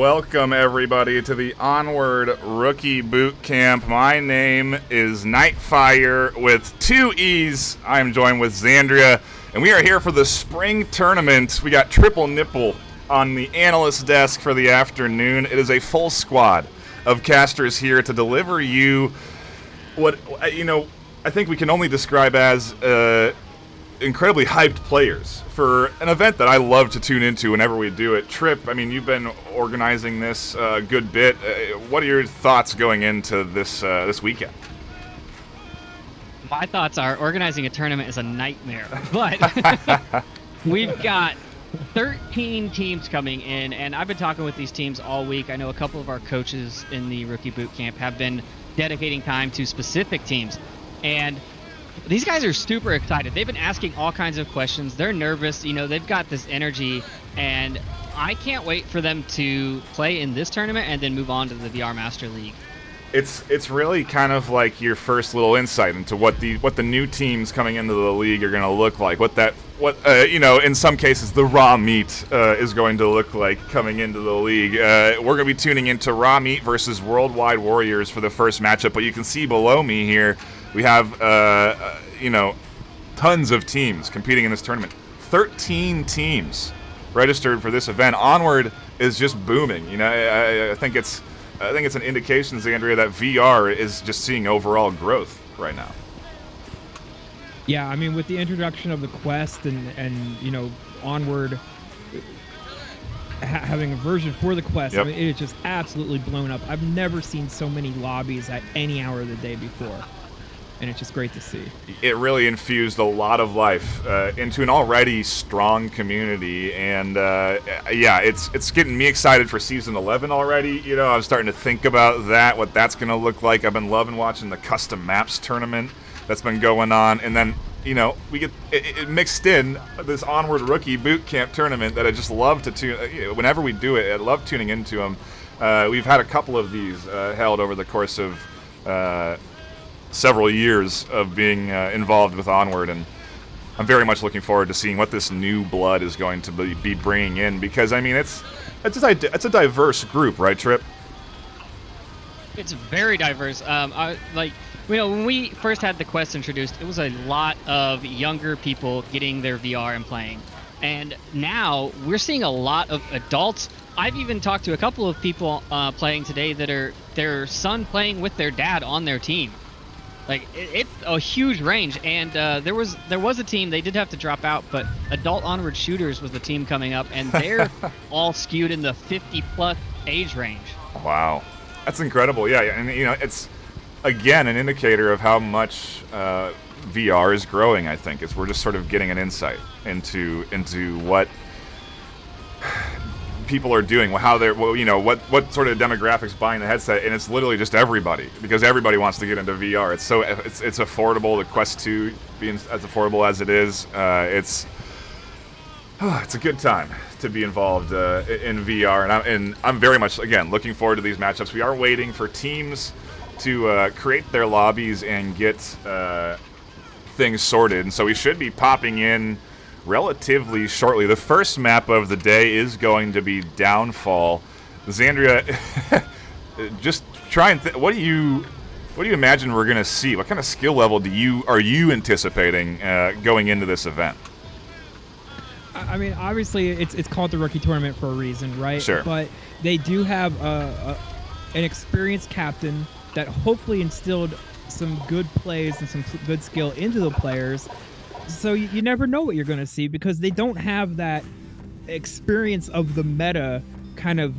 Welcome, everybody, to the Onward Rookie Boot Camp. My name is Nightfire with 2 E's. I am joined with Xandria, and we are here for the spring tournament. We got Triple Nipple on the analyst desk for the afternoon. It is a full squad of casters here to deliver you what, I think we can only describe as incredibly hyped players for an event that I love to tune into whenever we do it. Trip, I mean, you've been organizing this a good bit. What are your thoughts going into this weekend? My thoughts are organizing a tournament is a nightmare, but we've got 13 teams coming in, and I've been talking with these teams all week. I know a couple of our coaches in the Rookie Boot Camp have been dedicating time to specific teams, and these guys are super excited. They've been asking all kinds of questions. They're nervous. They've got this energy, and I can't wait for them to play in this tournament and then move on to the VR Master League. It's really kind of like your first little insight into what the new teams coming into the league are going to look like. In some cases the raw meat is going to look like coming into the league. We're going to be tuning into Raw Meat versus Worldwide Warriors for the first matchup. But you can see below me here, we have tons of teams competing in this tournament. 13 teams registered for this event. Onward is just booming. I think it's an indication, Xandria, that VR is just seeing overall growth right now. Yeah, I mean, with the introduction of the Quest and Onward having a version for the Quest, yep. I mean, it is just absolutely blown up. I've never seen so many lobbies at any hour of the day before, and it's just great to see. It really infused a lot of life into an already strong community, and it's getting me excited for Season 11 already. I'm starting to think about what that's going to look like. I've been loving watching the custom maps tournament that's been going on, and then we get it mixed in this Onward Rookie Boot Camp tournament that I just love to tune. Whenever we do it, I love tuning into them. We've had a couple of these held over the course of several years of being involved with Onward, and I'm very much looking forward to seeing what this new blood is going to be bringing in, because I mean it's a diverse group, right, Trip? It's very diverse. When we first had the Quest introduced, it was a lot of younger people getting their VR and playing, and now we're seeing a lot of adults. I've even talked to a couple of people playing today that are their son playing with their dad on their team. Like, it's a huge range, and there was a team, they did have to drop out, but Adult Onward Shooters was the team coming up, and they're all skewed in the 50-plus age range. Wow. That's incredible. Yeah, and it's, again, an indicator of how much VR is growing, I think. We're just sort of getting an insight into what people are doing, how they're, what sort of demographics buying the headset, and it's literally just everybody, because everybody wants to get into VR. It's affordable. The Quest 2 being as affordable as it is, it's a good time to be involved in VR, and I'm very much, again, looking forward to these matchups. We are waiting for teams to create their lobbies and get things sorted, and so we should be popping in relatively shortly. The first map of the day is going to be Downfall. Xandria, just try and what do you imagine we're going to see? What kind of skill level are you anticipating going into this event? I mean, obviously, it's called the Rookie Tournament for a reason, right? Sure. But they do have an experienced captain that hopefully instilled some good plays and some good skill into the players. So you never know what you're going to see, because they don't have that experience of the meta kind of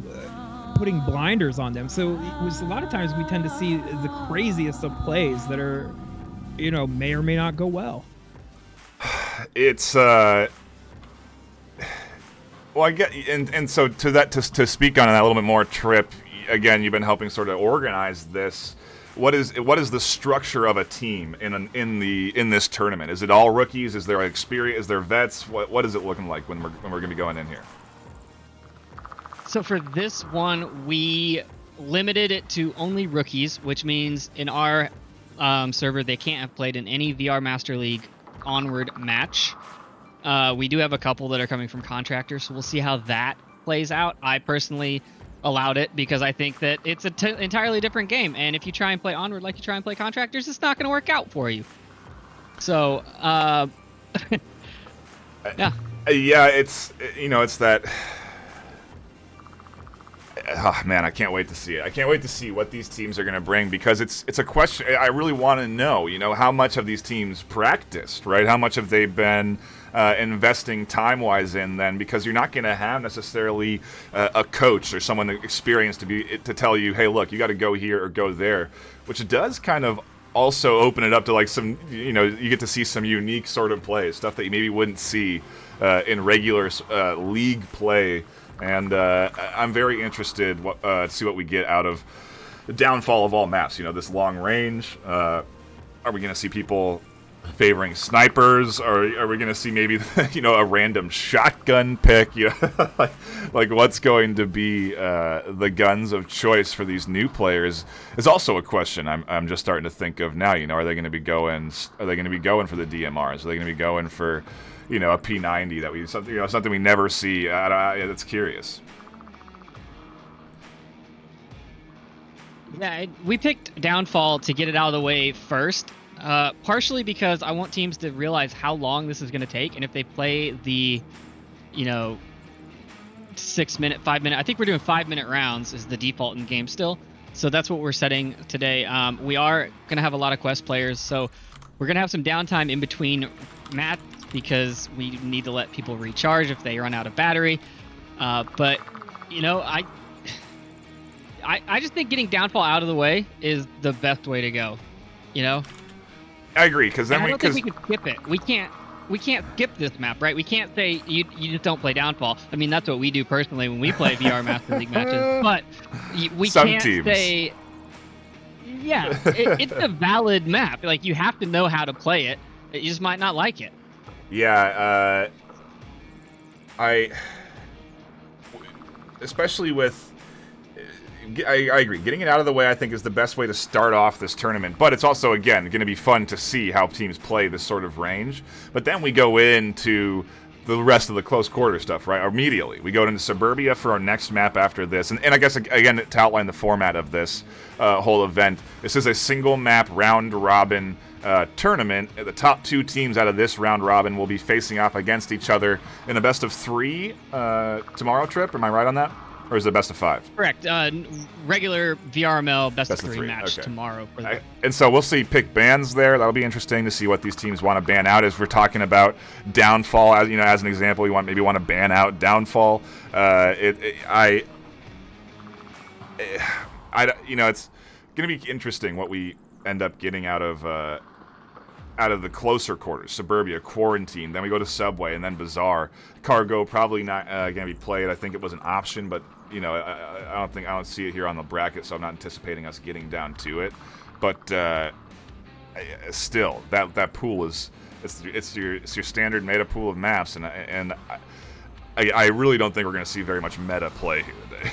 putting blinders on them. So a lot of times we tend to see the craziest of plays that are, may or may not go well. It's well, I get, and so to speak on that a little bit more, Trip. Again, you've been helping sort of organize this. What is the structure of a team in this tournament? Is it all rookies? Is there experience? Is there vets? What is it looking like when we're going to be going in here? So for this one, we limited it to only rookies, which means in our server they can't have played in any VR Master League Onward match. We do have a couple that are coming from contractors, so we'll see how that plays out. I personally allowed it because I think that it's an entirely different game. And if you try and play Onward like you try and play Contractors, it's not going to work out for you. So, yeah. Yeah, it's that. Oh, man, I can't wait to see it. I can't wait to see what these teams are going to bring because it's a question. I really want to know, how much have these teams practiced, right? How much have they been investing time-wise in then? Because you're not going to have necessarily a coach or someone experienced to tell you, hey, look, you got to go here or go there, which does kind of also open it up to like some, you get to see some unique sort of play, stuff that you maybe wouldn't see in regular league play. And I'm very interested to see what we get out of the downfall of all maps. This long range. Are we going to see people favoring snipers? Or are we going to see maybe a random shotgun pick? Like what's going to be the guns of choice for these new players is also a question I'm just starting to think of now. Are they going to be going? Are they going to be going for the DMRs? Are they going to be going for a P90 that something we never see? That's curious. Yeah, we picked Downfall to get it out of the way first, partially because I want teams to realize how long this is going to take, and if they play the, 6-minute, 5-minute, I think we're doing 5-minute rounds is the default in game still, so that's what we're setting today. We are going to have a lot of quest players, so we're going to have some downtime in between matches because we need to let people recharge if they run out of battery. But I just think getting Downfall out of the way is the best way to go. I agree because then I don't think we can skip it. We can't skip this map, right? We can't say you just don't play Downfall. I mean, that's what we do personally when we play VR Master League matches. But we can't say. Yeah, it's a valid map. Like you have to know how to play it. You just might not like it. Yeah, especially with, I agree. Getting it out of the way, I think, is the best way to start off this tournament. But it's also, again, going to be fun to see how teams play this sort of range. But then we go into the rest of the close quarter stuff, right? Immediately. We go into Suburbia for our next map after this. And I guess, again, to outline the format of this whole event, this is a single map round-robin tournament. The top 2 teams out of this round robin will be facing off against each other in a best of 3 tomorrow trip. Am I right on that? Or is it best of 5? Correct. Regular VRML best of 3 match tomorrow. And so we'll see pick bans there. That'll be interesting to see what these teams want to ban out. As we're talking about Downfall, as an example, you maybe want to ban out Downfall. It's going to be interesting what we end up getting out of the closer quarters. Suburbia, Quarantine, then we go to Subway, and then Bazaar. Cargo probably not going to be played. I think it was an option, but I don't see it here on the bracket, so I'm not anticipating us getting down to it. But still, that pool is it's your standard meta pool of maps, and I really don't think we're going to see very much meta play here today.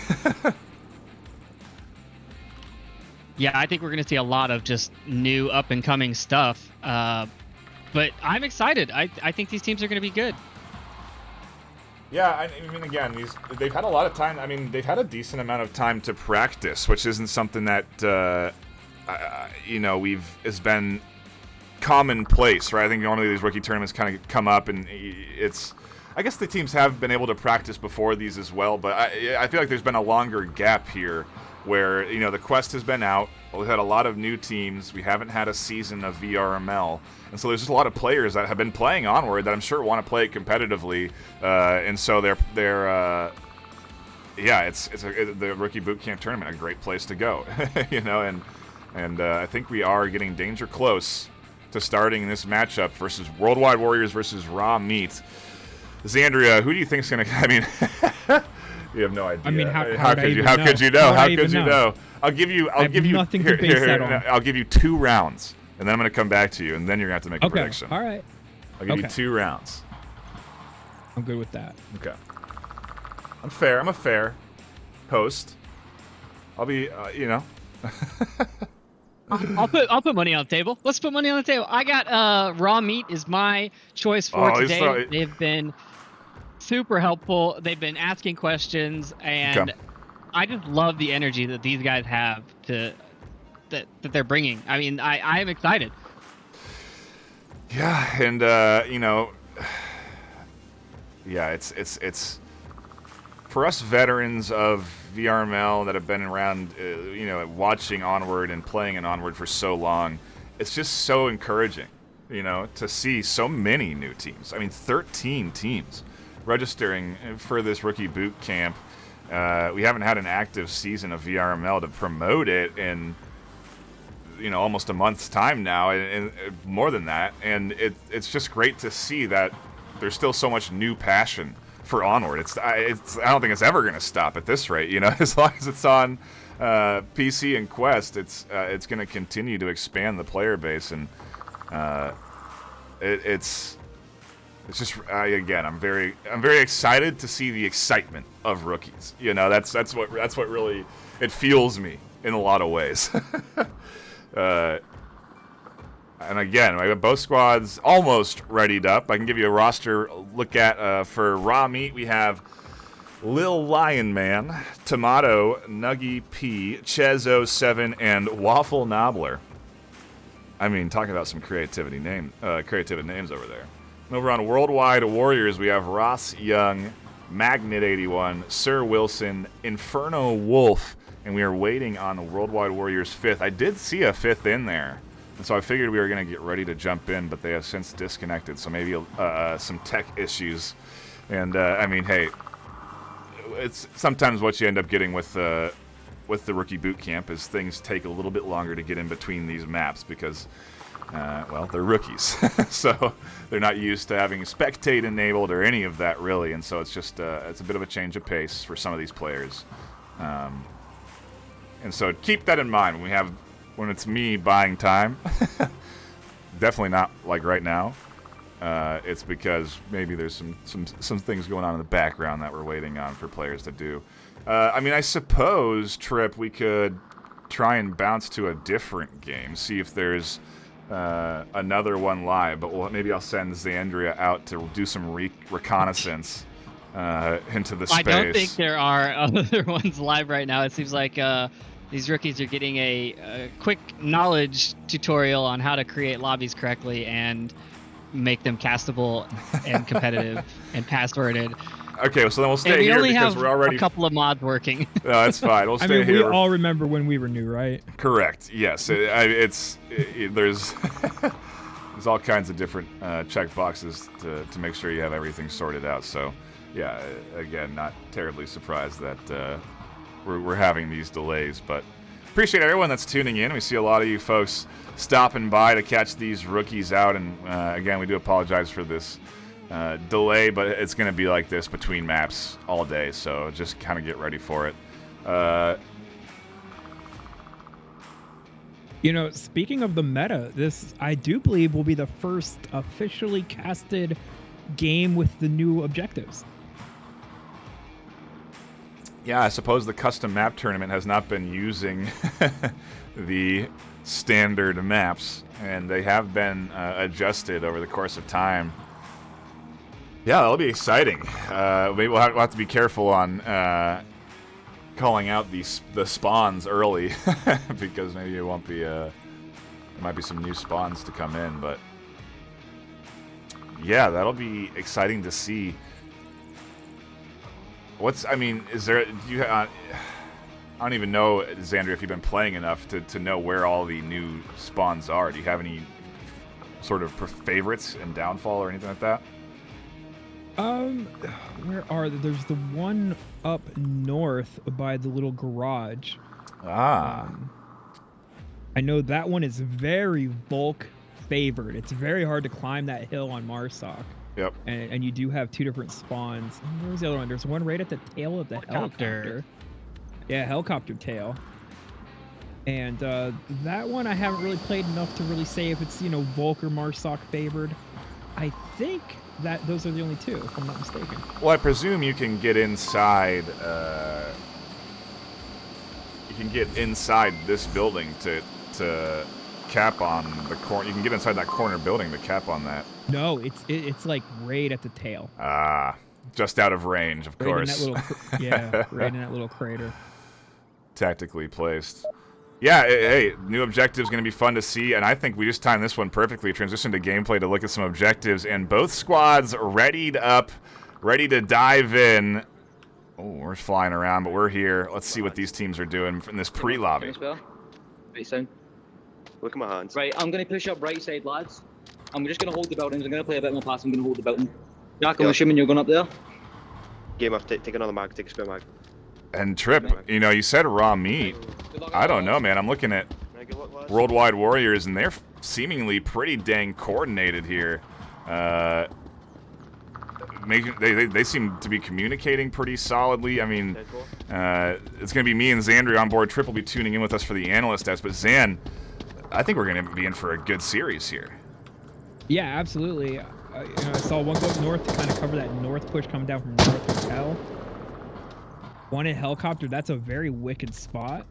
Yeah, I think we're going to see a lot of just new up-and-coming stuff. But I'm excited. I think these teams are going to be good. Yeah, I mean, again, they've had a lot of time. I mean, they've had a decent amount of time to practice, which isn't something that, it's been commonplace, right? I think normally these rookie tournaments kind of come up, and I guess the teams have been able to practice before these as well, but I feel like there's been a longer gap here where, the quest has been out. We've had a lot of new teams. We haven't had a season of VRML. And so there's just a lot of players that have been playing Onward that I'm sure want to play it competitively. And so the Rookie Bootcamp Tournament, a great place to go, and I think we are getting danger close to starting this matchup versus Worldwide Warriors versus Raw Meat. Xandria, who do you think is going to, I mean... You have no idea. I mean, how could you know? How could you know? I'll give you nothing to base that on. I'll give you 2 rounds, and then I'm going to come back to you, and then you're going to have to make a prediction. All right. I'll give you 2 rounds. I'm good with that. Okay. I'm fair. I'm a fair host. I'll be, I'll put money on the table. Let's put money on the table. I got Raw Meat is my choice for today. They've been super helpful. They've been asking questions, and I just love the energy that these guys have that they're bringing. I mean, I am excited. Yeah, and yeah, it's for us veterans of VRML that have been around, watching Onward and playing in Onward for so long. It's just so encouraging, to see so many new teams. I mean, 13 teams registering for this rookie boot camp. We haven't had an active season of VRML to promote it in, almost a month's time now, and more than that. And it's just great to see that there's still so much new passion for Onward. I don't think it's ever going to stop at this rate. As long as it's on PC and Quest, it's going to continue to expand the player base, and it's just again, I'm very excited to see the excitement of rookies. That's what really it fuels me in a lot of ways. And again, I have both squads almost readied up. I can give you a roster look at for Raw Meat. We have Lil Lion Man, Tomato, Nuggy P, Chezo7, and Waffle Nobbler. I mean, talking about some creative names over there. And over on Worldwide Warriors, we have Ross Young, Magnet81, Sir Wilson, Inferno Wolf, and we are waiting on the Worldwide Warriors 5th. I did see a 5th in there, and so I figured we were going to get ready to jump in, but they have since disconnected, so maybe some tech issues. And, I mean, hey, it's sometimes what you end up getting with the rookie boot camp is things take a little bit longer to get in between these maps because, well, they're rookies. So they're not used to having spectate enabled or any of that, really, and so it's just it's a bit of a change of pace for some of these players. And so keep that in mind when it's me buying time. Definitely not like right now. It's because maybe there's some things going on in the background that we're waiting on for players to do. I mean, I suppose, Trip, we could try and bounce to a different game, see if there's another one live, but maybe I'll send Xandria out to do some reconnaissance into the space. I don't think there are other ones live right now. It seems like these rookies are getting a quick knowledge tutorial on how to create lobbies correctly and make them castable and competitive and passworded. Okay, so then we'll stay here because we're already a couple of mods working. No, that's fine. We'll stay here. We all remember when we were new, right? Correct. Yes. There's there's all kinds of different check boxes to make sure you have everything sorted out. So, yeah, again, not terribly surprised that we're having these delays, but appreciate everyone that's tuning in. We see a lot of you folks stopping by to catch these rookies out, and again, we do apologize for this delay, but it's going to be like this between maps all day, so just kind of get ready for it. Speaking of the meta, this, I do believe, will be the first officially casted game with the new objectives. Yeah, I suppose the custom map tournament has not been using the standard maps, and they have been adjusted over the course of time. Yeah, that'll be exciting. Maybe we'll have to be careful on calling out the spawns early because maybe it won't be. There might be some new spawns to come in, but yeah, that'll be exciting to see. Is there? I don't even know, Xandria, if you've been playing enough to know where all the new spawns are. Do you have any sort of favorites in Downfall or anything like that? Where are they? There's the one up north by the little garage. I know that one is very Volk favored. It's very hard to climb that hill on Marsoc. Yep. And you do have two different spawns. Where's the other one? There's one right at the tail of the helicopter. Yeah, helicopter tail. And that one I haven't really played enough to really say if it's, Volk or Marsoc favored. I think that those are the only two, if I'm not mistaken. Well, I presume you can get inside. You can get inside this building to cap on the corner. You can get inside that corner building to cap on that. No, it's like right at the tail. Just out of range, of course. In that little, right in that little crater. tactically placed. Yeah, hey, new objectives going to be fun to see, and I think we just timed this one perfectly. Transition to gameplay to look at some objectives, and both squads readied up, ready to dive in. Oh, we're flying around, but we're here. Let's see what these teams are doing in this pre-lobby. Right sound. Look at my hands. Right, I'm going to push up right side, lads. I'm just going to hold the buildings. I'm going to play a bit more pass. I'm going to hold the building. Jack, I'm assuming you're going up there. Game off. Take another mag. Take a spare mag. And Trip, you know, you said raw meat. I don't know, man. I'm looking at Worldwide Warriors, and they're seemingly pretty dang coordinated here. They seem to be communicating pretty solidly. I mean, it's going to be me and Xandri on board. Trip will be tuning in with us for the analyst desk, but Zan, I think we're going to be in for a good series here. Yeah, absolutely. I saw one go north to kind of cover that north push coming down from North Hotel. One in helicopter, that's a very wicked spot.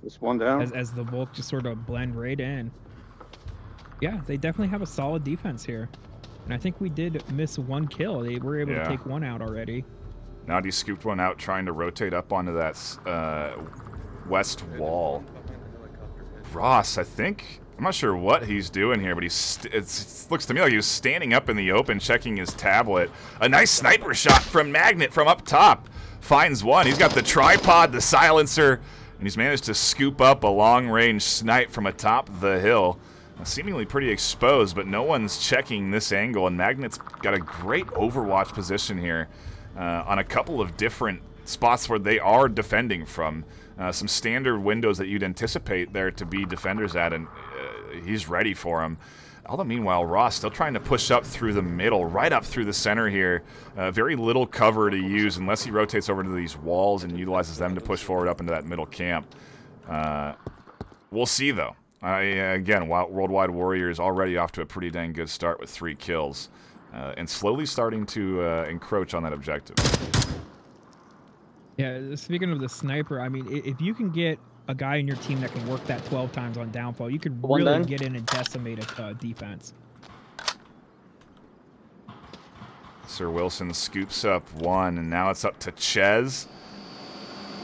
Just one down. As the Volk just sort of blend right in. Yeah, they definitely have a solid defense here. And I think we did miss one kill. They were able to take one out already. Nadi scooped one out trying to rotate up onto that west wall. Ross, I think, I'm not sure what he's doing here, but it looks to me like he was standing up in the open checking his tablet. A nice sniper shot from Magnet from up top. Finds one. He's got the tripod, the silencer, and he's managed to scoop up a long-range snipe from atop the hill. Seemingly pretty exposed, but no one's checking this angle, and Magnet's got a great overwatch position here on a couple of different spots where they are defending from. Some standard windows that you'd anticipate there to be defenders at, and he's ready for them. Although, meanwhile, Ross still trying to push up through the middle, right up through the center here. Very little cover to use unless he rotates over to these walls and utilizes them to push forward up into that middle camp. We'll see, though. Again, Worldwide Warriors already off to a pretty dang good start with 3 kills. And slowly starting to encroach on that objective. Yeah, speaking of the sniper, I mean, if you can get a guy in your team that can work that 12 times on downfall, you could really get in and decimate a defense. Sir Wilson scoops up one, and now it's up to Ches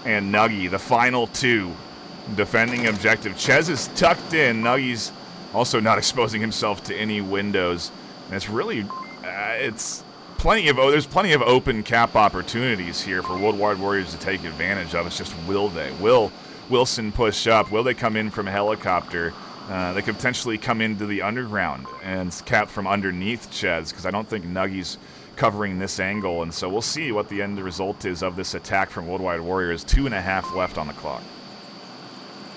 and Nuggy, the final 2 defending objective. Ches is tucked in. Nuggy's also not exposing himself to any windows. And it's really, there's plenty of open cap opportunities here for Worldwide Warriors to take advantage of. It's just, will they? Will Wilson push up? Will they come in from helicopter? They could potentially come into the underground and cap from underneath Ches, because I don't think Nuggy's covering this angle. And so we'll see what the end result is of this attack from Worldwide Warriors. 2.5 left on the clock.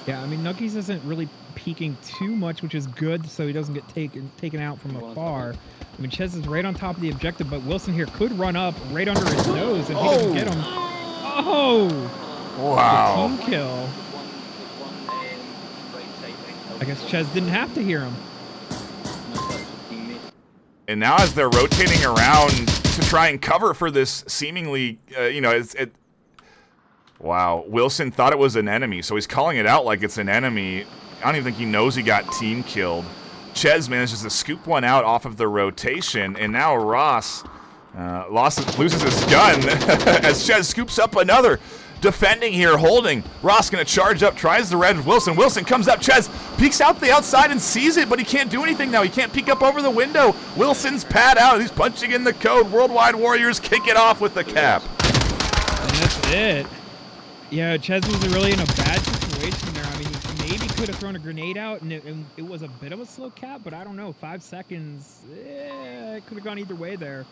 Yeah, I mean, Nuggies isn't really peeking too much, which is good, so he doesn't get taken out from afar. I mean, Ches is right on top of the objective, but Wilson here could run up right under his nose if he doesn't get him. Oh! Wow. Team kill. I guess Ches didn't have to hear him. And now as they're rotating around to try and cover for this seemingly, wow, Wilson thought it was an enemy, so he's calling it out like it's an enemy. I don't even think he knows he got team killed. Ches manages to scoop one out off of the rotation, and now Ross loses his gun as Ches scoops up another. Defending here, holding. Ross going to charge up, tries the red Wilson. Wilson comes up, Ches peeks out the outside and sees it, but he can't do anything now. He can't peek up over the window. Wilson's pad out. He's punching in the code. Worldwide Warriors kick it off with the cap. And that's it. Yeah, Ches was really in a bad situation there. I mean, he maybe could have thrown a grenade out, and it was a bit of a slow cap, but I don't know. 5 seconds, it could have gone either way there.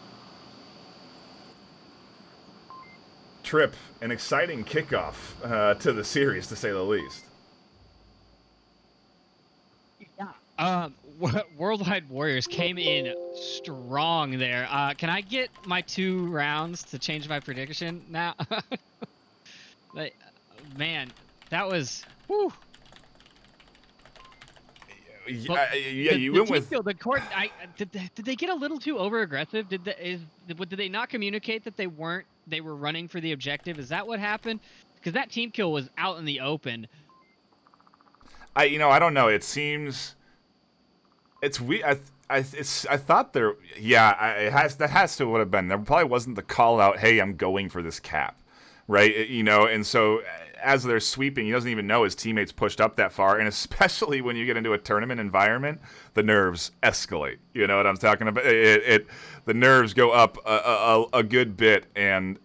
Trip, an exciting kickoff to the series, to say the least. Yeah. Worldwide Warriors came in strong there. Can I get my 2 rounds to change my prediction now? Like, man, that was whew. Yeah, you went with the court. Did they get a little too over aggressive? Did they not communicate that they were running for the objective? Is that what happened? Because that team kill was out in the open. I don't know. It seems it's we. I thought there. Yeah, that has to would have been. There probably wasn't the call out. Hey, I'm going for this cap. right? You know, and so as they're sweeping, he doesn't even know his teammates pushed up that far, and especially when you get into a tournament environment, the nerves escalate. You know what I'm talking about? The nerves go up a good bit, and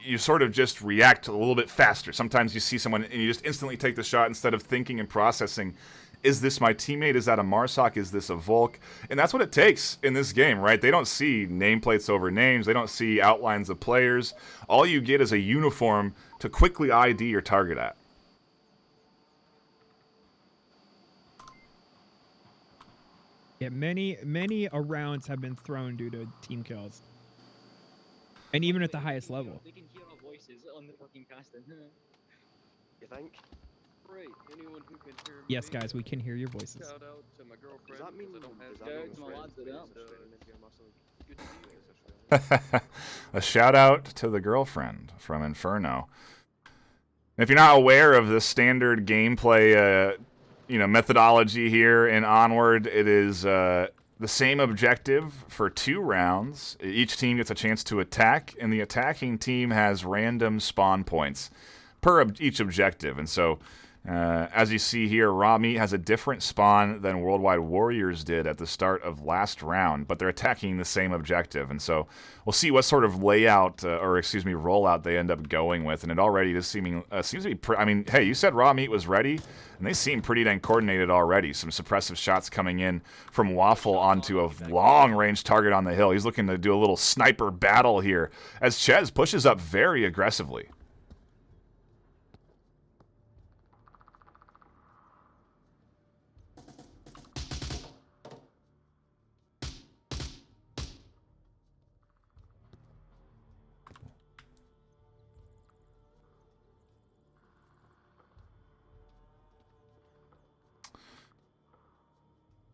you sort of just react a little bit faster. Sometimes you see someone and you just instantly take the shot instead of thinking and processing. Is this my teammate? Is that a Marsoc? Is this a Volk? And that's what it takes in this game, right? They don't see nameplates over names. They don't see outlines of players. All you get is a uniform to quickly ID your target at. Yeah, many rounds have been thrown due to team kills. And even at the highest level. They can hear our voices on the fucking casting. You think? Right, anyone who can hear Yes, me, guys, we can hear your voices. shout out to my girlfriend. Does that mean? 'cause I don't have Does that mean to my friends lads that with don't. Australian and Game Muscle? good to see you. A shout out to the girlfriend from Inferno. If you're not aware of the standard gameplay, methodology here in Onward, it is the same objective for 2 rounds. Each team gets a chance to attack, and the attacking team has random spawn points per each objective. And so, as you see here, Raw Meat has a different spawn than Worldwide Warriors did at the start of last round, but they're attacking the same objective. And so we'll see what sort of layout, rollout they end up going with. And it already just seems to be, hey, you said Raw Meat was ready, and they seem pretty dang coordinated already. Some suppressive shots coming in from Waffle onto a long-range target on the hill. He's looking to do a little sniper battle here as Chez pushes up very aggressively.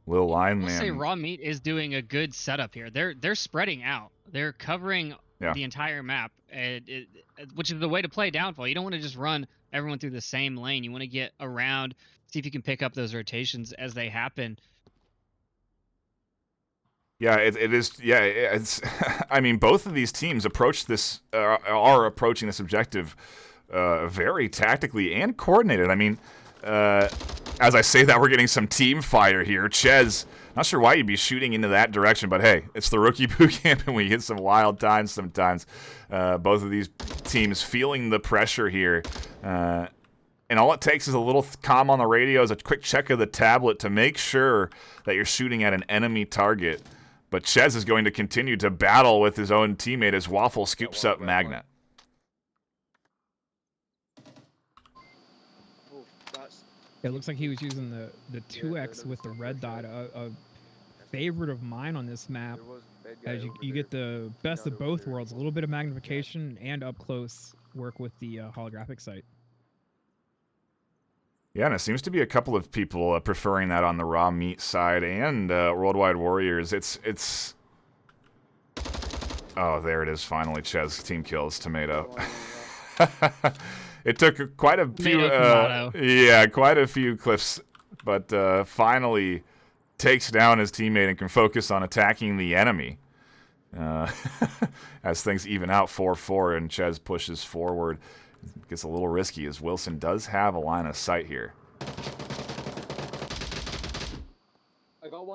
Lil Line I'll say Man. Raw Meat is doing a good setup here. They're spreading out. They're covering the entire map, which is the way to play Downfall. You don't want to just run everyone through the same lane. You want to get around, see if you can pick up those rotations as they happen. Yeah, it is. Yeah, it's. I mean, both of these teams approach this are approaching this objective very tactically and coordinated. I mean, as I say that, we're getting some team fire here. Chez, not sure why you'd be shooting into that direction, but hey, it's the rookie boot camp, and we hit some wild times sometimes. Both of these teams feeling the pressure here. And all it takes is a little comm on the radio, is a quick check of the tablet to make sure that you're shooting at an enemy target. But Chez is going to continue to battle with his own teammate as Waffle scoops up Magnet. Oh, that's. It looks like he was using the 2x with the red dot, a favorite of mine on this map. As you get the best of both worlds, a little bit of magnification and up close work with the holographic sight. Yeah, and it seems to be a couple of people preferring that on the Raw Meat side and Worldwide Warriors. It's. Oh, there it is. Finally, Chez team kills Tomato. It took quite a few. Quite a few cliffs, but finally takes down his teammate and can focus on attacking the enemy. As things even out 4-4 and Chez pushes forward. Gets a little risky as Wilson does have a line of sight here.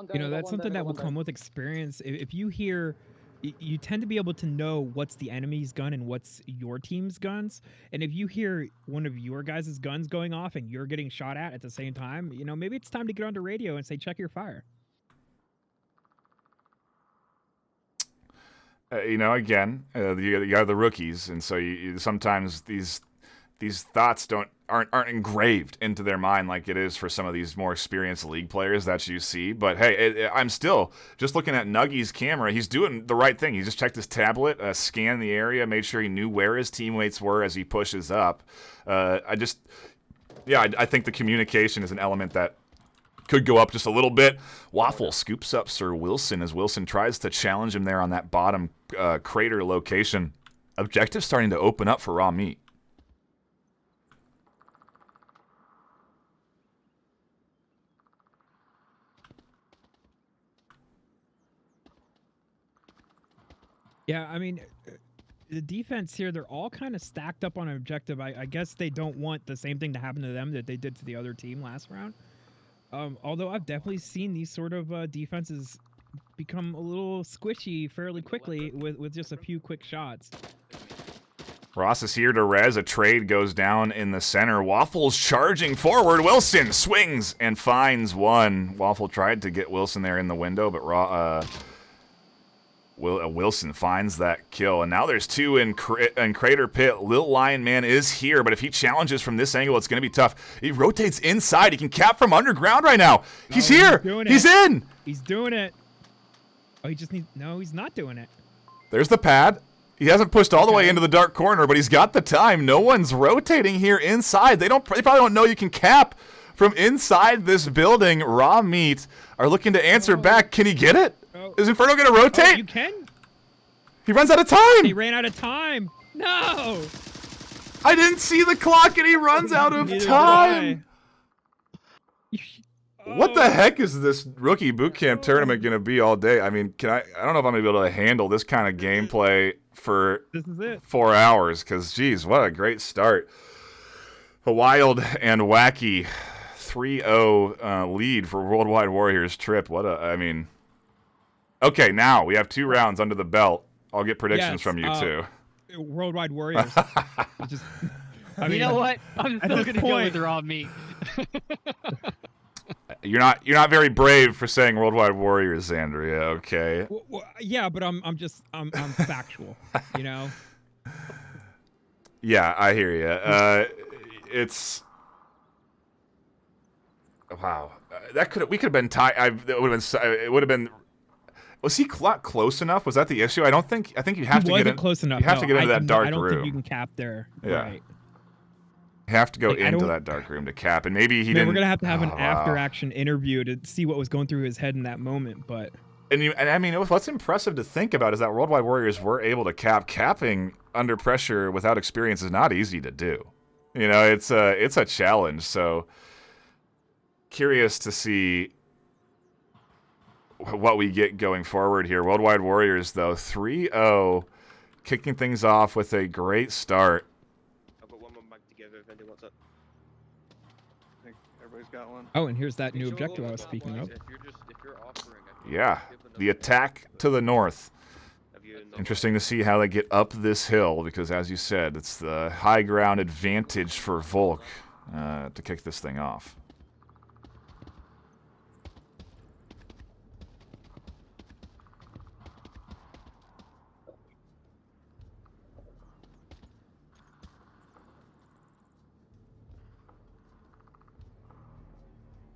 That's something that will come with experience. If you hear, you tend to be able to know what's the enemy's gun and what's your team's guns. And if you hear one of your guys' guns going off and you're getting shot at the same time, maybe it's time to get onto radio and say, check your fire. Again, you are the rookies, and so sometimes these thoughts aren't engraved into their mind like it is for some of these more experienced league players that you see. But hey, I'm still just looking at Nuggy's camera. He's doing the right thing. He just checked his tablet, scanned the area, made sure he knew where his teammates were as he pushes up. I think the communication is an element that could go up just a little bit. Waffle scoops up Sir Wilson as Wilson tries to challenge him there on that bottom crater location. Objective starting to open up for Raw Meat. Yeah, I mean, the defense here, they're all kind of stacked up on an objective. I guess they don't want the same thing to happen to them that they did to the other team last round. Although I've definitely seen these sort of defenses become a little squishy fairly quickly with just a few quick shots. Ross is here to res. A trade goes down in the center. Waffle's charging forward. Wilson swings and finds one. Waffle tried to get Wilson there in the window, but Wilson finds that kill. And now there's two in Crater Pit. Lil Lion Man is here, but if he challenges from this angle, it's going to be tough. He rotates inside. He can cap from underground right now. He's here. He's in. He's doing it. Oh, he just needs... No, he's not doing it. There's the pad. He hasn't pushed all the way into the dark corner, but he's got the time. No one's rotating here inside. They probably don't know you can cap from inside this building. Raw Meat are looking to answer back. Can he get it? Is Inferno going to rotate? Oh, you can? He runs out of time. He ran out of time. No. I didn't see the clock, and he runs out of time. What the heck is this rookie bootcamp tournament going to be all day? I mean, I don't know if I'm going to be able to handle this kind of gameplay for 4 hours, because, geez, what a great start. A wild and wacky 3-0 lead for Worldwide Warriors trip. I mean, okay, now we have 2 rounds under the belt. I'll get predictions from you, too. Worldwide Warriors. You know what? I'm still going to go with Raw Meat. You're not very brave for saying Worldwide Warriors, Andrea. Okay. Well, yeah, but I'm factual. You know. Yeah, I hear you. It's wow. We could have been tied. It would have been. Was he close enough? Was that the issue? I think you have to get in. Close enough. You have to get into that dark room. I don't think you can cap there. Yeah. Right. Have to go into that dark room to cap, and maybe he didn't. We're gonna have an after-action interview to see what was going through his head in that moment. But and I mean, what's impressive to think about is that Worldwide Warriors were able to capping under pressure without experience is not easy to do. You know, it's a challenge. So curious to see what we get going forward here. Worldwide Warriors, though, 3-0, kicking things off with a great start. Got one. Oh, and here's that new objective I was speaking of. Yeah, the attack to the north. Interesting to see how they get up this hill, because as you said, it's the high ground advantage for Volk to kick this thing off.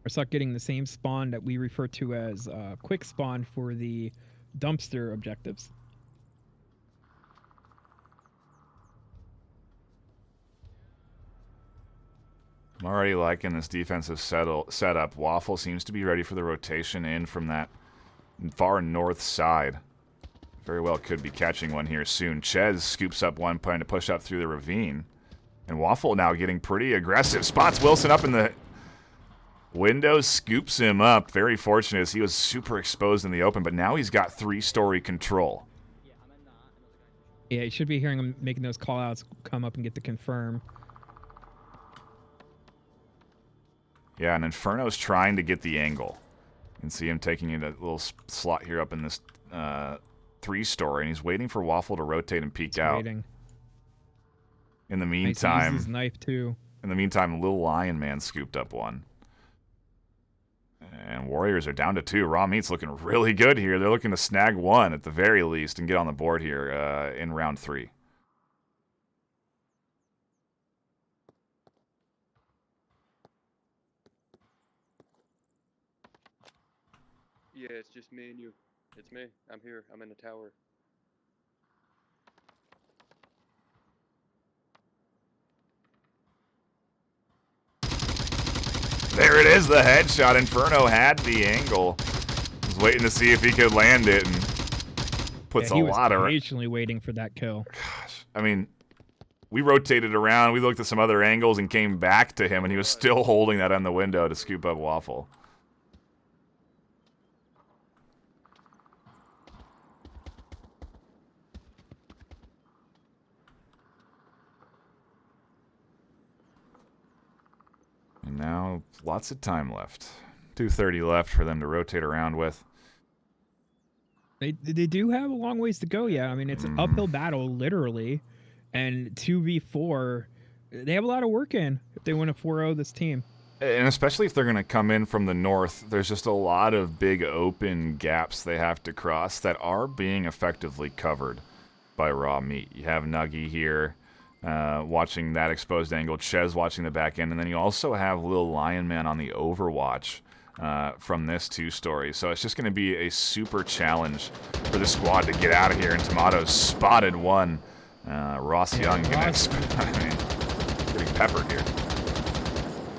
We're stuck getting the same spawn that we refer to as quick spawn for the dumpster objectives. I'm already liking this defensive setup. Waffle seems to be ready for the rotation in from that far north side. Very well could be catching one here soon. Ches scoops up one, trying to push up through the ravine. And Waffle now getting pretty aggressive. Spots Wilson up in the window, scoops him up. Very fortunate as he was super exposed in the open, but now he's got 3-story control. Yeah, you should be hearing him making those call-outs, come up and get the confirm. Yeah, and Inferno's trying to get the angle. You can see him taking it a little slot here up in this 3-story, and he's waiting for Waffle to rotate and peek out. Waiting. In the meantime, his knife too. In the meantime, Lil Lion Man scooped up one. And Warriors are down to 2. Raw Meat's looking really good here. They're looking to snag one at the very least and get on the board here in round 3. Yeah, it's just me and you. It's me. I'm here. I'm in the tower. There it is, the headshot. Inferno had the angle. Was waiting to see if he could land it, and puts a lot of. He was patiently waiting for that kill. Gosh, I mean, we rotated around. We looked at some other angles and came back to him, and he was still holding that on the window to scoop up Waffle. And now, lots of time left. 2:30 left for them to rotate around with. They do have a long ways to go. Yeah, I mean it's an uphill battle literally, and 2v4. They have a lot of work in if they want to 4-0 this team. And especially if they're going to come in from the north, there's just a lot of big open gaps they have to cross that are being effectively covered by Raw Meat. You have Nuggy here watching that exposed angle, Ches watching the back end, and then you also have Lil Lion Man on the overwatch from this 2-story. So it's just going to be a super challenge for the squad to get out of here. And Tomato's spotted one. Ross Young getting peppered here.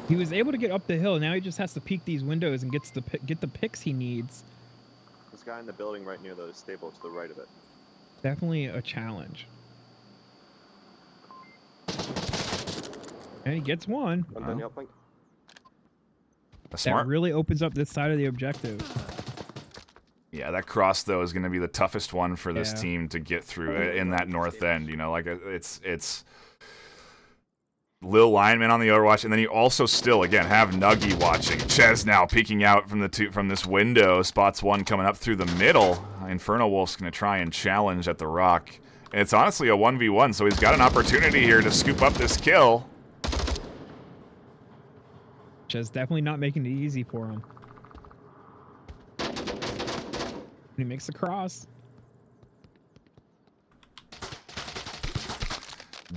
He was able to get up the hill. Now he just has to peek these windows and get the picks he needs. This guy in the building right near the stable to the right of it. Definitely a challenge. And he gets one. One down the uplink. That really opens up this side of the objective. Yeah, that cross, though, is going to be the toughest one for this team to get through in that north end. You know, like, it's Lil Lineman on the overwatch, and then you also still, again, have Nuggy watching. Ches now peeking out from this window. Spots one coming up through the middle. Inferno Wolf's going to try and challenge at the rock. And it's honestly a 1v1, so he's got an opportunity here to scoop up this kill. Ches definitely not making it easy for him. He makes the cross.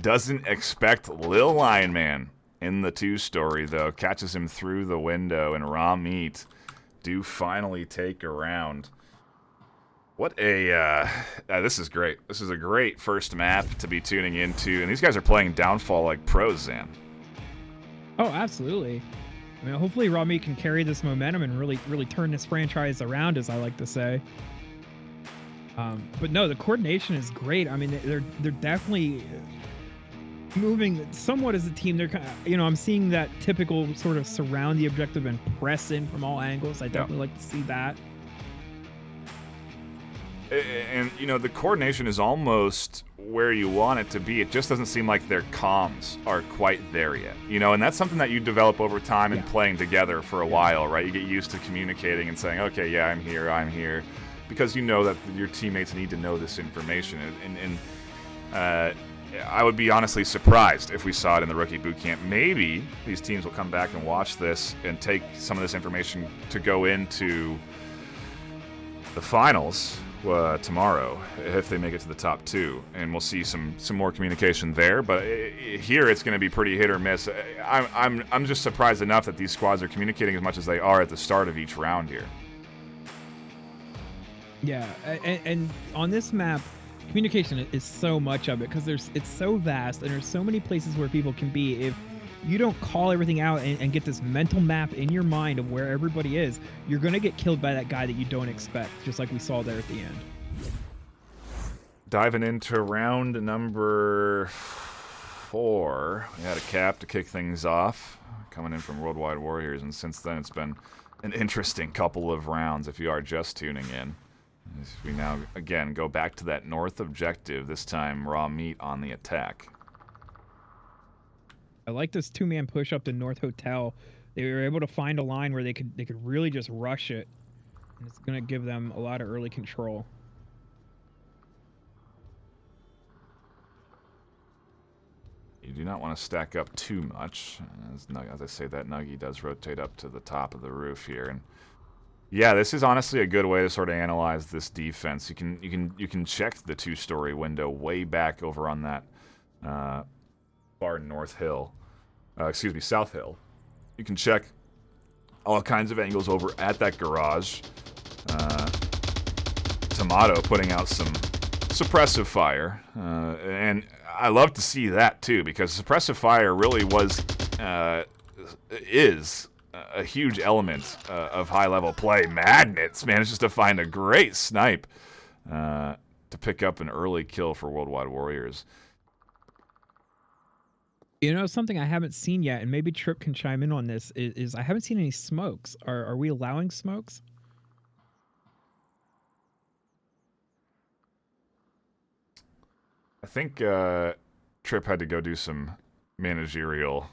Doesn't expect Lil Lion Man in the 2-story, though. Catches him through the window, and Raw Meat do finally take a round. What a... this is great. This is a great first map to be tuning into, and these guys are playing Downfall like pros, Zan. Oh, absolutely. I mean, hopefully Raw Meat can carry this momentum and really turn this franchise around, as I like to say. But no, the coordination is great. I mean, they're definitely moving somewhat as a team. They're kind of, you know, I'm seeing that typical sort of surround the objective and press in from all angles. I definitely like to see that. And, you know, the coordination is almost where you want it to be. It just doesn't seem like their comms are quite there yet. You know, and that's something that you develop over time and playing togetend for a while, right? You get used to communicating and saying, okay, yeah, I'm here. Because you know that your teammates need to know this information. And I would be honestly surprised if we saw it in the rookie boot camp. Maybe these teams will come back and watch this and take some of this information to go into the finals tomorrow if they make it to the top 2, and we'll see some more communication there. But here it's going to be pretty hit or miss. I'm just surprised enough that these squads are communicating as much as they are at the start of each round here. Yeah, and on this map, communication is so much of it because it's so vast and there's so many places where people can be. If you don't call everything out and get this mental map in your mind of where everybody is, you're going to get killed by that guy that you don't expect, just like we saw there at the end. Diving into round number 4, we had a cap to kick things off, coming in from Worldwide Warriors, and since then it's been an interesting couple of rounds if you are just tuning in. As we now, again, go back to that north objective, this time Raw Meat on the attack. I like this 2-man push up to North Hotel. They were able to find a line where they could really just rush it, and it's going to give them a lot of early control. You do not want to stack up too much. As I say that, Nuggy does rotate up to the top of the roof here, and yeah, this is honestly a good way to sort of analyze this defense. You can check the 2-story window way back over on that far north hill. South hill. You can check all kinds of angles over at that garage. Tomato putting out some suppressive fire, and I love to see that too, because suppressive fire really is a huge element of high-level play. Magnets managed to find a great snipe to pick up an early kill for Worldwide Warriors. You know, something I haven't seen yet, and maybe Trip can chime in on this, is I haven't seen any smokes. Are we allowing smokes? I think Trip had to go do some managerial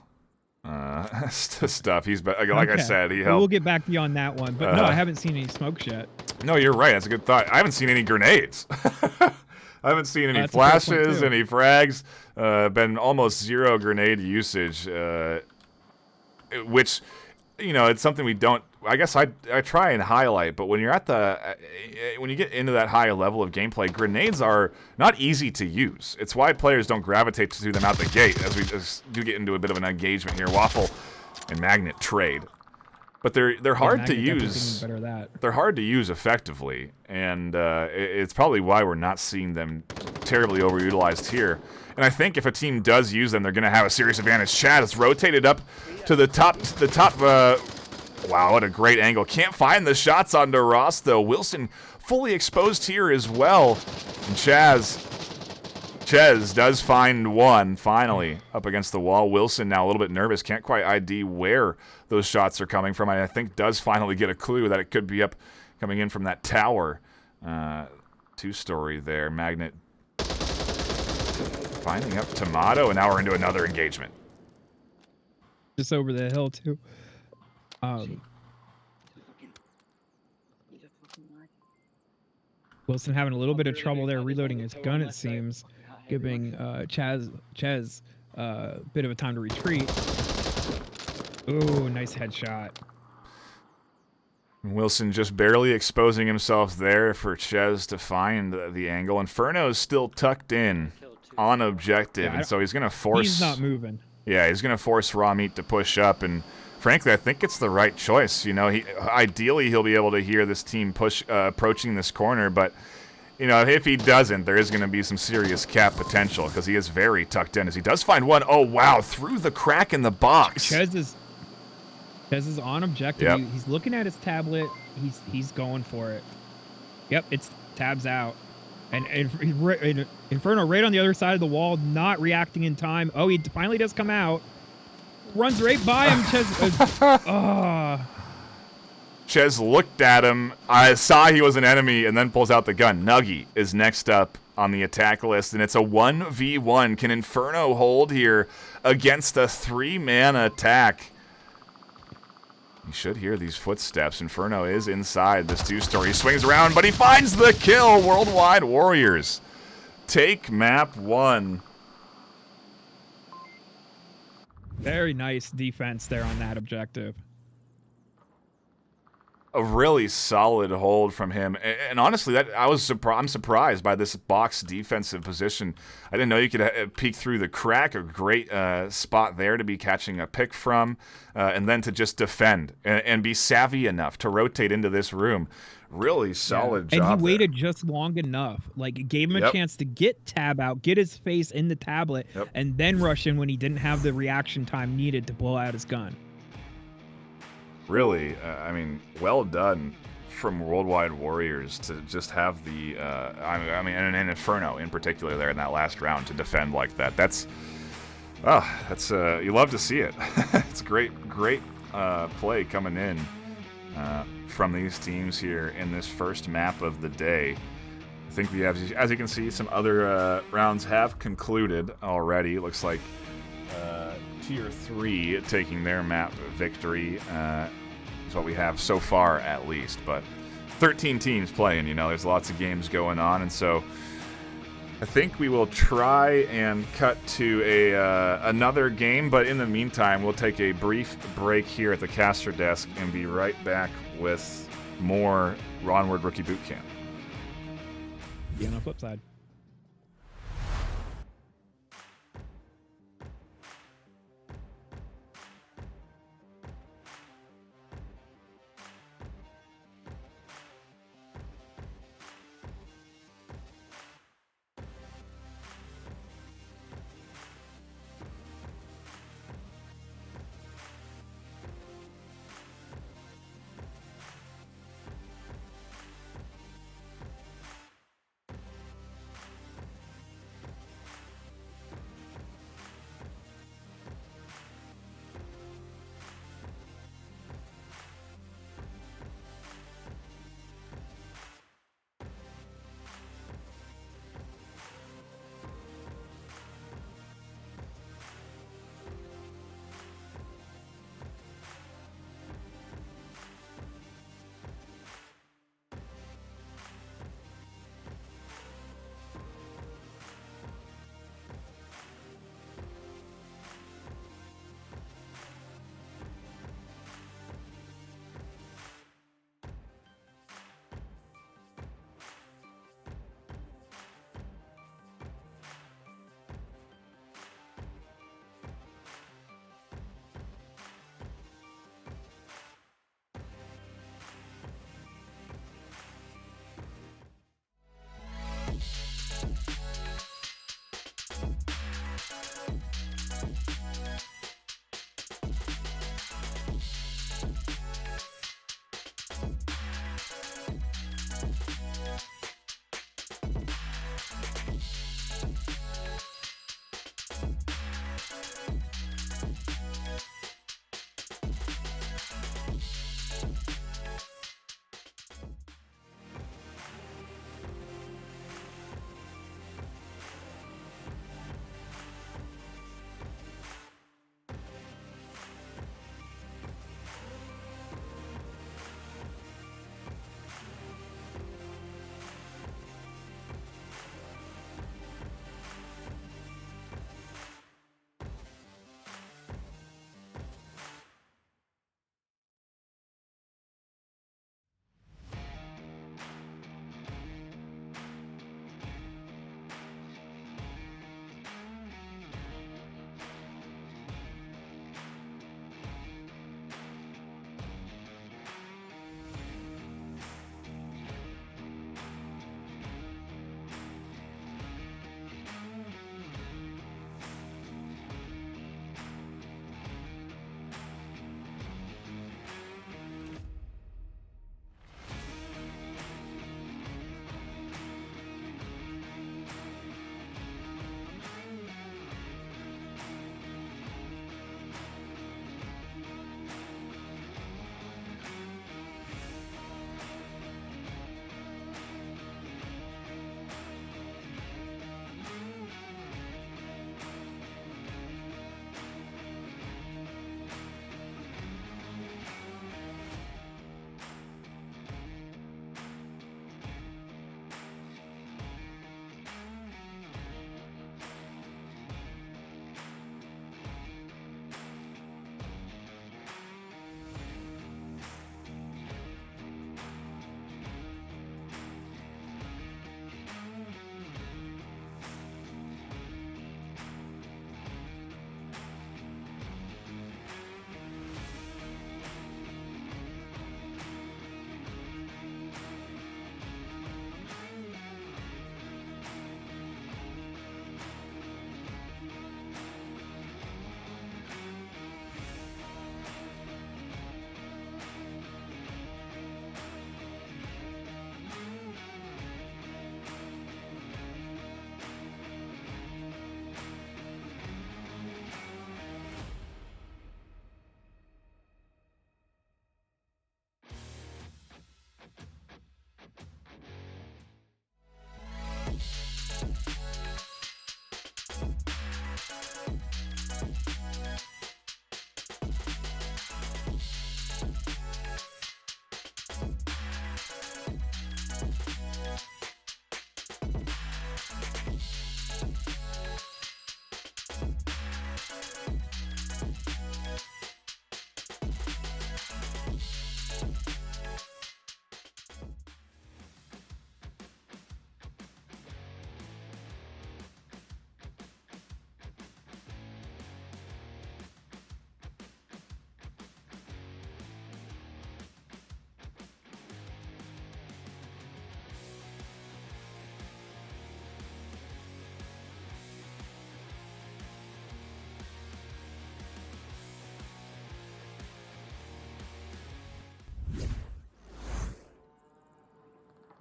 stuff. He's like I Okay. said, he Well, helped. we'll get back to you on that one. But no, I haven't seen any smokes yet. No, you're right. That's a good thought. I haven't seen any grenades. I haven't seen any That's a fair point, flashes, too. any frags. Been almost zero grenade usage, which, it's something we don't. I guess I try and highlight, but when you're at when you get into that high level of gameplay, grenades are not easy to use. It's why players don't gravitate to them out the gate. As we do get into a bit of an engagement here, Waffle and Magnet trade. But they're hard to use. Better that. They're hard to use effectively, and it's probably why we're not seeing them terribly overutilized here. And I think if a team does use them, they're going to have a serious advantage. Chad is rotated up to the top. Wow, what a great angle! Can't find the shots onto Ross though. Wilson fully exposed here as well, and Ches does find one finally up against the wall. Wilson now a little bit nervous, can't quite ID where those shots are coming from. I think does finally get a clue that it could be up coming in from that tower. Two-story there. Magnet finding up Tomato, and now we're into another engagement. Just over the hill too. Wilson having a little bit of trouble there reloading his gun, it seems, giving Ches a bit of a time to retreat. Ooh, nice headshot. Wilson just barely exposing himself there for Ches to find the angle. Inferno's still tucked in on objective, and so he's going to force... He's not moving. Yeah, he's going to force Raw Meat to push up, and frankly, I think it's the right choice. Ideally, he'll be able to hear this team approaching this corner, but if he doesn't, there is going to be some serious cap potential because he is very tucked in. As he does find one, oh wow, through the crack in the box. Ches is on objective. Yep. He's looking at his tablet. He's going for it. Yep, it's tabs out. And Inferno right on the other side of the wall, not reacting in time. Oh, he finally does come out. Runs right by him. Ches looked at him. I saw he was an enemy and then pulls out the gun. Nuggy is next up on the attack list, and it's a 1v1. Can Inferno hold here against a 3-man attack? You should hear these footsteps. Inferno is inside this two-story. He swings around, but he finds the kill. Worldwide Warriors take map 1. Very nice defense there on that objective. A really solid hold from him, and honestly, I'm surprised by this box defensive position. I didn't know you could peek through the crack. A great spot there to be catching a pick from, and then to just defend and be savvy enough to rotate into this room. Really solid job. And he waited there. just long enough. Like, it gave him a chance to get tab out, get his face in the tablet, and then rush in when he didn't have the reaction time needed to blow out his gun. Really, well done from Worldwide Warriors to just have the, and Inferno in particular there in that last round to defend like that. That's you love to see it. It's great play coming in from these teams here in this first map of the day. I think we have, as you can see, some other rounds have concluded already. It looks like Tier 3 taking their map victory is what we have so far, at least. But 13 teams playing, there's lots of games going on, and so I think we will try and cut to another game. But in the meantime, we'll take a brief break here at the caster desk and be right back with more Onward Rookie Bootcamp. Yeah, on the flip side.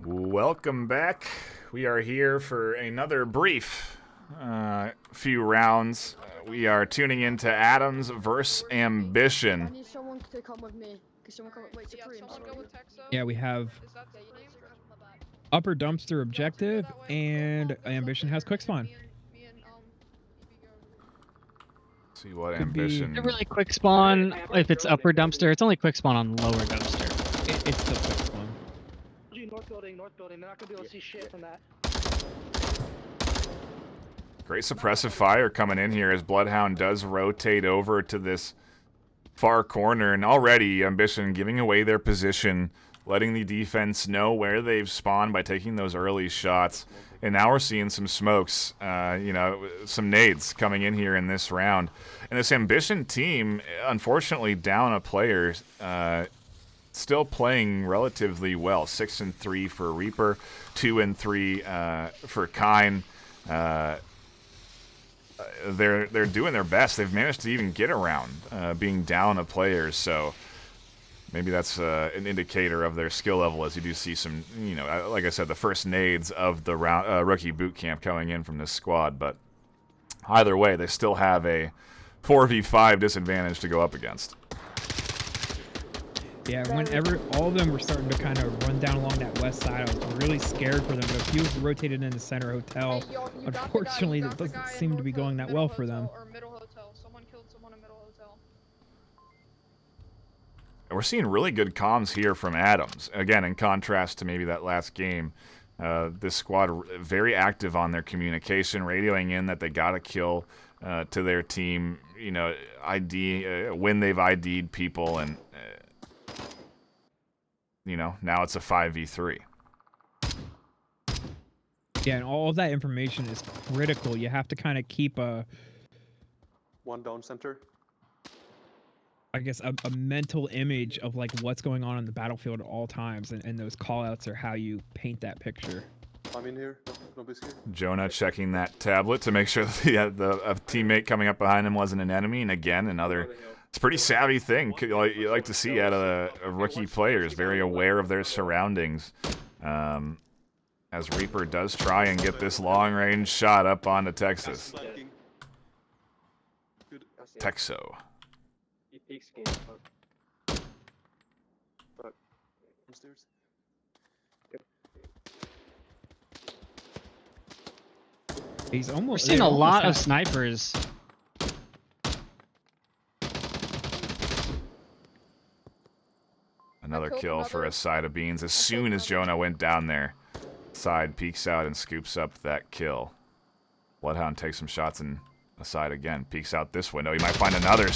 Welcome back. We are here for another brief few rounds. We are tuning into Adams versus Ambition. I need someone to come with me. Can someone come? Wait, Yeah, Supreme. someone go with Texo. Yeah, we have Is that the name? Upper Dumpster Objective, and Ambition has Quick Spawn. Me and BB go. See what Could be- Ambition. Is it really quick spawn if it's upper dumpster? It's only quick spawn on lower dumpster. It's still Quick Spawn. North building. They're not gonna be able to see shit from that. Great suppressive fire coming in here as Bloodhound does rotate over to this far corner, and already Ambition giving away their position, letting the defense know where they've spawned by taking those early shots. And now we're seeing some smokes, some nades coming in here in this round. And this Ambition team, unfortunately, down a player, still playing relatively well. 6-3 for Reaper, 2-3 for Kine. They're doing their best. They've managed to even get around being down a player, so maybe that's an indicator of their skill level, as you do see some, like I said, the first nades of the round, rookie boot camp coming in from this squad. But either way, they still have a 4v5 disadvantage to go up against. Yeah, whenever all of them were starting to kind of run down along that west side, I was really scared for them. But a few rotated in the center hotel. Hey, yo, you got the guy- Unfortunately, you it got the doesn't guy in seem to be hotel- going that middle well for them. hotel Or middle hotel. Someone killed someone in middle hotel. And we're seeing really good comms here from Adams. Again, in contrast to maybe that last game, this squad very active on their communication, radioing in that they got a kill to their team. When they've ID'd people, and now it's a 5v3. Yeah, and all of that information is critical. You have to kind of keep One down center. a mental image of like what's going on the battlefield at all times, and those callouts are how you paint that picture. I'm in here. Nobody's here. Jonah checking that tablet to make sure that a teammate coming up behind him wasn't an enemy. And again, it's a pretty savvy thing you like to see out of a rookie players, very aware of their surroundings. As Reaper does try and get this long-range shot up onto Texas. Flanking. Good. Texo. He peeks again. Upstairs. He's We're almost. seeing they a almost lot of have- snipers. Another killed kill for another- a side of beans. As killed soon as another. Jonah went down there, side peeks out and scoops up that kill. Bloodhound takes some shots and aside again. Peeks out this window. He might find another.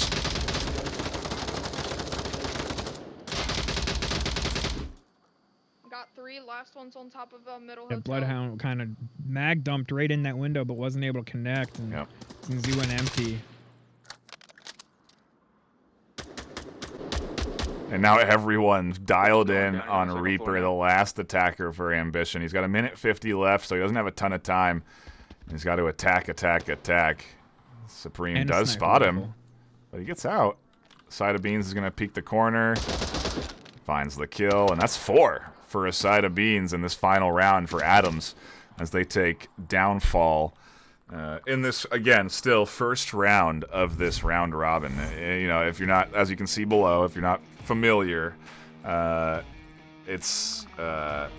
Got 3. Last one's on top of middle The hotel. Bloodhound kind of mag dumped right in that window, but wasn't able to connect, and Yep. things went empty. And now everyone dialed in on Reaper, the last attacker for Ambition. He's got 1:50 left, so he doesn't have a ton of time. He's got to attack. Supreme And a does sniper spot him, rifle. but he gets out. Side of Beans is going to peek the corner. Finds the kill, and that's 4 for a side of Beans in this final round for Adams as they take downfall in this, again, still first round of this round robin. If you're not, as you can see below, if you're not familiar, it's a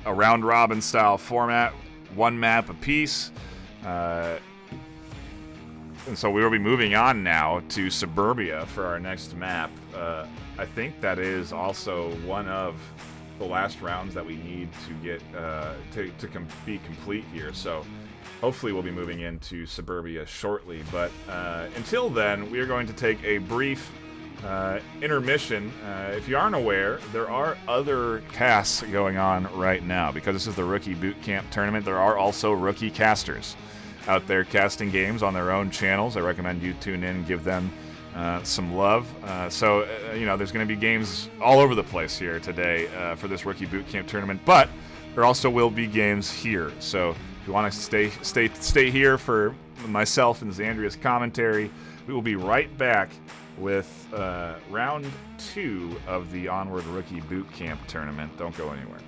round robin style format, one map apiece. And so we will be moving on now to Suburbia for our next map. I think that is also one of the last rounds that we need to get be complete here. So hopefully we'll be moving into Suburbia shortly. But until then, we are going to take a brief intermission. If you aren't aware, there are other casts going on right now. Because this is the Rookie Boot Camp Tournament, there are also rookie casters out there casting games on their own channels. I recommend you tune in and give them some love. There's going to be games all over the place here today for this Rookie Boot Camp Tournament, but there also will be games here. So if you want to stay here for myself and Xandria's commentary, We will be right back with round 2 of the Onward Rookie Boot Camp tournament. Don't go anywhere.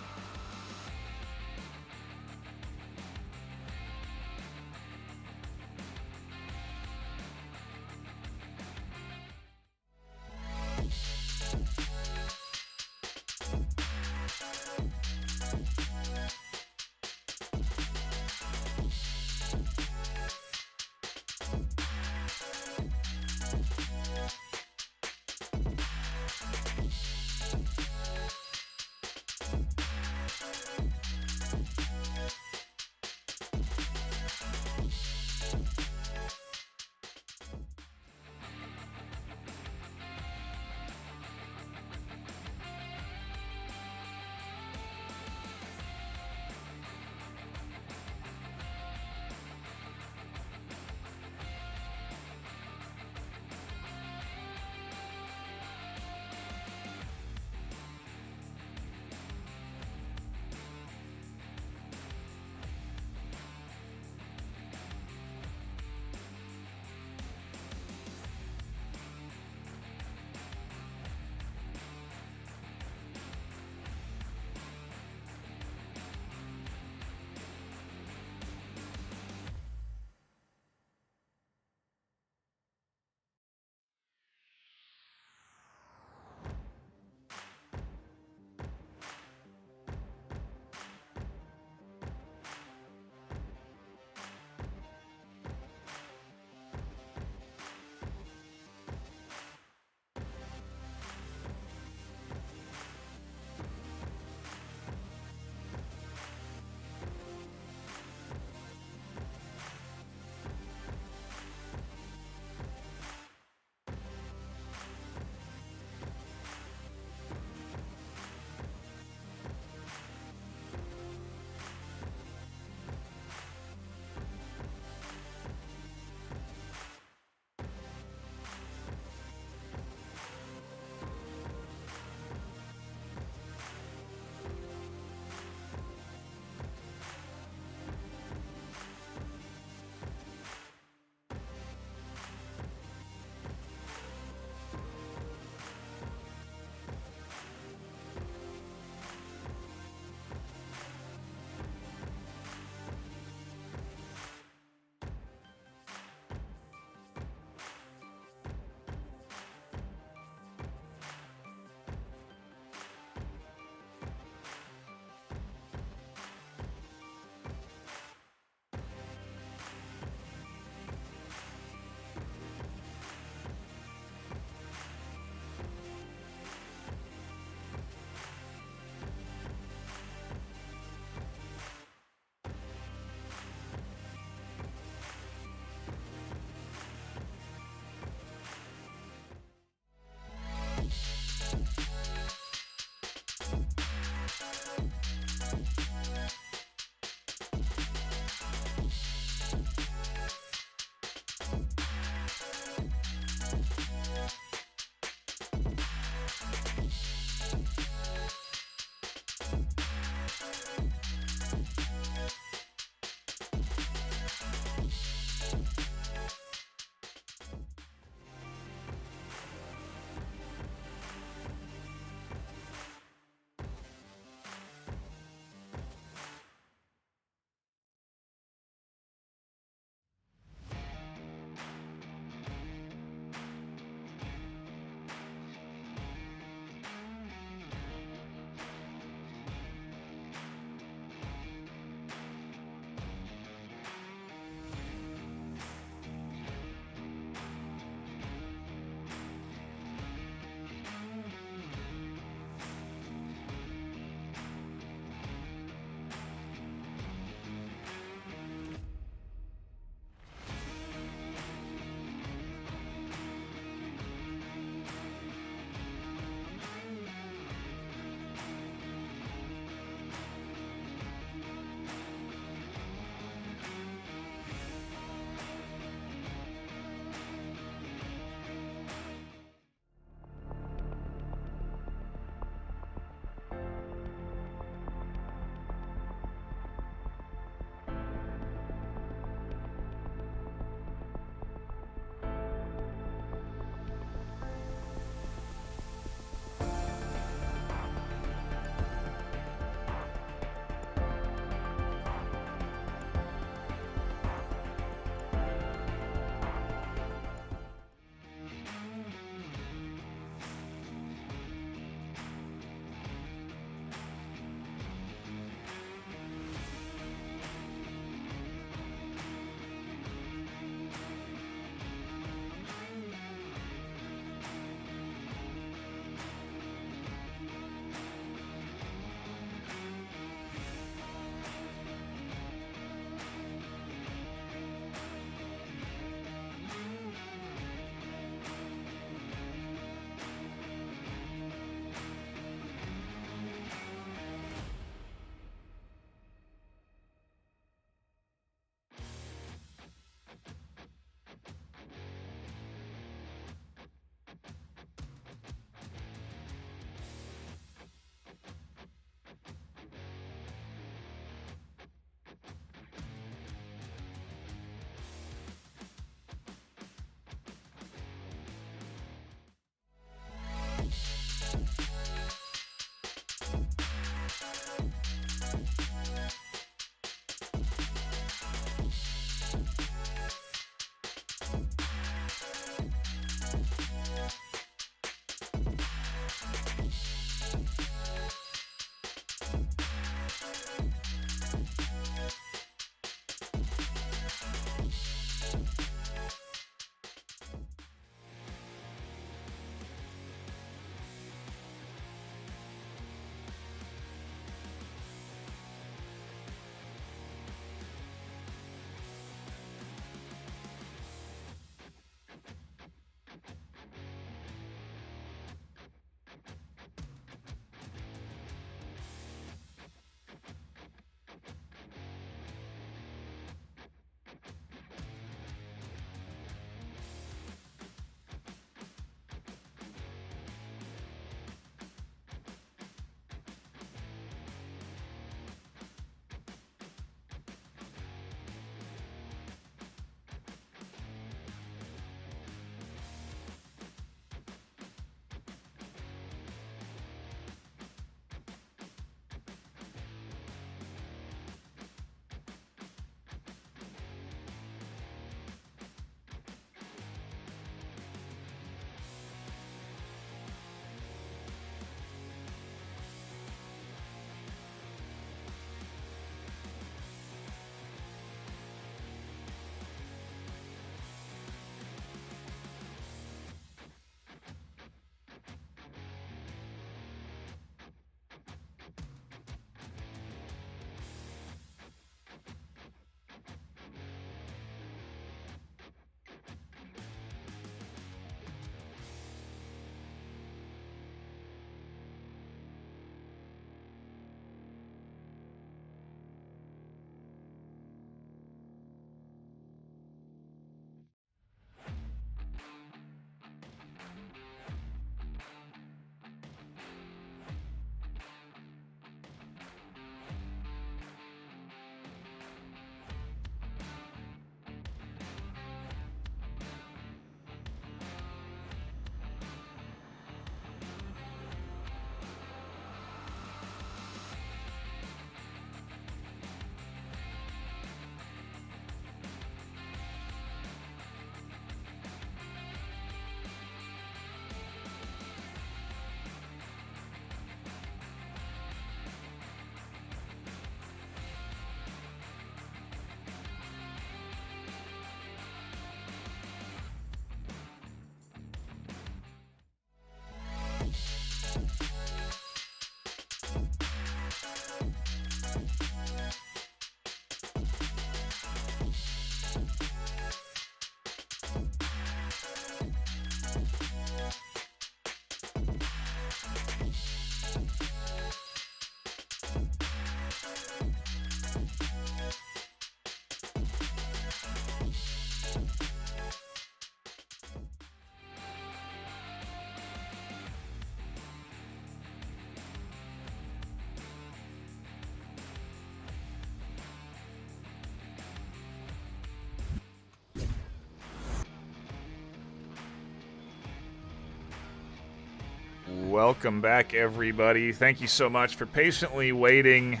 Welcome back, everybody. Thank you so much for patiently waiting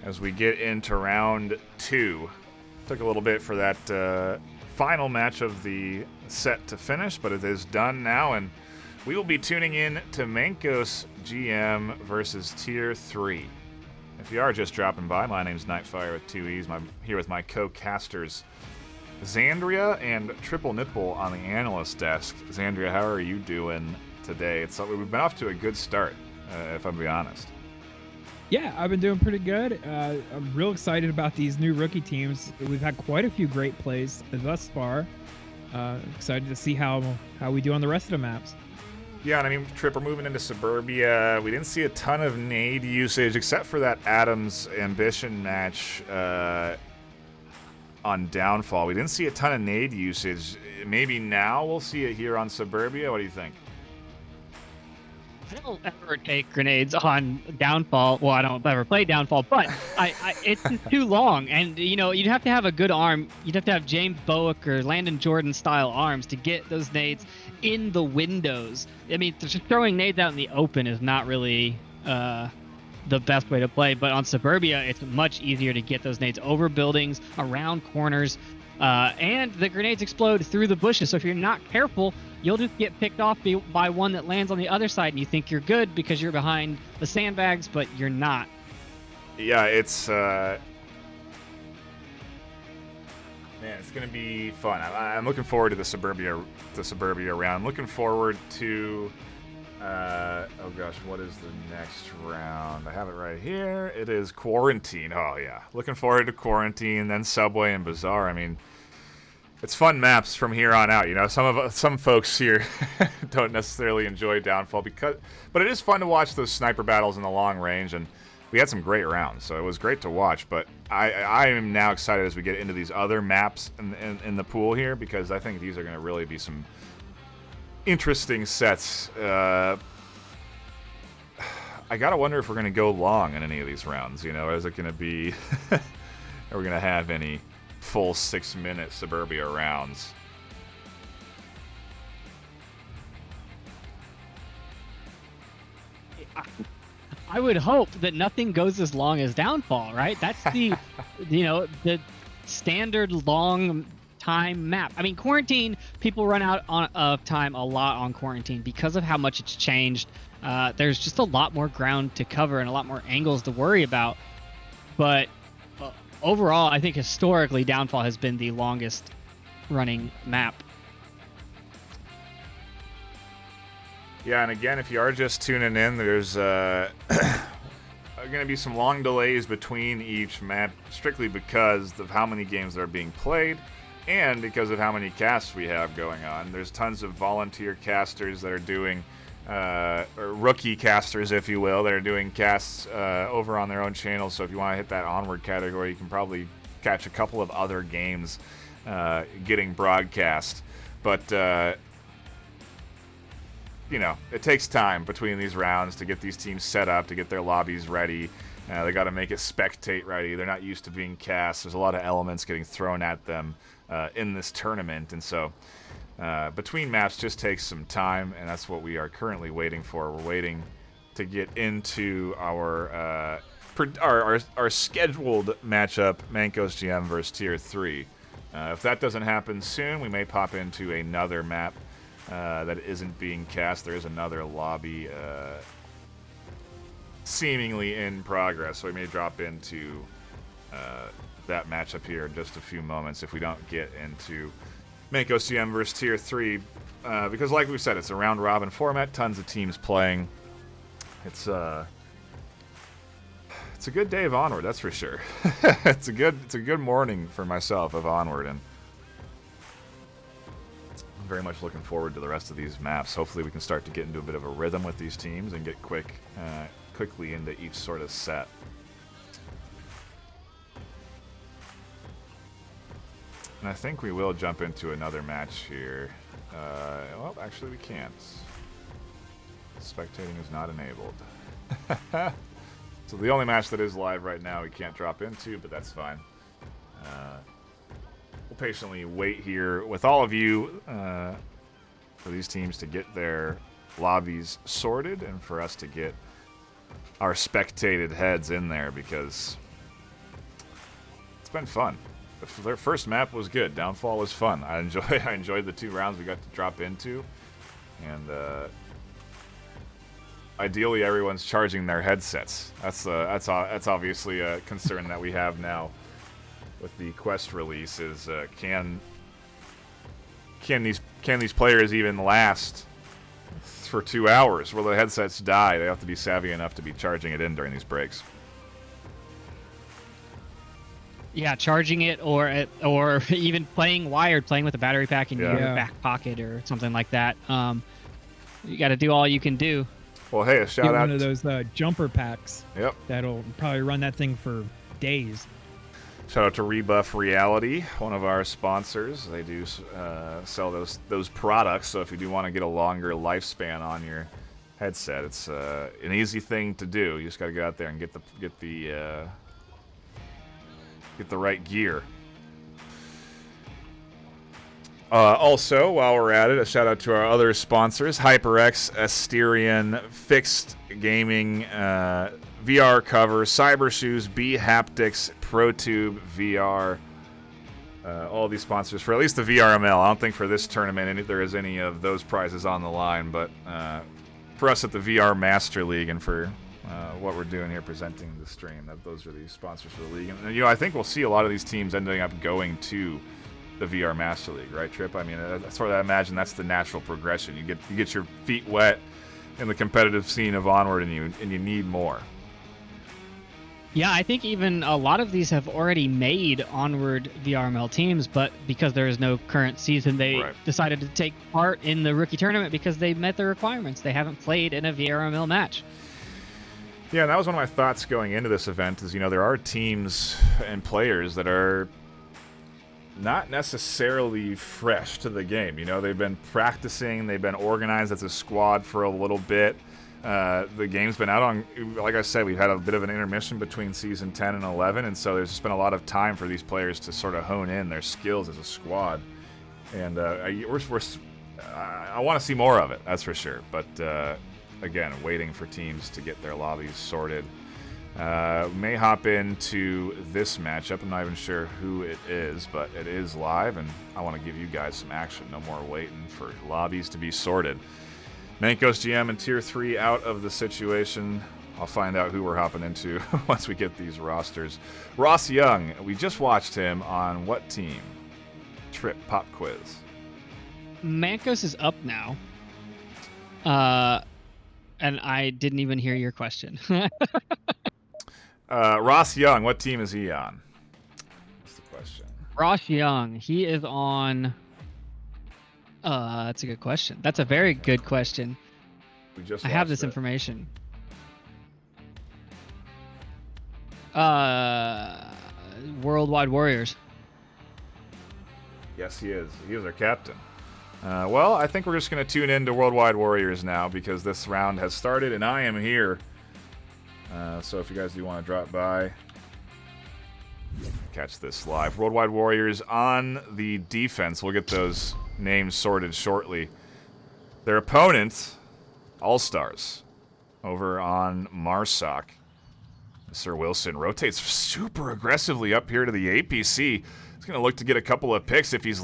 as we get into round 2. Took a little bit for that final match of the set to finish, but it is done now, and we will be tuning in to Mankos GM versus Tier 3. If you are just dropping by, my name's Nightfire with 2 E's. I'm here with my co-casters, Xandria and Triple Nipple on the analyst desk. Xandria, how are you doing today? We've been off to a good start, if I'm being honest. Yeah, I've been doing pretty good. I'm real excited about these new rookie teams. We've had quite a few great plays thus far. Excited to see how we do on the rest of the maps. Yeah, and I mean, Trip, we're moving into Suburbia. We didn't see a ton of nade usage, except for that Adams Ambition match on Downfall. We didn't see a ton of nade usage. Maybe now we'll see it here on Suburbia. What do you think? I don't ever take grenades on Downfall. Well, I don't ever play Downfall, but it's just too long. And, you know, you'd have to have a good arm. You'd have to have James Bowick or Landon Jordan style arms to get those nades in the windows. I mean, just throwing nades out in the open is not really the best way to play. But on Suburbia, it's much easier to get those nades over buildings, around corners, and the grenades explode through the bushes. So if you're not careful, you'll just get picked off by one that lands on the other side, and you think you're good because you're behind the sandbags, but you're not. Yeah, it's man, it's gonna be fun. I'm looking forward to the Suburbia round. I'm looking forward to oh gosh, what is the next round? I have it right here. It is Quarantine. Oh yeah, looking forward to Quarantine, then Subway and Bazaar. I mean, it's fun maps from here on out. You know, some folks here don't necessarily enjoy Downfall but it is fun to watch those sniper battles in the long range, and we had some great rounds, so it was great to watch. But I am now excited as we get into these other maps in the pool here, because I think these are going to really be some interesting sets. I gotta wonder if we're going to go long in any of these rounds. You know, is it going to be? Are we going to have any full 6-minute Suburbia rounds? I would hope that nothing goes as long as Downfall, right? That's the, you know, the standard long time map. I mean, Quarantine, people run out of time a lot on Quarantine because of how much it's changed. There's just a lot more ground to cover and a lot more angles to worry about. But overall, I think historically, Downfall has been the longest running map. Yeah, and again, if you are just tuning in, there's going to be some long delays between each map, strictly because of how many games are being played and because of how many casts we have going on. There's tons of volunteer casters that are doing, or rookie casters, if you will, that are doing casts over on their own channels. So if you want to hit that Onward category, you can probably catch a couple of other games getting broadcast. But you know, it takes time between these rounds to get these teams set up, to get their lobbies ready. They got to make it spectate ready. They're not used to being cast. There's a lot of elements getting thrown at them in this tournament, and so between maps just takes some time, and that's what we are currently waiting for. We're waiting to get into our scheduled matchup, Mankos GM versus Tier 3. If that doesn't happen soon, we may pop into another map that isn't being cast. There is another lobby seemingly in progress, so we may drop into that matchup here in just a few moments if we don't get into Mako CM versus Tier 3, because like we said, it's a round-robin format, tons of teams playing. It's a good day of Onward, that's for sure. It's a good morning for myself of Onward, and I'm very much looking forward to the rest of these maps. Hopefully we can start to get into a bit of a rhythm with these teams and get quickly into each sort of set. And I think we will jump into another match here. Well, actually we can't. Spectating is not enabled. So the only match that is live right now we can't drop into, but that's fine. We'll patiently wait here with all of you for these teams to get their lobbies sorted and for us to get our spectated heads in there, because it's been fun. Their first map was good. Downfall was fun. I enjoyed the 2 rounds we got to drop into, and ideally everyone's charging their headsets. That's obviously a concern that we have now with the Quest release. Is can these players even last for 2 hours? Will the headsets die? They have to be savvy enough to be charging it in during these breaks. Yeah, charging it, or even playing wired, playing with a battery pack in your back pocket or something like that. You got to do all you can do. Well, hey, a shout out. One of those jumper packs. Yep. That'll probably run that thing for days. Shout out to Rebuff Reality, one of our sponsors. They do sell those products, so if you do want to get a longer lifespan on your headset. It's an easy thing to do. You just got to go out there and get the right gear. Also, while we're at it, a shout out to our other sponsors: HyperX, Asterion, Fixed Gaming, VR Cover, Cyber Shoes, B Haptics, ProTube VR. All these sponsors for at least the VRML. I don't think for this tournament there is any of those prizes on the line, but for us at the VR Master League and for what we're doing here presenting the stream, those are the sponsors for the league. And I think we'll see a lot of these teams ending up going to the VR Master League, right, Trip? I mean, that's sort of, I imagine that's the natural progression. You get your feet wet in the competitive scene of Onward, and you need more. Yeah, I think even a lot of these have already made Onward VRML teams, but because there is no current season, they decided to take part in the rookie tournament because they met the requirements. They haven't played in a VRML match. Yeah, and that was one of my thoughts going into this event is, there are teams and players that are not necessarily fresh to the game. They've been practicing, they've been organized as a squad for a little bit. The game's been out on, like I said, we've had a bit of an intermission between Season 10 and 11, and so there's just been a lot of time for these players to sort of hone in their skills as a squad. And I want to see more of it, that's for sure. But, again, waiting for teams to get their lobbies sorted. May hop into this matchup. I'm not even sure who it is, but it is live, and I want to give you guys some action. No more waiting for lobbies to be sorted. Manco's GM and Tier 3 out of the situation. I'll find out who we're hopping into once we get these rosters. Ross Young, we just watched him on what team? Trip Pop Quiz. Mancos is up now. And I didn't even hear your question. Ross Young, what team is he on? That's the question. Ross Young, he is on... that's a good question. That's a very good question. I have this information. Worldwide Warriors. Yes, he is. He is our captain. Well, I think we're just going to tune in to Worldwide Warriors now because this round has started and I am here. So if you guys do want to drop by, catch this live. Worldwide Warriors on the defense. We'll get those names sorted shortly. Their opponent, All-Stars, over on Marsoc. Sir Wilson rotates super aggressively up here to the APC. He's going to look to get a couple of picks if he's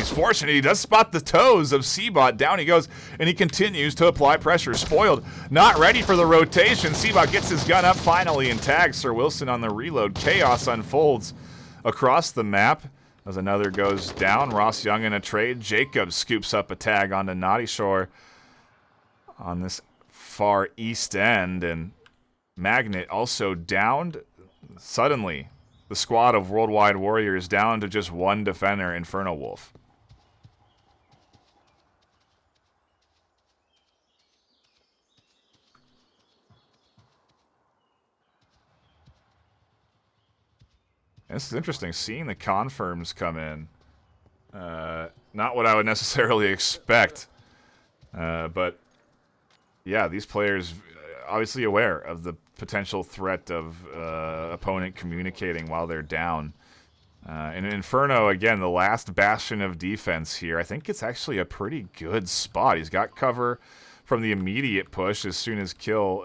fortunate. He does spot the toes of Seabot. Down he goes, and he continues to apply pressure. Spoiled, not ready for the rotation. Seabot gets his gun up finally and tags Sir Wilson on the reload. Chaos unfolds across the map as another goes down. Ross Young in a trade. Jacob scoops up a tag onto Naughty Shore on this far east end, and Magnet also downed. Suddenly, the squad of Worldwide Warriors down to just one defender, Inferno Wolf. This is interesting, seeing the confirms come in. Not what I would necessarily expect. But, yeah, these players obviously aware of the potential threat of opponent communicating while they're down. And Inferno, again, the last bastion of defense here. I think it's actually a pretty good spot. He's got cover from the immediate push. As soon as Kill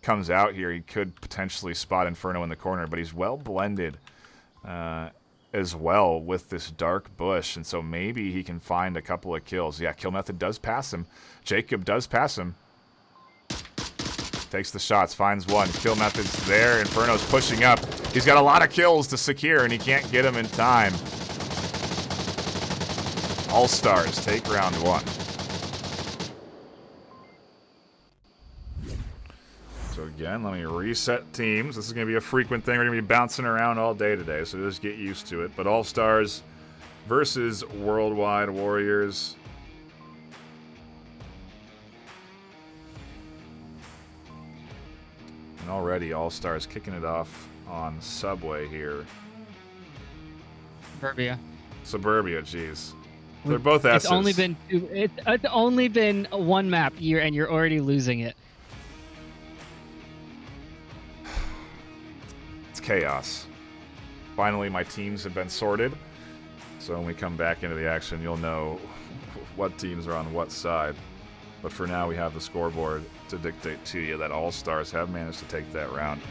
comes out here, he could potentially spot Inferno in the corner, but he's well blended as well with this dark bush, and so maybe he can find a couple of kills. Yeah, Kill Method does pass him. Jacob does pass him. Takes the shots, finds one. Kill Method's there. Inferno's pushing up. He's got a lot of kills to secure, and he can't get them in time. All-Stars take round one. So again, let me reset teams. This is going to be a frequent thing. We're going to be bouncing around all day today, so just get used to it. But All-Stars versus Worldwide Warriors. And already All-Stars kicking it off on Subway here. Suburbia. Suburbia, jeez. They're both S's. It's only been it's only been one map year, and you're already losing it. It's chaos. Finally, my teams have been sorted. So when we come back into the action, you'll know what teams are on what side. But for now, we have the scoreboard to dictate to you that All-Stars have managed to take that round.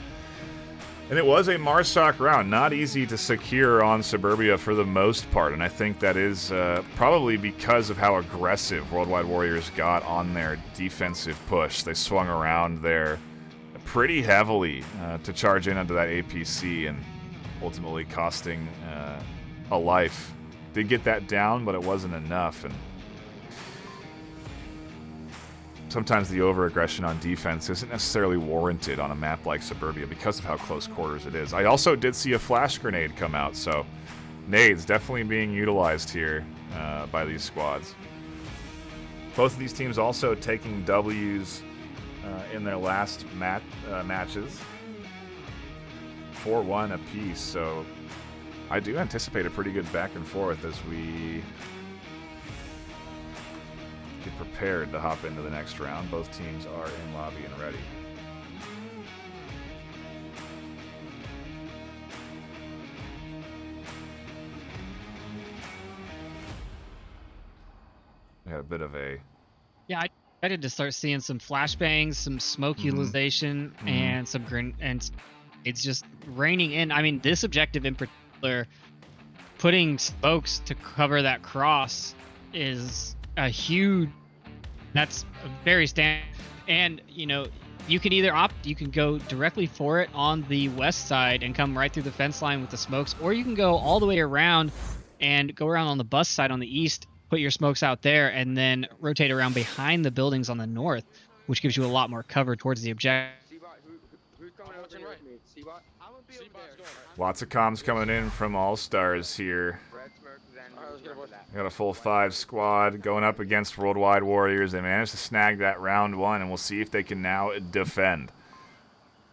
And it was a Marsoc round, not easy to secure on Suburbia for the most part, and I think that is probably because of how aggressive Worldwide Warriors got on their defensive push. They swung around there pretty heavily to charge in onto that APC and ultimately costing a life. Did get that down, but it wasn't enough, and sometimes the over-aggression on defense isn't necessarily warranted on a map like Suburbia because of how close quarters it is. I also did see a flash grenade come out, so nades definitely being utilized here by these squads. Both of these teams also taking W's in their last matches. 4-1 apiece, so I do anticipate a pretty good back and forth as we get prepared to hop into the next round. Both teams are in lobby and ready. We had a bit of a... Yeah, I started to start seeing some flashbangs, some smoke utilization, and some and it's just raining in. I mean, this objective in particular, putting spokes to cover that cross is a huge. That's a very standard. And you know, you can either you can go directly for it on the west side and come right through the fence line with the smokes, or you can go all the way around and go around on the bus side on the east, put your smokes out there, and then rotate around behind the buildings on the north, which gives you a lot more cover towards the objective. Who's coming out to right? C-Bot? I'm gonna be over there. Lots of comms coming in from All-Stars here. We got a full 5 squad going up against Worldwide Warriors. They managed to snag that round 1, and we'll see if they can now defend.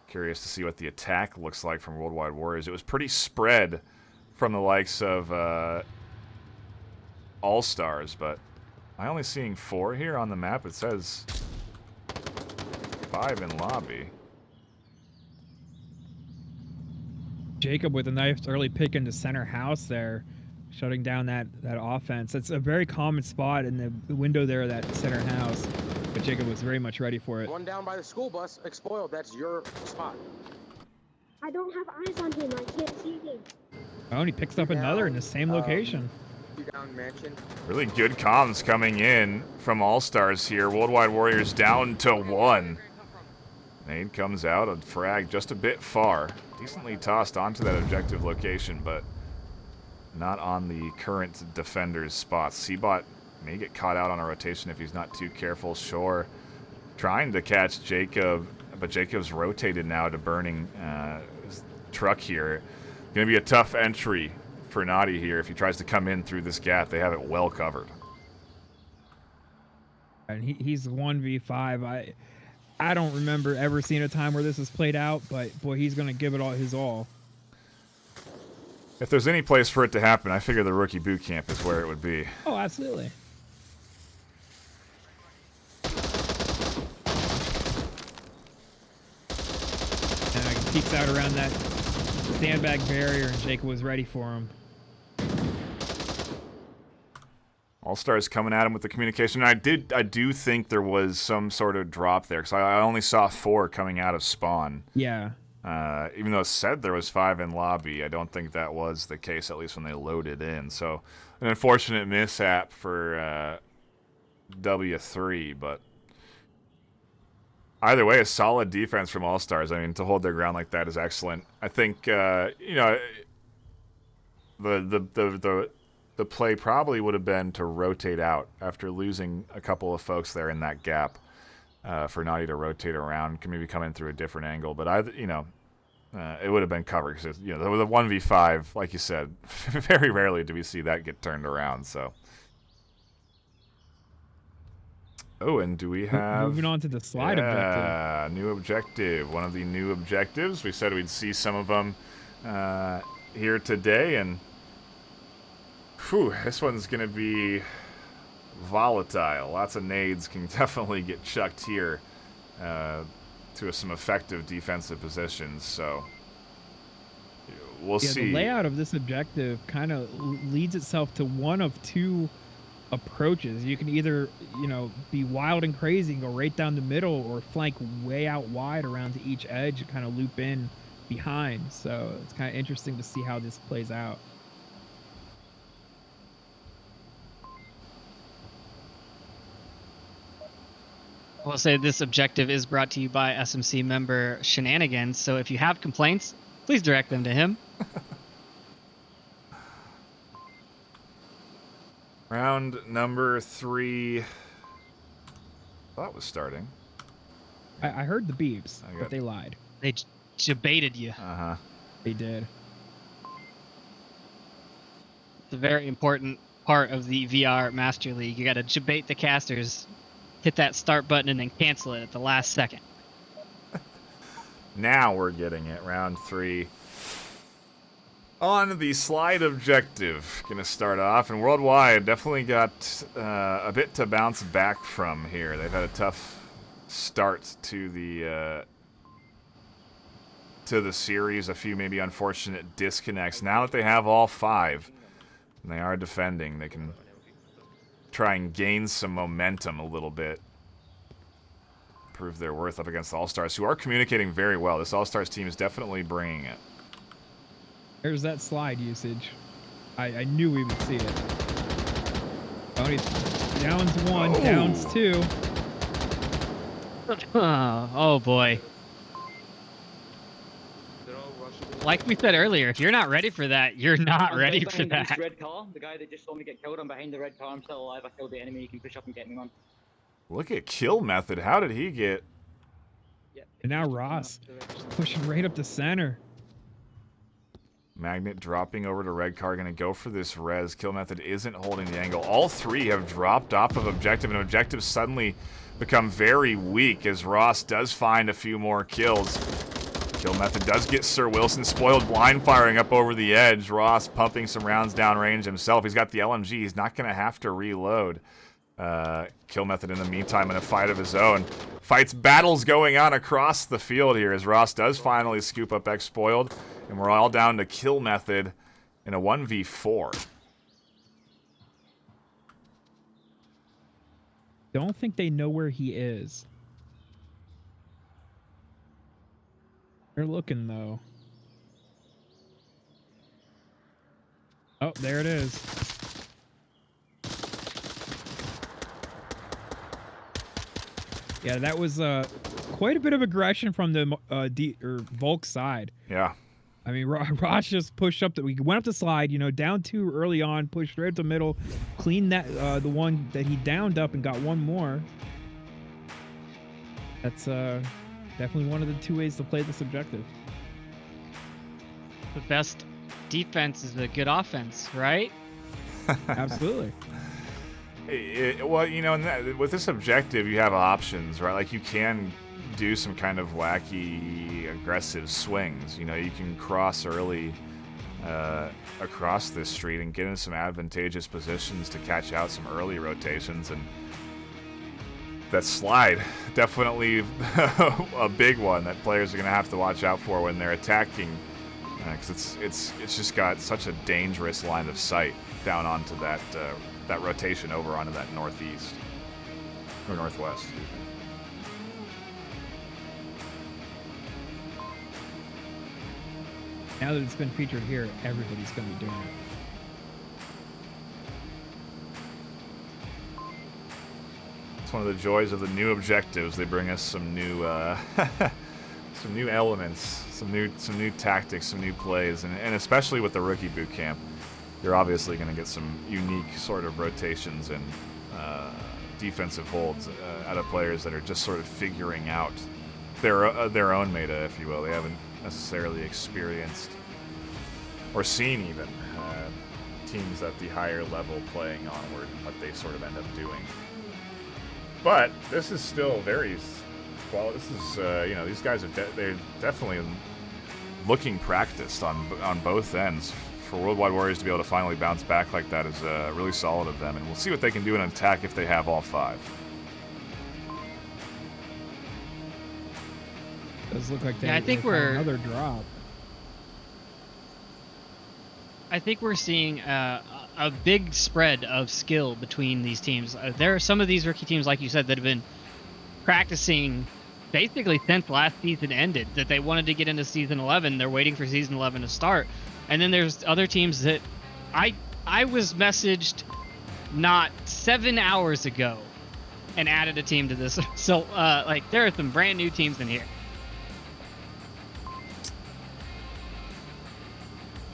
Curious to see what the attack looks like from Worldwide Warriors. It was pretty spread from the likes of All-Stars, but I'm only seeing 4 here on the map. It says 5 in lobby. Jacob with a nice early pick into center house there, shutting down that offense. It's a very common spot in the window there of that center house, but Jacob was very much ready for it. One down by the school bus, Expoiled, that's your spot. I don't have eyes on him. I can't see him. Oh, and he picks up another in the same location. Down mansion. Really good comms coming in from All-Stars here. Worldwide Warriors down to 1. Nade comes out, a frag just a bit far. Decently tossed onto that objective location, but not on the current defender's spots. C-Bot may get caught out on a rotation if he's not too careful. Shore trying to catch Jacob, but Jacob's rotated now to burning truck here. Going to be a tough entry for Naughty here if he tries to come in through this gap. They have it well covered. And he's 1v5. I don't remember ever seeing a time where this was played out, but boy, he's going to give it all his all. If there's any place for it to happen, I figure the rookie boot camp is where it would be. Oh, absolutely. And he peeks out around that sandbag barrier, and Jacob was ready for him. All-Stars coming at him with the communication. I do think there was some sort of drop there, because I only saw 4 coming out of spawn. Yeah. Even though it said there was 5 in lobby, I don't think that was the case, at least when they loaded in. So, an unfortunate mishap for W3, but either way, a solid defense from All-Stars. I mean, to hold their ground like that is excellent. I think, you know, the play probably would have been to rotate out after losing a couple of folks there in that gap. For Naughty to rotate around, can maybe come in through a different angle, but it would have been covered because the 1v5, like you said, very rarely do we see that get turned around. So, oh, and do we have moving on to the slide objective? Yeah, new objective. One of the new objectives. We said we'd see some of them here today, and Whew, this one's going to be volatile. Lots of nades can definitely get chucked here to some effective defensive positions, so we'll see. The layout of this objective kind of leads itself to one of two approaches. You can either, be wild and crazy and go right down the middle, or flank way out wide around to each edge and kind of loop in behind. So it's kind of interesting to see how this plays out. We'll say this objective is brought to you by SMC member Shenanigans, so if you have complaints, please direct them to him. Round number 3. Thought was starting. I heard the beeps, but they lied. They baited you. Uh-huh. They did. It's a very important part of the VR Master League. You got to bait the casters, hit that start button, and then cancel it at the last second. Now we're getting it. Round 3. On the slide objective, gonna start off, and Worldwide definitely got a bit to bounce back from here. They've had a tough start to the series, a few maybe unfortunate disconnects. Now that they have all 5, and they are defending, they can try and gain some momentum a little bit, prove their worth up against the All-Stars, who are communicating very well. This All-Stars team is definitely bringing it. There's that slide usage. I knew we would see it. Downs 1, downs 2. Oh boy. Like we said earlier, if you're not ready for that, you're not ready for that. This red car, the guy that just saw me get killed, I'm behind the red car, I'm still alive, I killed the enemy, you can push up and get me, man. Look at Kill Method. How did he get? And now Ross pushing right up the center. Magnet dropping over to red car, going to go for this res. Kill Method isn't holding the angle. All 3 have dropped off of objective, and objective suddenly become very weak as Ross does find a few more kills. Kill Method does get Sir Wilson spoiled, blind firing up over the edge. Ross pumping some rounds downrange himself. He's got the LMG. He's not going to have to reload. Kill Method in the meantime in a fight of his own. Fights battles going on across the field here as Ross does finally scoop up X spoiled. And we're all down to Kill Method in a 1v4. Don't think they know where he is. They're looking, though. Oh, there it is. Yeah, that was quite a bit of aggression from the Volk side. Yeah. I mean, Ross just pushed up. We went up the slide, down 2 early on, pushed right up the middle, cleaned that the one that he downed up and got one more. That's definitely one of the 2 ways to play this objective. The best defense is a good offense, right? Absolutely. Well, with this objective, you have options, right? Like, you can do some kind of wacky, aggressive swings. You can cross early across this street and get in some advantageous positions to catch out some early rotations. And that slide, definitely a big one that players are going to have to watch out for when they're attacking, because it's just got such a dangerous line of sight down onto that rotation over onto that northeast or northwest. Now that it's been featured here, everybody's going to be doing it. It's one of the joys of the new objectives. They bring us some new some new elements, some new tactics, some new plays, and especially with the rookie boot camp, you're obviously going to get some unique sort of rotations and defensive holds out of players that are just sort of figuring out their own meta, if you will. They haven't necessarily experienced or seen even teams at the higher level playing Onward and what they sort of end up doing. But this is still very well. This is these guys are they're definitely looking practiced on both ends for Worldwide Warriors to be able to finally bounce back like that is really solid of them, and we'll see what they can do in attack if they have all 5. Does look like they, Yeah, I think they found we're- another drop. I think we're seeing a big spread of skill between these teams. There are some of these rookie teams, like you said, that have been practicing basically since last season ended, that they wanted to get into season 11. They're waiting for season 11 to start. And then there's other teams that I was messaged not 7 hours ago and added a team to this. So like there are some brand new teams in here.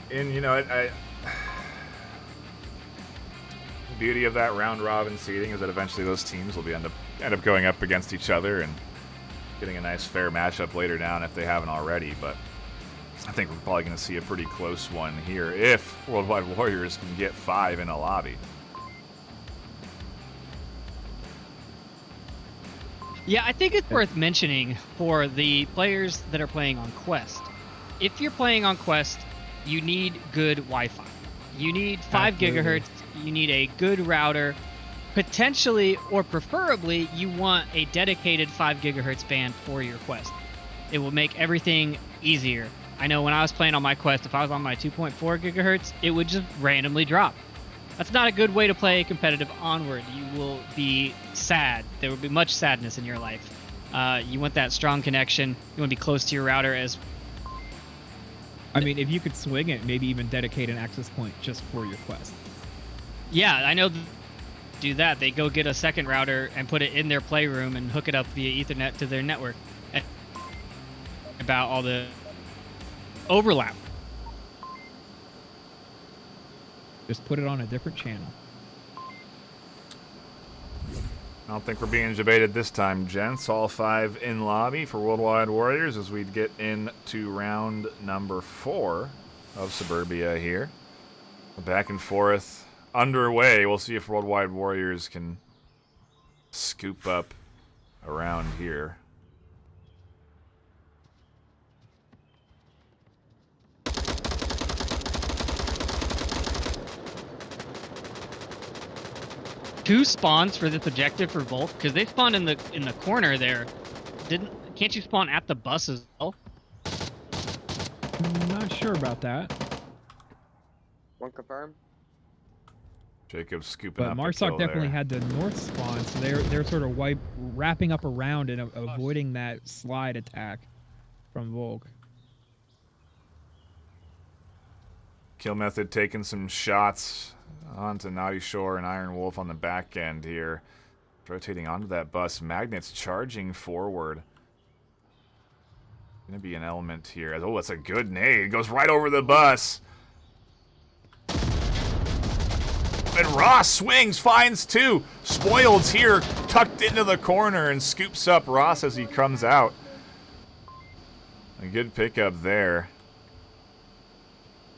And you know, the beauty of that round robin seeding is that eventually those teams will end up going up against each other and getting a nice fair matchup later down if they haven't already. But I think we're probably going to see a pretty close one here if Worldwide Warriors can get 5 in a lobby. Yeah, I think it's worth mentioning for the players that are playing on Quest. If you're playing on Quest, you need good Wi-Fi. You need 5 gigahertz. You need a good router. Potentially, or preferably, you want a dedicated 5 gigahertz band for your Quest. It will make everything easier. I know when I was playing on my Quest, if I was on my 2.4 gigahertz, it would just randomly drop. That's not a good way to play competitive Onward. You will be sad. There will be much sadness in your life. You want that strong connection. You want to be close to your router as I mean, if you could swing it, maybe even dedicate an access point just for your Quest. Yeah, I know do that. They go get a second router and put it in their playroom and hook it up via Ethernet to their network. About all the overlap. Just put it on a different channel. I don't think we're being debated this time, gents. All 5 in lobby for Worldwide Warriors as we get into round number 4 of Suburbia here. Back and forth underway. We'll see if Worldwide Warriors can scoop up around here. Two spawns for this objective for both, because they spawned in the corner there. Can't you spawn at the bus as well? I'm not sure about that. One confirm. Jacob's scooping But up Marsoc the kill definitely there. had the north spawn, so they're sort of wrapping up around and avoiding that slide attack from Volk. Kill Method taking some shots onto Naughty Shore and Iron Wolf on the back end here. Rotating onto that bus. Magnets charging forward. Gonna be an element here. Oh, that's a good nade. Goes right over the bus. And Ross swings, finds 2. Spoiled's here, tucked into the corner and scoops up Ross as he comes out. A good pickup there.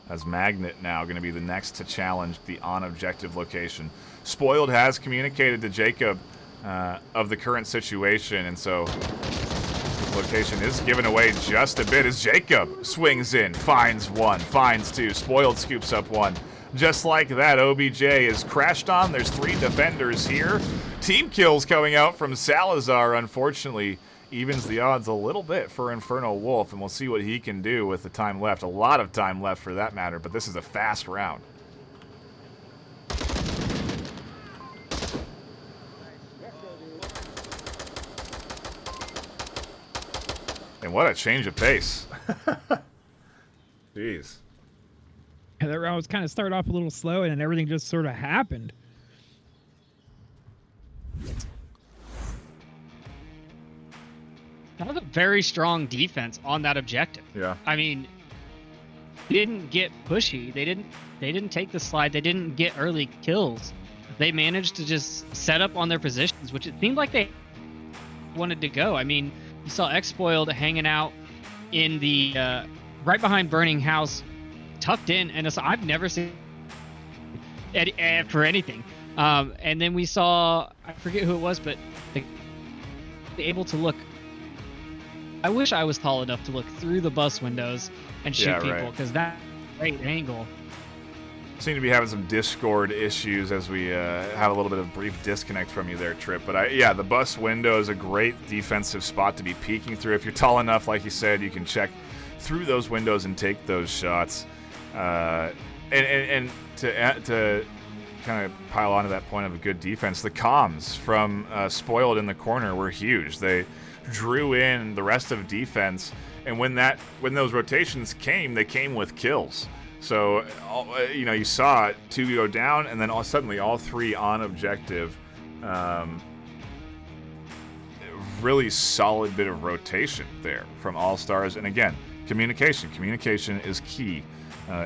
As Magnet now going to be the next to challenge the on-objective location. Spoiled has communicated to Jacob of the current situation, and so location is given away just a bit as Jacob swings in, finds 1, finds 2. Spoiled scoops up 1. Just like that, OBJ is crashed on. There's 3 defenders here. Team kills coming out from Salazar, unfortunately. Evens the odds a little bit for Inferno Wolf, and we'll see what he can do with the time left. A lot of time left for that matter, but this is a fast round. And what a change of pace. Jeez. And that round was kind of started off a little slow, and then everything just sort of happened. That was a very strong defense on that objective. Yeah. I mean, they didn't get pushy. They didn't take the slide. They didn't get early kills. They managed to just set up on their positions, which it seemed like they wanted to go. I mean, you saw X-Spoiled hanging out in the right behind Burning House, tucked in, and I've never seen it for anything. And then we saw, I forget who it was, but able to look. I wish I was tall enough to look through the bus windows and shoot people, because that's a great angle. seem to be having some Discord issues as we have a little bit of brief disconnect from you there, Trip. But yeah, the bus window is a great defensive spot to be peeking through. If you're tall enough, like you said, you can check through those windows and take those shots. And to kind of pile onto that point of a good defense, the comms from Spoiled in the corner were huge. They drew in the rest of defense, and when those rotations came, they came with kills. So you saw 2 go down, and then suddenly all 3 on objective. Really solid bit of rotation there from all stars, and again, communication. Communication is key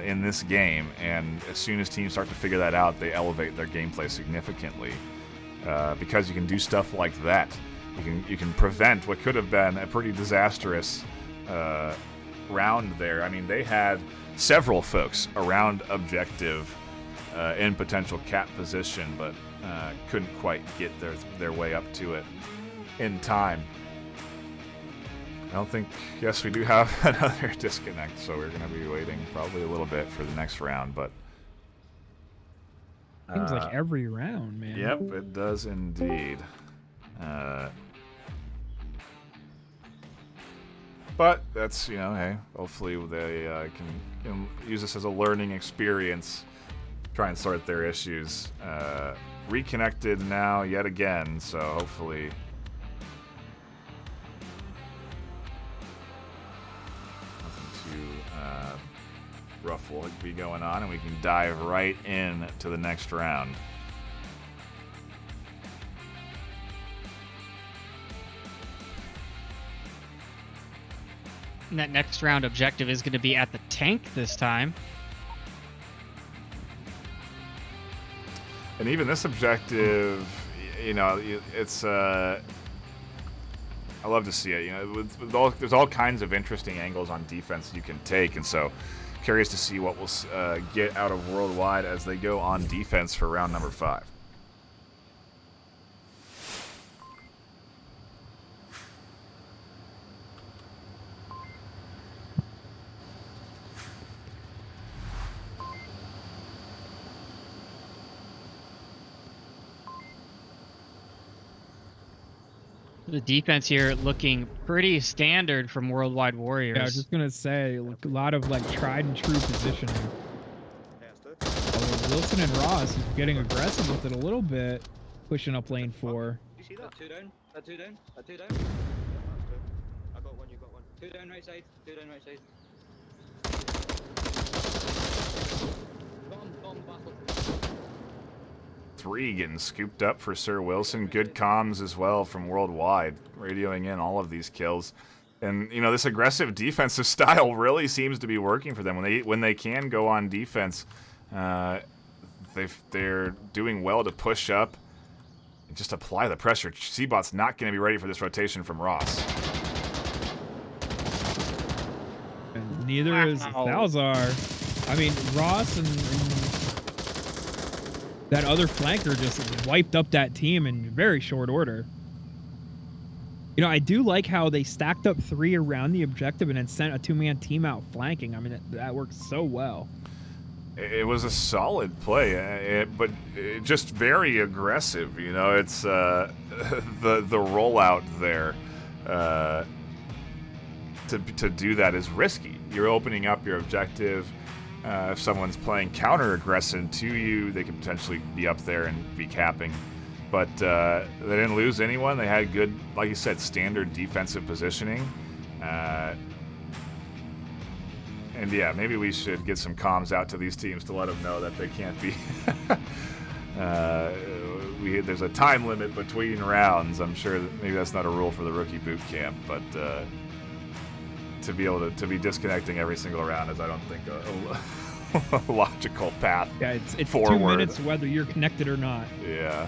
in this game, and as soon as teams start to figure that out, they elevate their gameplay significantly because you can do stuff like that. You can prevent what could have been a pretty disastrous round there. I mean, they had several folks around objective in potential cap position, but couldn't quite get their way up to it in time. I don't think... Yes, we do have another disconnect, so we're going to be waiting probably a little bit for the next round, but... Seems like every round, man. Yep, it does indeed. But that's, hey, hopefully they can use this as a learning experience, try and sort their issues. Reconnected now yet again, so hopefully... rough will be going on, and we can dive right in to the next round. And that next round objective is going to be at the tank this time. And even this objective, it's I love to see it. There's all kinds of interesting angles on defense you can take, and so curious to see what we'll get out of Worldwide as they go on defense for round number 5. The defense here looking pretty standard from Worldwide Warriors. Yeah, I was just gonna say, a lot of tried and true positioning. Although Wilson and Ross is getting aggressive with it a little bit, pushing up lane 4. You see that? 2 down. 2 down. 2 down. I got one, you got one. 2 down right side. 2 down right side. Bomb, battle. 3 getting scooped up for Sir Wilson. Good comms as well from Worldwide, radioing in all of these kills. And this aggressive defensive style really seems to be working for them. When they can go on defense, they're doing well to push up and just apply the pressure. Seabot's not going to be ready for this rotation from Ross. And neither is Salazar. I mean, Ross and that other flanker just wiped up that team in very short order. I do like how they stacked up 3 around the objective and then sent a 2-man team out flanking. I mean, that works so well. It was a solid play, but just very aggressive. It's the rollout there to do that is risky. You're opening up your objective. If someone's playing counter-aggression to you, they could potentially be up there and be capping. But they didn't lose anyone. They had good, like you said, standard defensive positioning. And yeah, maybe we should get some comms out to these teams to let them know that they can't be... there's a time limit between rounds. I'm sure that maybe that's not a rule for the rookie boot camp, but to be able to be disconnecting every single round is, I don't think, a logical path. Yeah, it's forward. 2 minutes whether you're connected or not. Yeah.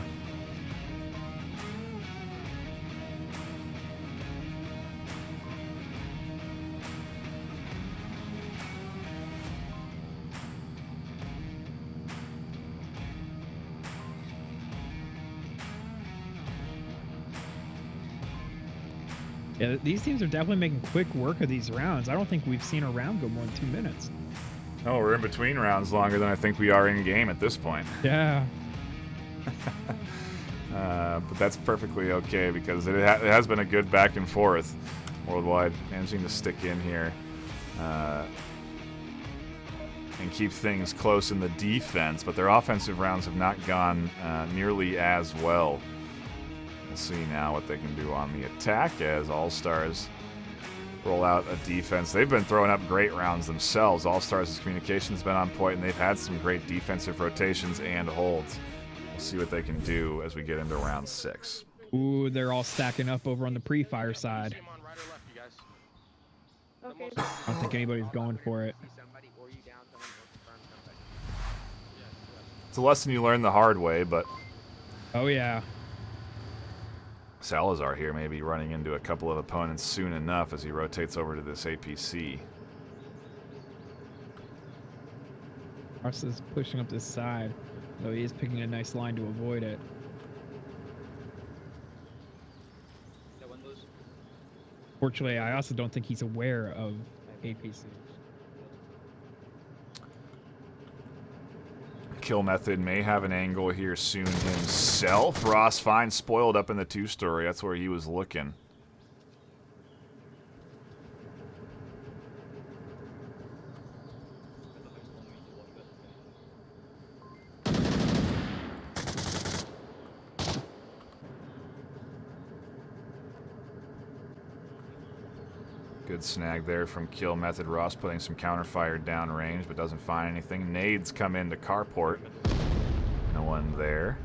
Yeah, these teams are definitely making quick work of these rounds. I don't think we've seen a round go more than 2 minutes. Oh, we're in between rounds longer than I think we are in game at this point. Yeah. But that's perfectly okay because it has been a good back and forth. Worldwide managing to stick in here and keep things close in the defense, but their offensive rounds have not gone nearly as well. Let's see now what they can do on the attack as All-Stars roll out a defense. They've been throwing up great rounds themselves. All-Stars' communication's been on point, and they've had some great defensive rotations and holds. We'll see what they can do as we get into round 6. Ooh, they're all stacking up over on the pre-fire side. Okay. I don't think anybody's going for it. It's a lesson you learn the hard way, but Oh, yeah. Salazar here may be running into a couple of opponents soon enough as he rotates over to this APC. Ross is pushing up this side, though he is picking a nice line to avoid it. Fortunately, I also don't think he's aware of APC. Kill Method may have an angle here soon himself. Ross finds spoiled up in the 2-story. That's where he was looking. Good snag there from Kill Method. Ross putting some counterfire downrange, but doesn't find anything. Nades come into carport. No one there.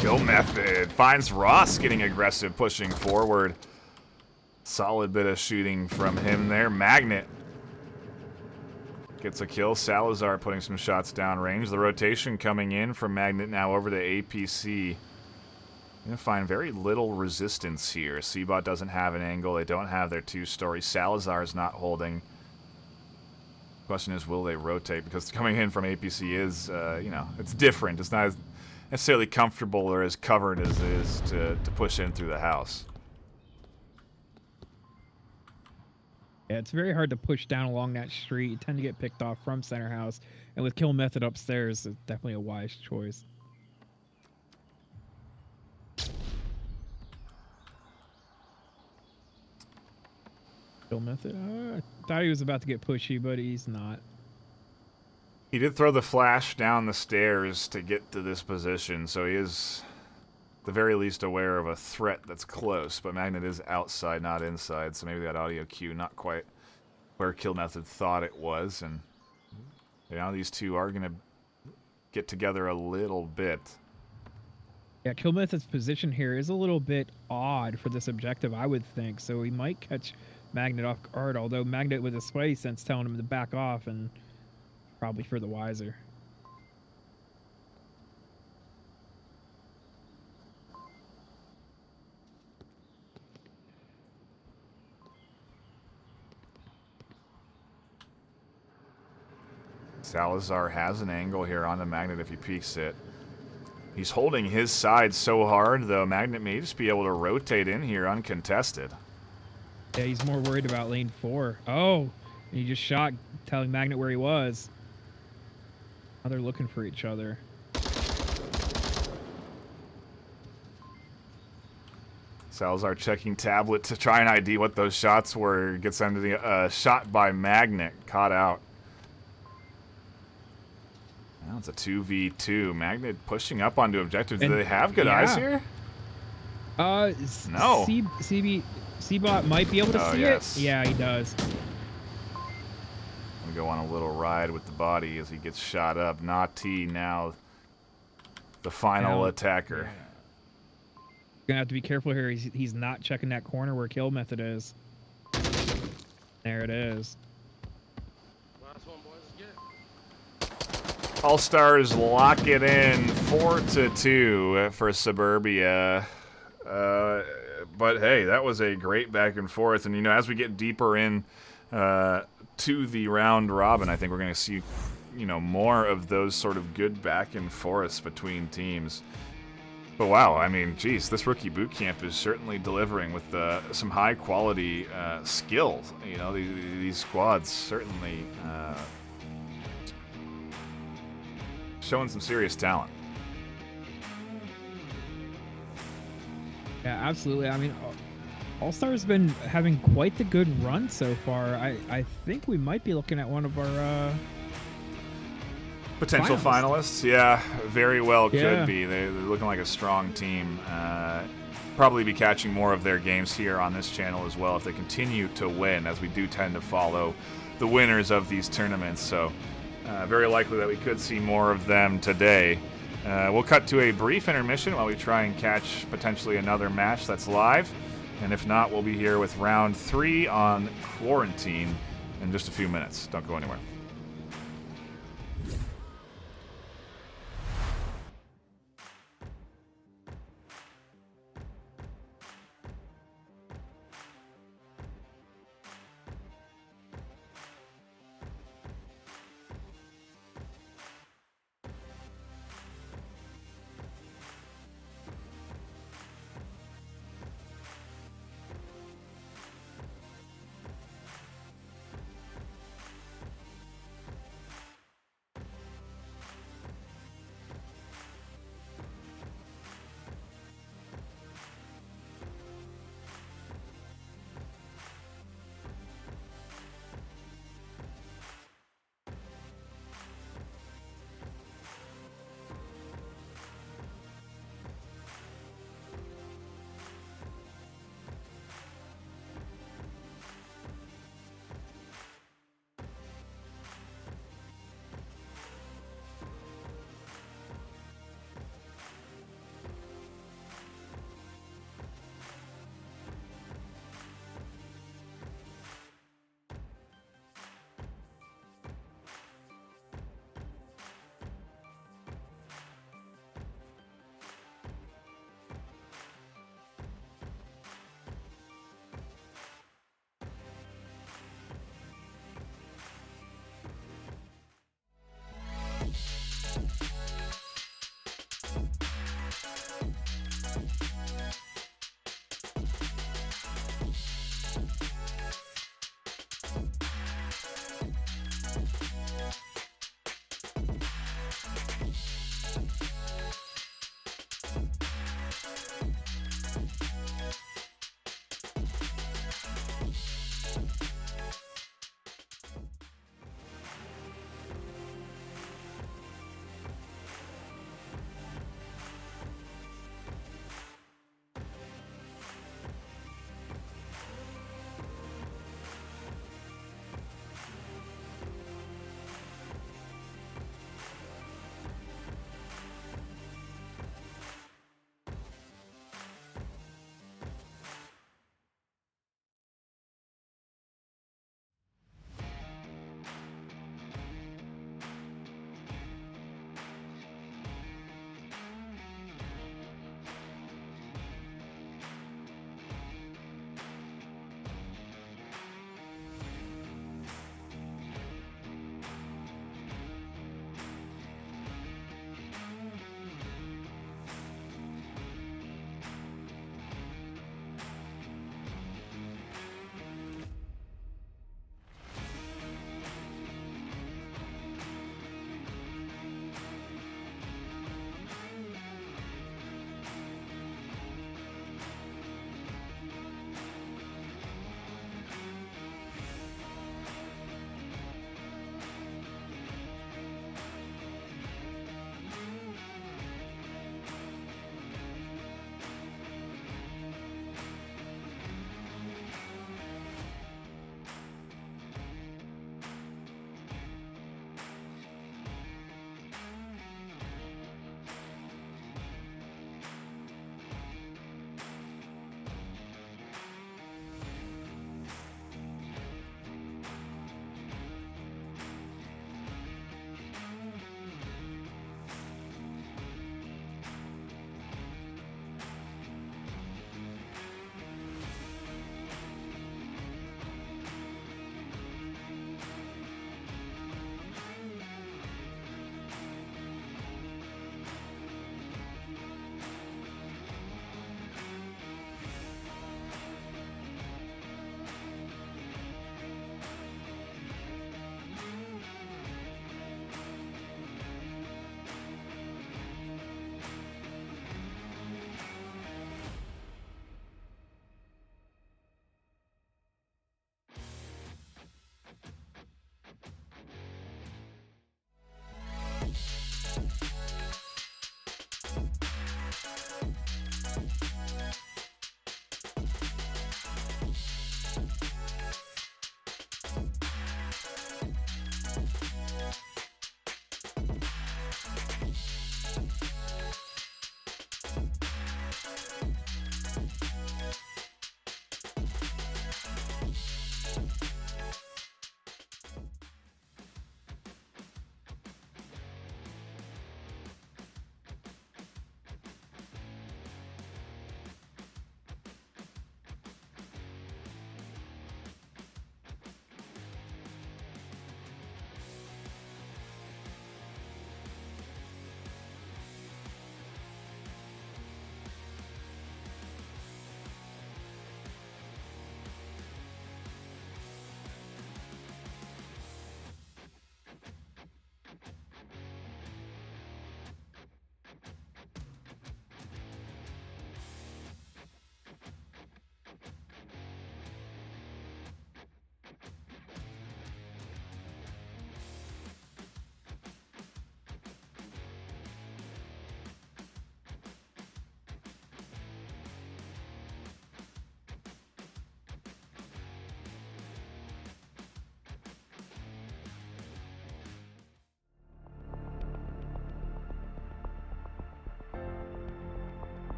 Kill Method finds Ross getting aggressive, pushing forward. Solid bit of shooting from him there. Magnet gets a kill. Salazar putting some shots downrange. The rotation coming in from Magnet now over to APC. You're going to find very little resistance here. Seabot doesn't have an angle. They don't have their 2-story. Salazar's not holding. Question is, will they rotate? Because coming in from APC is, you know, it's different. It's not as necessarily comfortable or as covered as it is to push in through the house. Yeah, it's very hard to push down along that street. You tend to get picked off from center house. And with Kill Method upstairs, it's definitely a wise choice. Kill Method? I thought he was about to get pushy, but he's not. He did throw the flash down the stairs to get to this position, so he is at the very least aware of a threat that's close, but Magnet is outside, not inside, so maybe that audio cue not quite where Kill Method thought it was, and now these two are going to get together a little bit. Yeah, Kill Method's position here is a little bit odd for this objective, I would think, so he might catch Magnet off guard, although Magnet with a spidey sense telling him to back off, and probably for the wiser. Salazar has an angle here on the Magnet if he peeks it. He's holding his side so hard, though, Magnet may just be able to rotate in here uncontested. Yeah, he's more worried about lane 4. Oh, and he just shot, telling Magnet where he was. Now they're looking for each other. Salazar checking tablet to try and ID what those shots were. Gets under the shot by Magnet, caught out. Now it's a 2v2. Magnet pushing up onto objectives. Do they have good eyes here? No. Seabot might be able to see it. Yeah, he does. Gonna go on a little ride with the body as he gets shot up. Nati now the final attacker. Yeah. Gonna have to be careful here. He's not checking that corner where Kill Method is. There it is. All-Stars lock it in 4-2 for Suburbia. But hey, that was a great back and forth. And, you know, as we get deeper in to to the round robin, I think we're going to see, more of those sort of good back and forths between teams. But wow, I mean, geez, this rookie boot camp is certainly delivering with some high quality skill. These squads certainly showing some serious talent. Yeah, absolutely. I mean, All-Star's been having quite the good run so far. I think we might be looking at one of our potential finalists. Yeah, very well Yeah. could be. They're looking like a strong team. Probably be catching more of their games here on this channel as well if they continue to win, as we do tend to follow the winners of these tournaments. So very likely that we could see more of them today. We'll cut to a brief intermission while we try and catch potentially another match that's live. And if not, we'll be here with round 3 on Quarantine in just a few minutes. Don't go anywhere.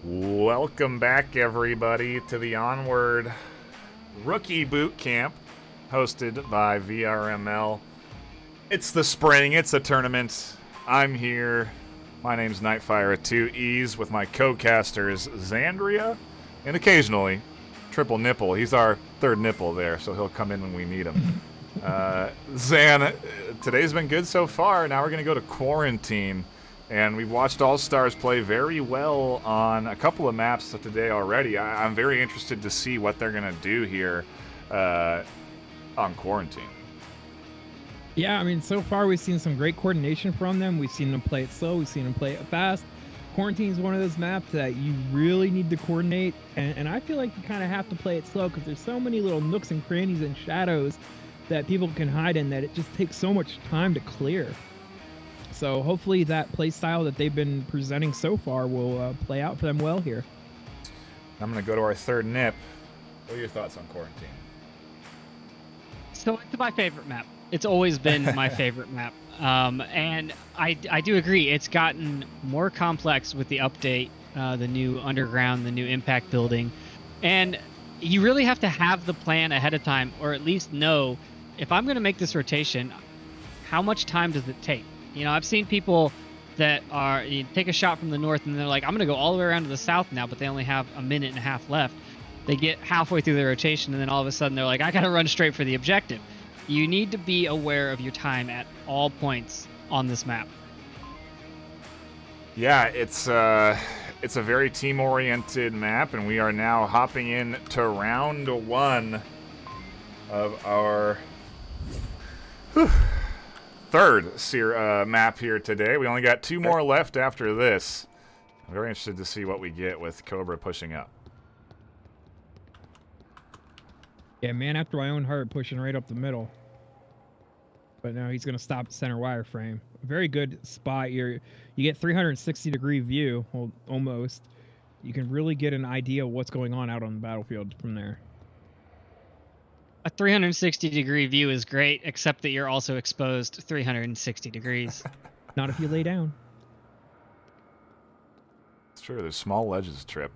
Welcome back, everybody, to the Onward Rookie Boot Camp, hosted by VRML. It's the spring, it's a tournament. I'm here. My name's Nightfire at 2Es with my co-casters Xandria and occasionally Triple Nipple. He's our third nipple there, so he'll come in when we need him. Zan, today's been good so far. Now we're going to go to quarantine. And we've watched All-Stars play very well on a couple of maps today already. I'm very interested to see what they're going to do here on quarantine. Yeah, I mean, so far we've seen some great coordination from them. We've seen them play it slow. We've seen them play it fast. Quarantine is one of those maps that you really need to coordinate. And I feel like you kind of have to play it slow because there's so many little nooks and crannies and shadows that people can hide in that it just takes so much time to clear. So hopefully that play style that they've been presenting so far will play out for them well here. I'm going to go to our third nip. What are your thoughts on quarantine? So it's my favorite map. It's always been my favorite map. And I do agree. It's gotten more complex with the update, the new underground, the new impact building. And you really have to have the plan ahead of time, or at least know, if I'm going to make this rotation, how much time does it take? You know, I've seen people that you take a shot from the north and they're like, I'm going to go all the way around to the south now, but they only have a minute and a half left. They get halfway through their rotation and then all of a sudden they're like, I got to run straight for the objective. You need to be aware of your time at all points on this map. Yeah, it's a very team-oriented map, and we are now hopping in to round one of our third map here today. We only got 2 more left after this. I'm very interested to see what we get with Cobra pushing up. Yeah, man after my own heart pushing right up the middle. But now he's going to stop the center wireframe. Very good spot here. You get 360-degree view, well, almost. You can really get an idea of what's going on out on the battlefield from there. A 360-degree view is great, except that you're also exposed 360 degrees. Not if you lay down. It's true. There's small ledges, Trip.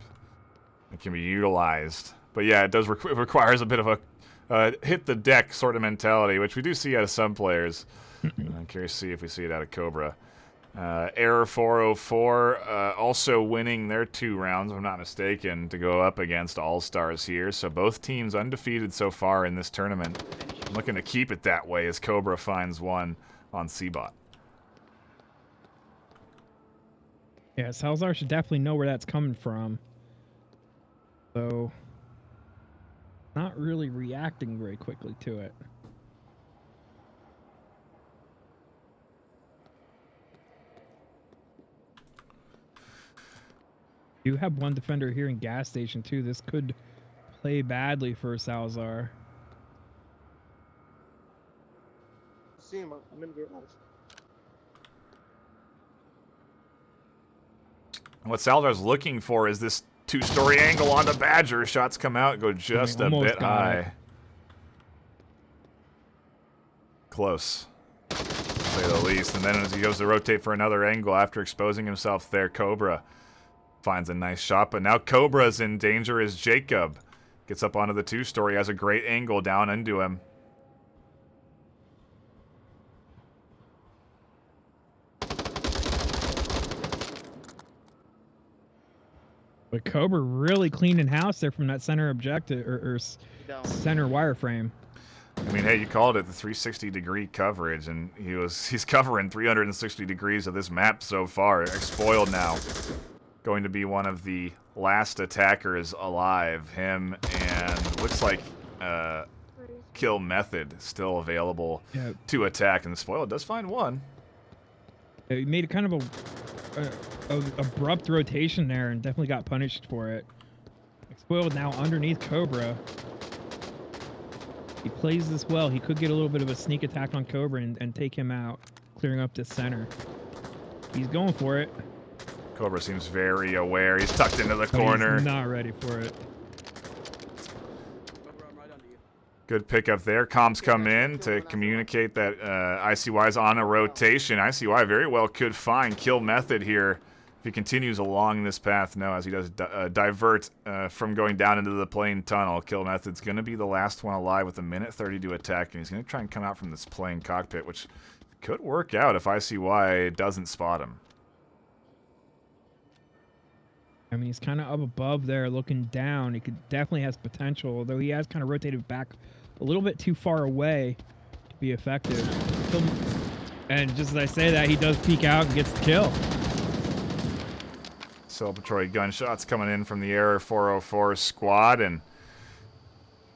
It can be utilized. But yeah, it does it requires a bit of a hit the deck sort of mentality, which we do see out of some players. I'm curious to see if we see it out of Cobra. Error 404 also winning their 2 rounds, if I'm not mistaken, to go up against All-Stars here. So both teams undefeated so far in this tournament. I'm looking to keep it that way as Cobra finds one on C-Bot. Yeah, Salazar should definitely know where that's coming from. So, not really reacting very quickly to it. You have one defender here in gas station too. This could play badly for Salazar. See him. I'm in the garage. What Salazar's looking for is this 2-story angle onto Badger. Shots come out, go just a bit high. Close, to say the least. And then as he goes to rotate for another angle after exposing himself there, Cobra finds a nice shot. But now Cobra's in danger as Jacob gets up onto the 2-story, has a great angle down into him. But Cobra really cleaning house there from that center objective or center wireframe. I mean, hey, you called it the 360-degree coverage, and he's covering 360 degrees of this map so far. Spoiled now. Going to be one of the last attackers alive. Him and looks like Kill Method still available to attack, and Spoiled does find one. He made a kind of a abrupt rotation there and definitely got punished for it. Spoiled now underneath Cobra. He plays this well. He could get a little bit of a sneak attack on Cobra and take him out, clearing up the center. He's going for it. Cobra seems very aware. He's tucked into the corner. He's not ready for it. Good pickup there. Comms come in to communicate that ICY is on a rotation. ICY very well could find Kill Method here if he continues along this path. No, as he does divert from going down into the plane tunnel. Kill Method's going to be the last one alive with 1:30 to attack, and he's going to try and come out from this plane cockpit, which could work out if ICY doesn't spot him. I mean, he's kind of up above there looking down. He definitely has potential, although he has kind of rotated back a little bit too far away to be effective. And just as I say that, he does peek out and gets the kill. Celebratory gunshots coming in from the Error 404 squad, and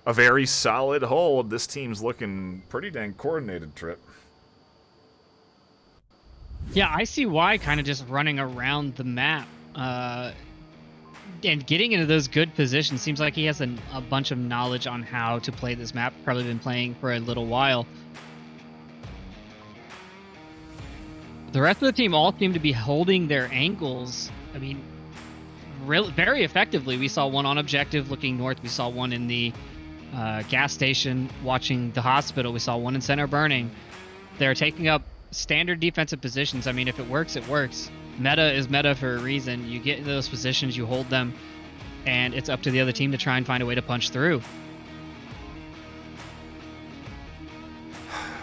a very solid hold. This team's looking pretty dang coordinated, Trip. Yeah, I see why kind of just running around the map and getting into those good positions. Seems like he has a bunch of knowledge on how to play this map. Probably been playing for a little while. The rest of the team all seem to be holding their angles. I mean, very effectively. We saw one on objective looking north. We saw one in the gas station watching the hospital. We saw one in center burning. They're taking up standard defensive positions. I mean, if it works, it works. Meta is meta for a reason. You get in those positions, you hold them, and it's up to the other team to try and find a way to punch through.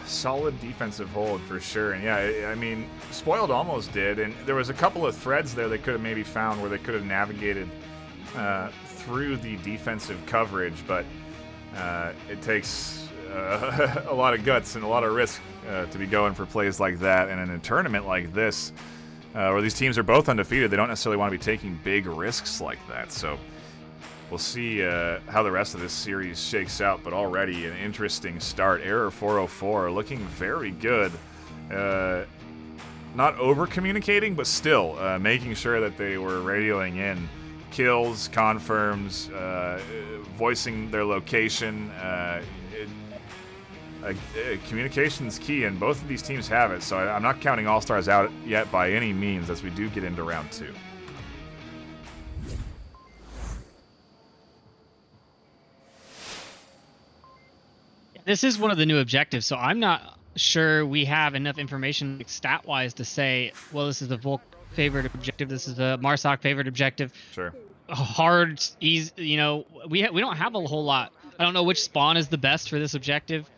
Solid defensive hold for sure. And yeah, I mean, Spoiled almost did, and there was a couple of threads there they could have maybe found where they could have navigated through the defensive coverage, but it takes a lot of guts and a lot of risk to be going for plays like that. And in a tournament like this, where these teams are both undefeated, they don't necessarily want to be taking big risks like that. So we'll see how the rest of this series shakes out, but already an interesting start. Error 404 looking very good. Not over-communicating, but still making sure that they were radioing in kills, confirms, voicing their location. Communication's key, and both of these teams have it, so I'm not counting All-Stars out yet by any means as we do get into round 2. This is one of the new objectives, so I'm not sure we have enough information stat-wise to say, well, this is a Volk favored objective, this is a Marsoc favored objective. Sure. Hard, easy, you know, we don't have a whole lot. I don't know which spawn is the best for this objective.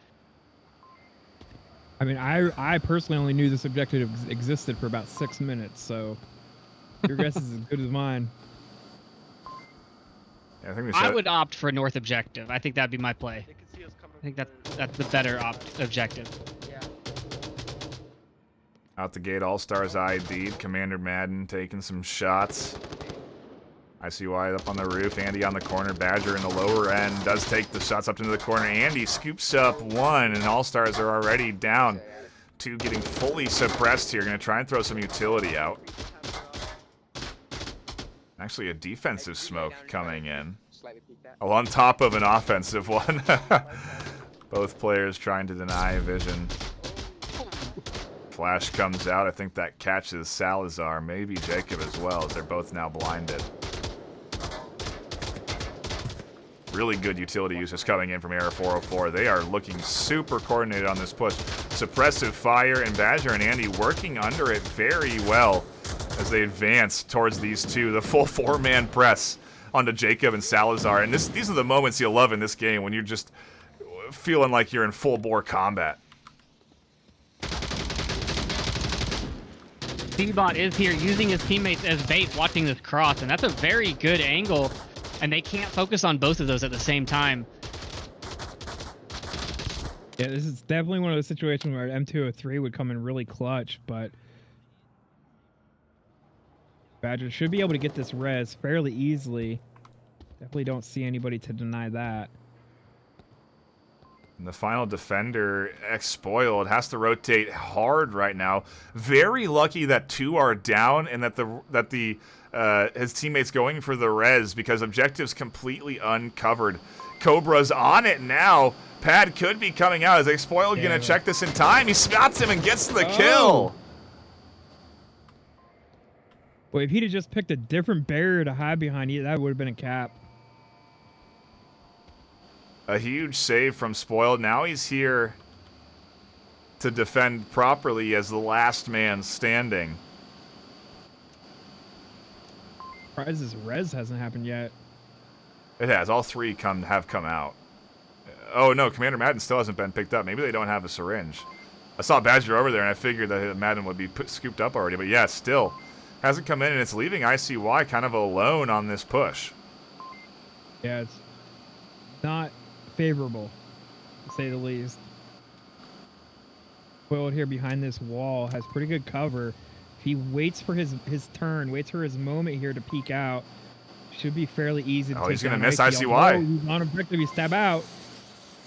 I mean, I personally only knew this objective existed for about 6 minutes, so your guess is as good as mine. Yeah, I think I would opt for North objective. I think that'd be my play. I think that's the better objective. Out the gate, All-Stars ID'd. Commander Madden taking some shots. ICY up on the roof. Andy on the corner. Badger in the lower end does take the shots up into the corner. Andy scoops up one, and All-Stars are already down. 2 getting fully suppressed here. Going to try and throw some utility out. Actually, a defensive smoke coming in. Oh, on top of an offensive one. Both players trying to deny vision. Flash comes out. I think that catches Salazar, maybe Jacob as well, as they're both now blinded. Really good utility users coming in from Error 404. They are looking super coordinated on this push. Suppressive fire, and Badger and Andy working under it very well as they advance towards these two. The full 4-man press onto Jacob and Salazar. And these are the moments you love in this game when you're just feeling like you're in full-bore combat. C-Bot is here using his teammates as bait watching this cross, and that's a very good angle, and they can't focus on both of those at the same time. Yeah, this is definitely one of those situations where M203 would come in really clutch, but Badger should be able to get this res fairly easily. Definitely don't see anybody to deny that. And the final defender, Spoiled, has to rotate hard right now. Very lucky that 2 are down and that his teammates going for the res, because objective's completely uncovered. Cobra's on it now. Pad could be coming out. Is Spoiled gonna check this in time? He spots him and gets the kill. Well, if he'd have just picked a different barrier to hide behind, that would have been a cap. A huge save from Spoiled. Now he's here to defend properly as the last man standing. Surprised this res hasn't happened yet. It has. All 3 have come out. Oh no, Commander Madden still hasn't been picked up. Maybe they don't have a syringe. I saw Badger over there and I figured that Madden would be scooped up already, but yeah, still hasn't come in, and it's leaving ICY kind of alone on this push. Yeah, it's not favorable, to say the least. Spoiled here behind this wall has pretty good cover. If he waits for his turn, waits for his moment here to peek out, should be fairly easy to take He's going to down miss Icy. ICY. Although he's on objective, he stab out.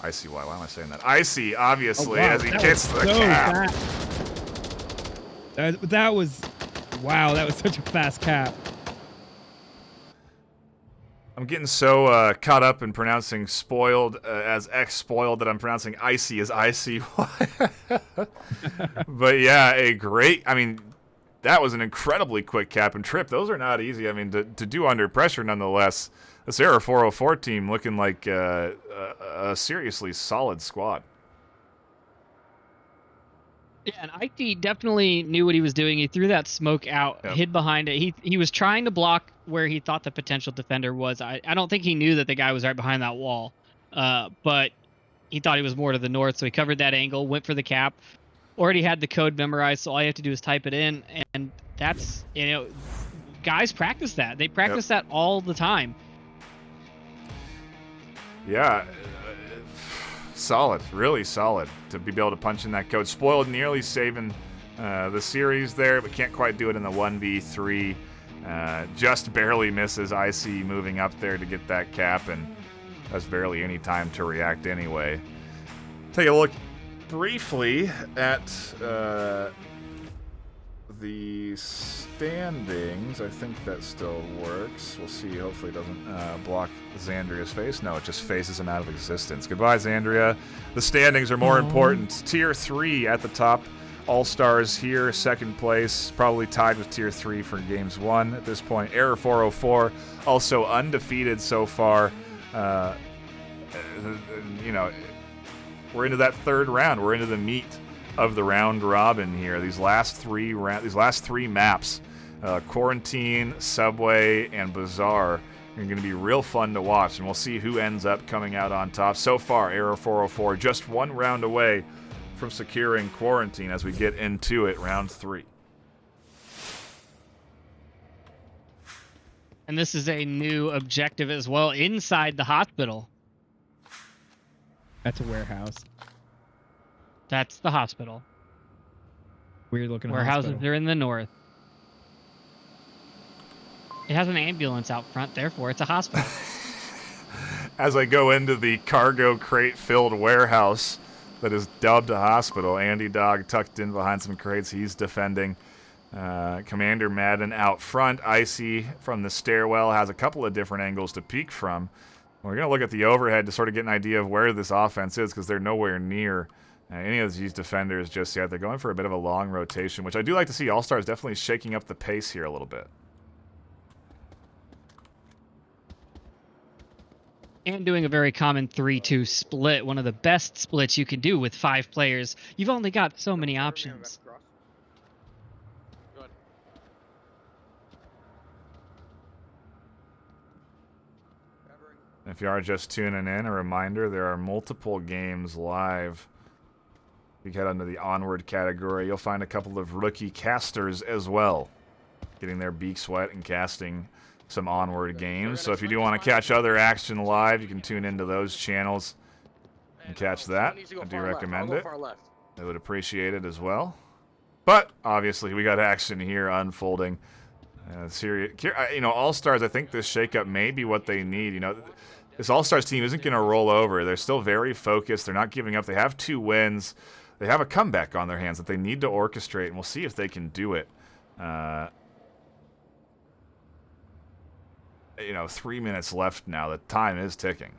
ICY, why am I saying that? Icy, obviously, wow, as he that gets was the so cap. fast. That was, wow, that was such a fast cap. I'm getting so caught up in pronouncing spoiled as X-spoiled that I'm pronouncing icy as ICY. But yeah, I mean, that was an incredibly quick cap and trip. Those are not easy. I mean, to do under pressure nonetheless. This Error 404 team looking like a seriously solid squad. Yeah, and Ike definitely knew what he was doing. He threw that smoke out, hid behind it. He was trying to block where he thought the potential defender was. I don't think he knew that the guy was right behind that wall, but he thought he was more to the north, so he covered that angle, went for the cap. Already had the code memorized, so all you have to do is type it in, and that's, guys practice that. They practice that all the time. Yeah, solid, really solid to be able to punch in that code. Spoiled nearly saving the series there, but can't quite do it in the 1v3. Just barely misses IC moving up there to get that cap, and has barely any time to react anyway. Take a look briefly at the standings. I think that still works. We'll see. Hopefully it doesn't block Xandria's face. No, it just faces him out of existence. Goodbye, Xandria. The standings are more important. Tier 3 at the top. All-Stars here, second place. Probably tied with Tier 3 for Games 1 at this point. Error 404, also undefeated so far. We're into that third round. We're into the meat of the round robin here. These last three maps, Quarantine, Subway, and Bazaar, are going to be real fun to watch, and we'll see who ends up coming out on top. So far, Error 404 just one round away from securing Quarantine as we get into it, round 3. And this is a new objective as well, inside the hospital. That's a warehouse. That's the hospital. Weird looking warehouses hospital. are in the north. It has an ambulance out front, therefore it's a hospital. As I go into the cargo crate-filled warehouse that is dubbed a hospital, Andy Dog tucked in behind some crates. He's defending. Commander Madden out front. Icy from the stairwell has a couple of different angles to peek from. We're going to look at the overhead to sort of get an idea of where this offense is, because they're nowhere near any of these defenders just yet. They're going for a bit of a long rotation, which I do like to see. All-Stars definitely shaking up the pace here a little bit. And doing a very common 3-2 split, one of the best splits you can do with 5 players. You've only got so many options. If you are just tuning in, a reminder, there are multiple games live. If you head under the Onward category, you'll find a couple of rookie casters as well, getting their beaks wet and casting some Onward games. So if you do want to catch other action live, you can tune into those channels and catch that. I do recommend it. I would appreciate it as well. But obviously, we got action here unfolding. All-Stars, I think this shakeup may be what they need. This All-Stars team isn't going to roll over. They're still very focused. They're not giving up. They have 2 wins. They have a comeback on their hands that they need to orchestrate, and we'll see if they can do it. 3 minutes left now. The time is ticking.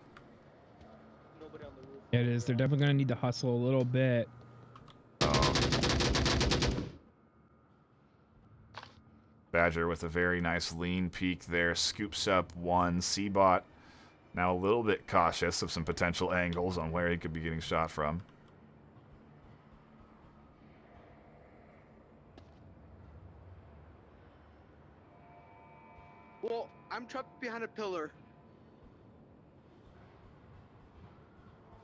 It is. They're definitely going to need to hustle a little bit. Badger with a very nice lean peek there. Scoops up 1. C-Bot now a little bit cautious of some potential angles on where he could be getting shot from. Well, I'm trapped behind a pillar.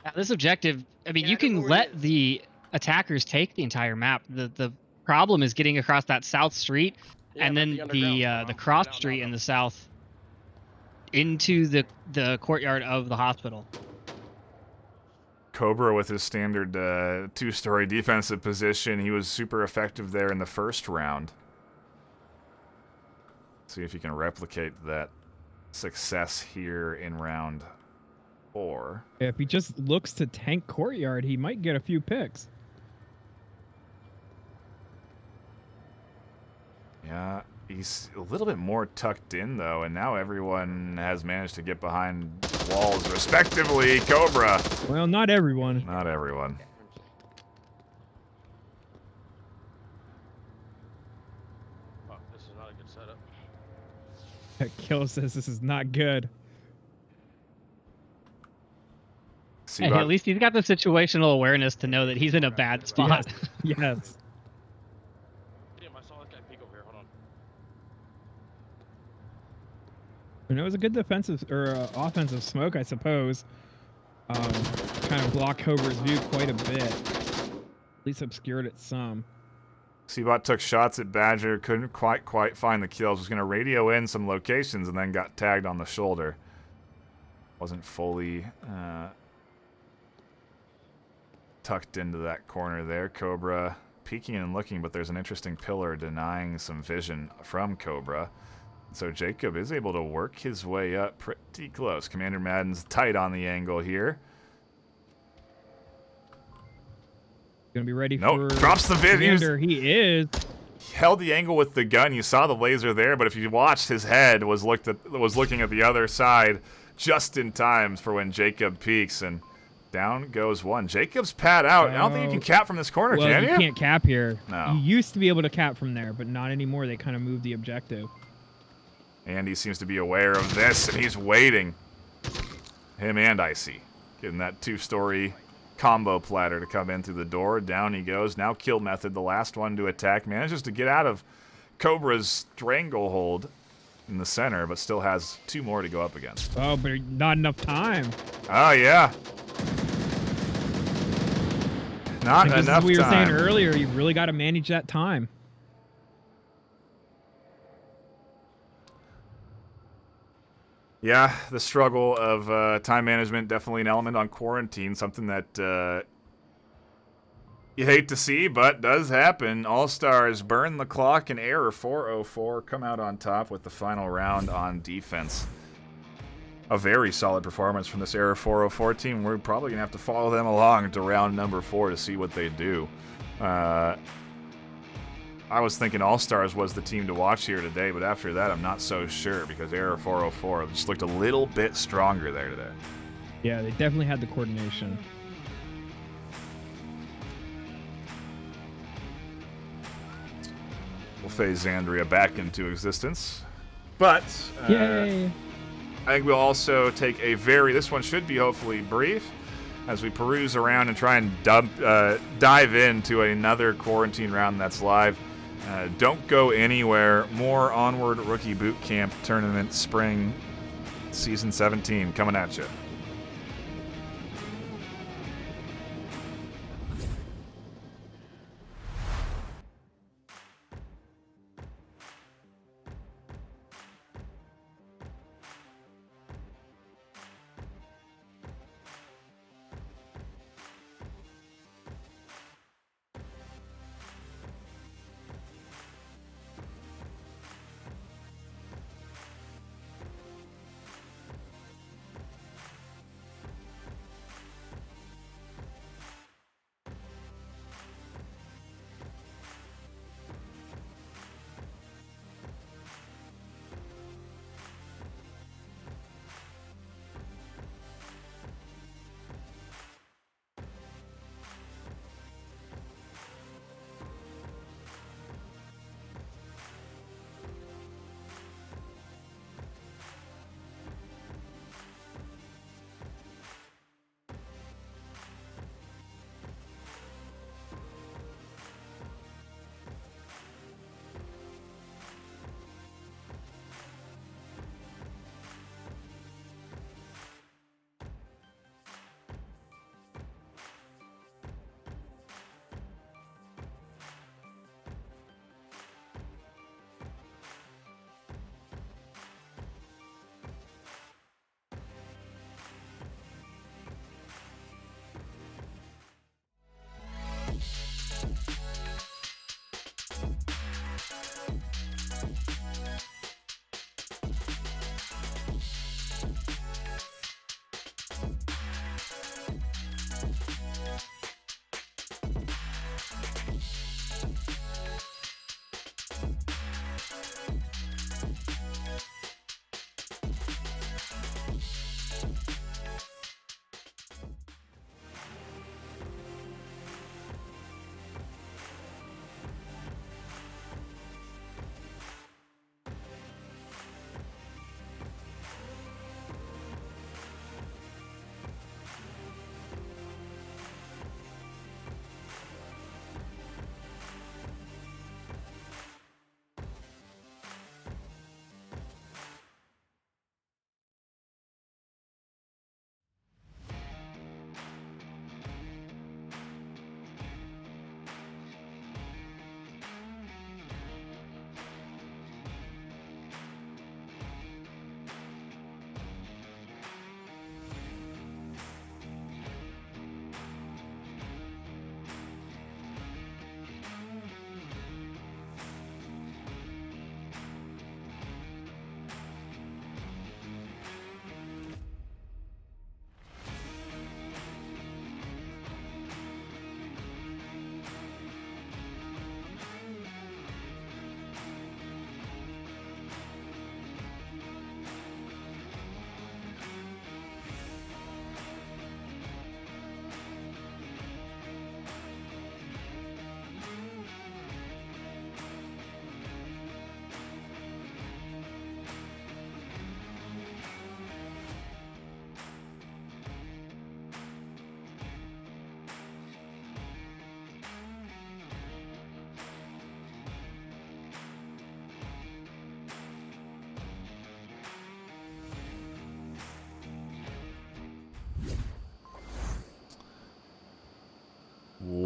Now, this objective, I mean, you can let the attackers take the entire map. The problem is getting across that south street and then the cross street in the south into the courtyard of the hospital. Cobra with his standard 2-story defensive position. He was super effective there in the first round. See if he can replicate that success here in round 4. If he just looks to tank courtyard, he might get a few picks. Yeah, he's a little bit more tucked in, though, and now everyone has managed to get behind walls, respectively. Cobra. Well, not everyone. Not everyone. Oh, this is not a good setup. Kill says this is not good. Hey, at least he's got the situational awareness to know that he's in a bad spot. Yes. Yes. Damn, I saw that guy peek over here. Hold on. And it was a good defensive or offensive smoke, I suppose. Kind of blocked Cobra's view quite a bit. At least obscured it some. Seabot took shots at Badger, couldn't quite find the kills, was going to radio in some locations and then got tagged on the shoulder. Wasn't fully tucked into that corner there. Cobra peeking and looking, but there's an interesting pillar denying some vision from Cobra. So Jacob is able to work his way up pretty close. Commander Madden's tight on the angle here. Gonna be ready Nope, for drops the vision. Commander. He is. He held the angle with the gun. You saw the laser there, but if you watched, his head was looking at the other side just in time for when Jacob peeks, and down goes one. Jacob's pad out. I don't think you can cap from this corner, Well, can you? you can't cap here. No. You used to be able to cap from there, but not anymore. They kind of moved the objective. Andy seems to be aware of this, and he's waiting. Him and Icy getting that 2-story combo platter to come in through the door. Down he goes. Now kill method, the last one to attack. Manages to get out of Cobra's stranglehold in the center, but still has 2 more to go up against. Oh, but not enough time. Oh, yeah. Not This is enough what we were saying time. earlier. You really got to manage that time. Yeah, the struggle of time management, definitely an element on quarantine, something that you hate to see, but does happen. All-Stars burn the clock, and Error 404 come out on top with the final round on defense. A very solid performance from this Error 404 team. We're probably going to have to follow them along to round number 4 to see what they do. I was thinking All-Stars was the team to watch here today, but after that, I'm not so sure because Error 404 just looked a little bit stronger there today. Yeah, they definitely had the coordination. We'll phase Xandria back into existence. But Yay! I think we'll also take a this one should be hopefully brief, as we peruse around and try and dive into another quarantine round that's live. Don't go anywhere. More Onward Rookie Boot Camp Tournament Spring Season 17 coming at you.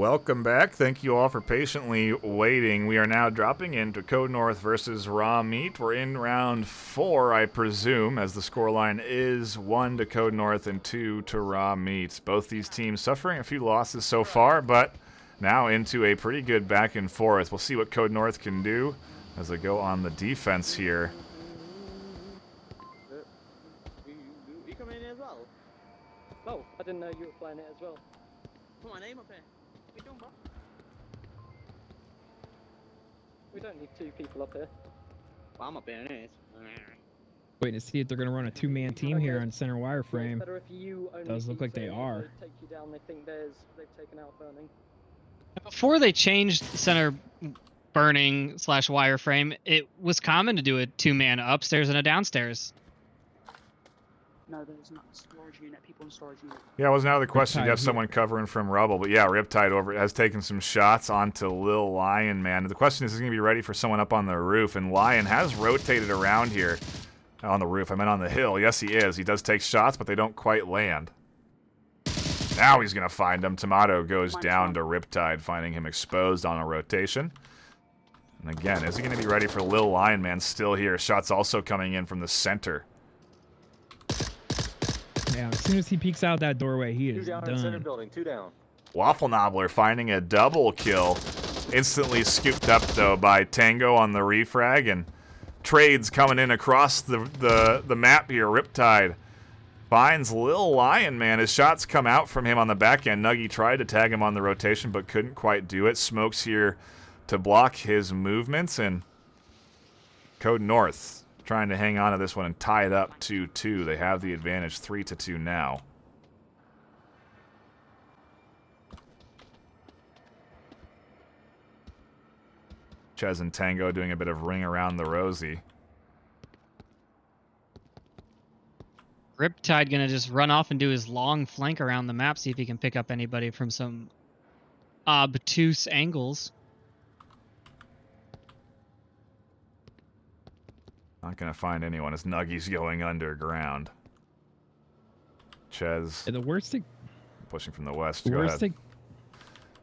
welcome back. Thank you all for patiently waiting. We are now dropping into Code North versus Raw Meat. We're in round 4, I presume, as the scoreline is 1 to Code North and 2 to Raw Meat. Both these teams suffering a few losses so far, but now into a pretty good back and forth. We'll see what Code North can do as they go on the defense here. You coming in as well? Oh, I didn't know you were playing it as well. Come on, aim up here. What you doing, bro? We don't need 2 people up here. Well, I'm up here anyways. Waiting to see if they're going to run a 2-man team here on center wireframe. Better if you only Does look keep like they saying are. They take you down, they think they've taken out burning. Before they changed center burning / wireframe, it was common to do a 2-man upstairs and a downstairs. No, there's not a storage unit, people in storage unit. Yeah, it wasn't out of the question. Riptide You have here. someone covering from rubble, but yeah, Riptide has taken some shots onto Lil Lion, man. The question is he going to be ready for someone up on the roof? And Lion has rotated around here. On the roof, I meant on the hill. Yes, he is. He does take shots, but they don't quite land. Now he's going to find him. Tomato goes down to Riptide, finding him exposed on a rotation. And again, is he going to be ready for Lil Lion, man? Still here. Shots also coming in from the center. Yeah, as soon as he peeks out that doorway, he is 2 down in center done. building, 2 down. Waffle Nobbler finding a double kill. Instantly scooped up, though, by Tango on the refrag. And trades coming in across the map here. Riptide finds Lil Lion, man. His shots come out from him on the back end. Nuggy tried to tag him on the rotation, but couldn't quite do it. Smokes here to block his movements. And Code North trying to hang on to this one and tie it up 2-2. They have the advantage 3-2 now. Ches and Tango doing a bit of ring around the rosy. Riptide gonna just run off and do his long flank around the map, see if he can pick up anybody from some obtuse angles. Not going to find anyone as Nuggy's going underground. Ches And the worst thing, pushing from the west. the Go worst ahead.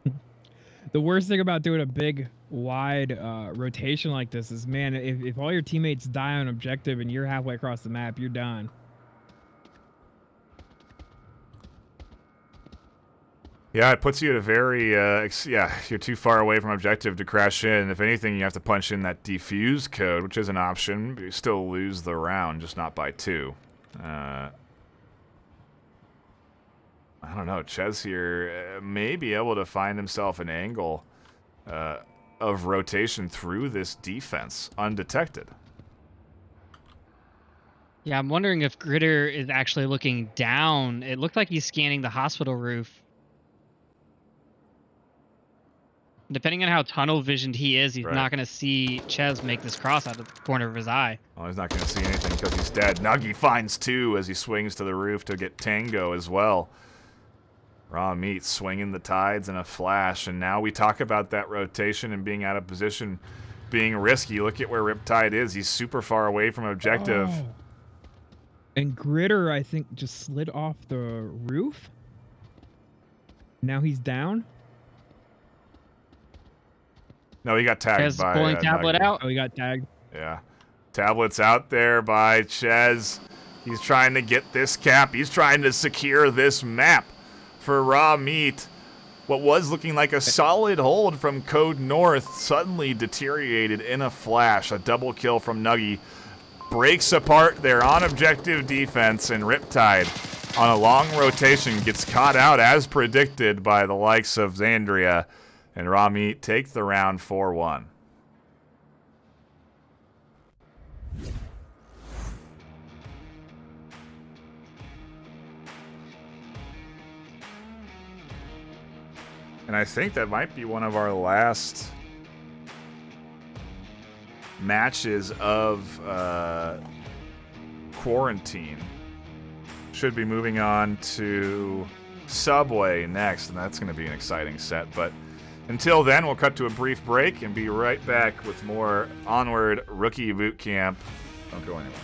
thing, the worst thing about doing a big, wide rotation like this is, man, if all your teammates die on objective and you're halfway across the map, you're done. Yeah, it puts you at a very, you're too far away from objective to crash in. If anything, you have to punch in that defuse code, which is an option, but you still lose the round, just not by 2. I don't know. Ches here may be able to find himself an angle of rotation through this defense undetected. Yeah, I'm wondering if Gritter is actually looking down. It looked like he's scanning the hospital roof. Depending on how tunnel visioned he is, he's Right. not going to see Ches make this cross out of the corner of his eye. Oh, he's not going to see anything because he's dead. Nuggy finds 2 as he swings to the roof to get Tango as well. Raw Meat swinging the tides in a flash, and now we talk about that rotation and being out of position, being risky. Look at where Riptide is. He's super far away from objective. Oh. And Gritter, I think, just slid off the roof. Now he's down. No, he got tagged Ches by pulling tablet Nuggy. out. Oh, he got tagged. Yeah. Tablet's out there by Ches. He's trying to get this cap. He's trying to secure this map for Raw Meat. What was looking like a solid hold from Code North suddenly deteriorated in a flash. A double kill from Nuggy breaks apart their on-objective defense, and Riptide on a long rotation gets caught out as predicted by the likes of Xandria. And Raw Meat take the round 4-1. And I think that might be one of our last matches of quarantine. Should be moving on to Subway next, and that's going to be an exciting set. But until then, we'll cut to a brief break and be right back with more Onward Rookie Boot Camp. Don't go anywhere.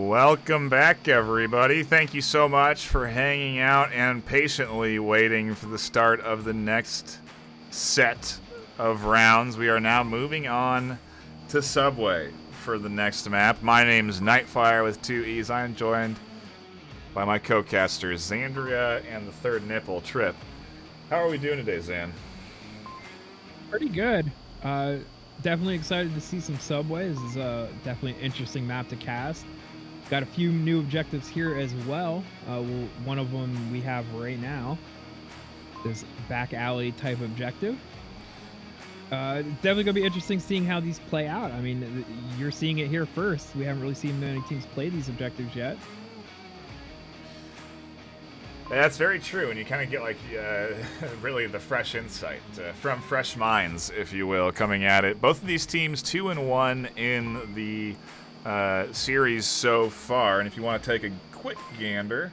Welcome back, everybody. Thank you so much for hanging out and patiently waiting for the start of the next set of rounds. We are now moving on to Subway for the next map. My name is Nightfire with 2 E's. I am joined by my co-casters, Xandria and the third nipple, Trip. How are we doing today, Zan? Pretty good. Definitely excited to see some Subway. This is definitely an interesting map to cast. Got a few new objectives here as well. One of them we have right now. This back alley type objective. Definitely gonna be interesting seeing how these play out. I mean, you're seeing it here first. We haven't really seen many teams play these objectives yet. That's very true, and you kind of get like really the fresh insight from fresh minds, if you will, coming at it. Both of these teams 2-1 in the series so far, and if you want to take a quick gander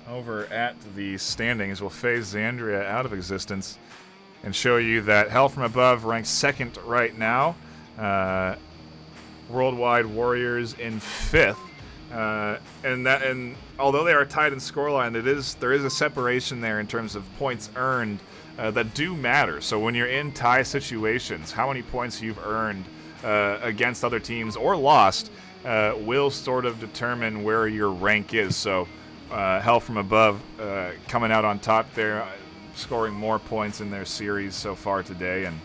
over at the standings. We'll phase Xandria out of existence and show you that Hell from Above ranks second right now. Worldwide Warriors in fifth. And although they are tied in scoreline, there is a separation there in terms of points earned that do matter. So when you're in tie situations, how many points you've earned against other teams or lost will sort of determine where your rank is. So Hell from Above coming out on top there, scoring more points in their series so far today, and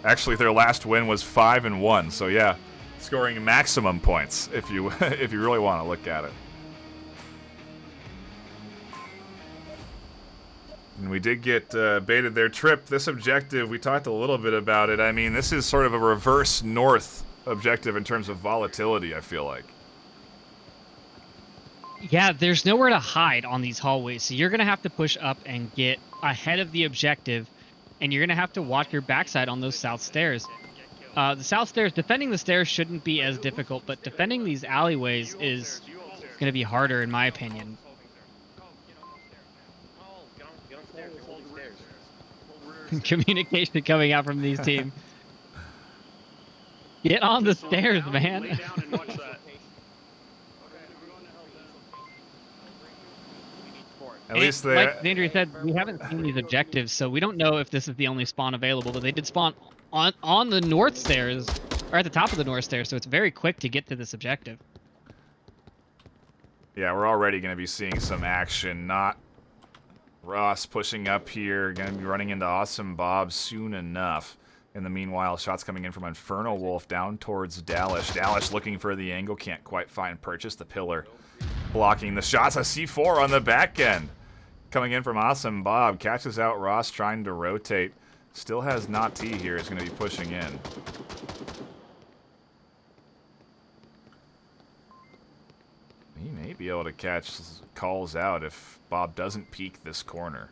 actually their last win was 5-1. So yeah, scoring maximum points if you if you really want to look at it. And we did get baited their trip. This objective, we talked a little bit about it. I mean, this is sort of a reverse north objective in terms of volatility, I feel like. Yeah, there's nowhere to hide on these hallways, so you're going to have to push up and get ahead of the objective, and you're going to have to watch your backside on those south stairs. The south stairs, defending the stairs shouldn't be as difficult, but defending these alleyways is going to be harder, in my opinion. Communication coming out from these teams. Get on the stairs, man. At least they, like Andrew said, we haven't seen these objectives, so we don't know if this is the only spawn available, but they did spawn on the north stairs, or at the top of the north stairs, so it's very quick to get to this objective. yeah, we're already going to be seeing some action. Not Ross pushing up here, going to be running into Awesome Bob soon enough. In the meanwhile, shots coming in from Inferno Wolf down towards Dallas. Dallas looking for the angle, can't quite find Purchase. The pillar blocking the shots. A C4 on the back end. Coming in from Awesome Bob, catches out Ross trying to rotate. Still has Nati here, is going to be pushing in. He may be able to catch calls out if Bob doesn't peek this corner.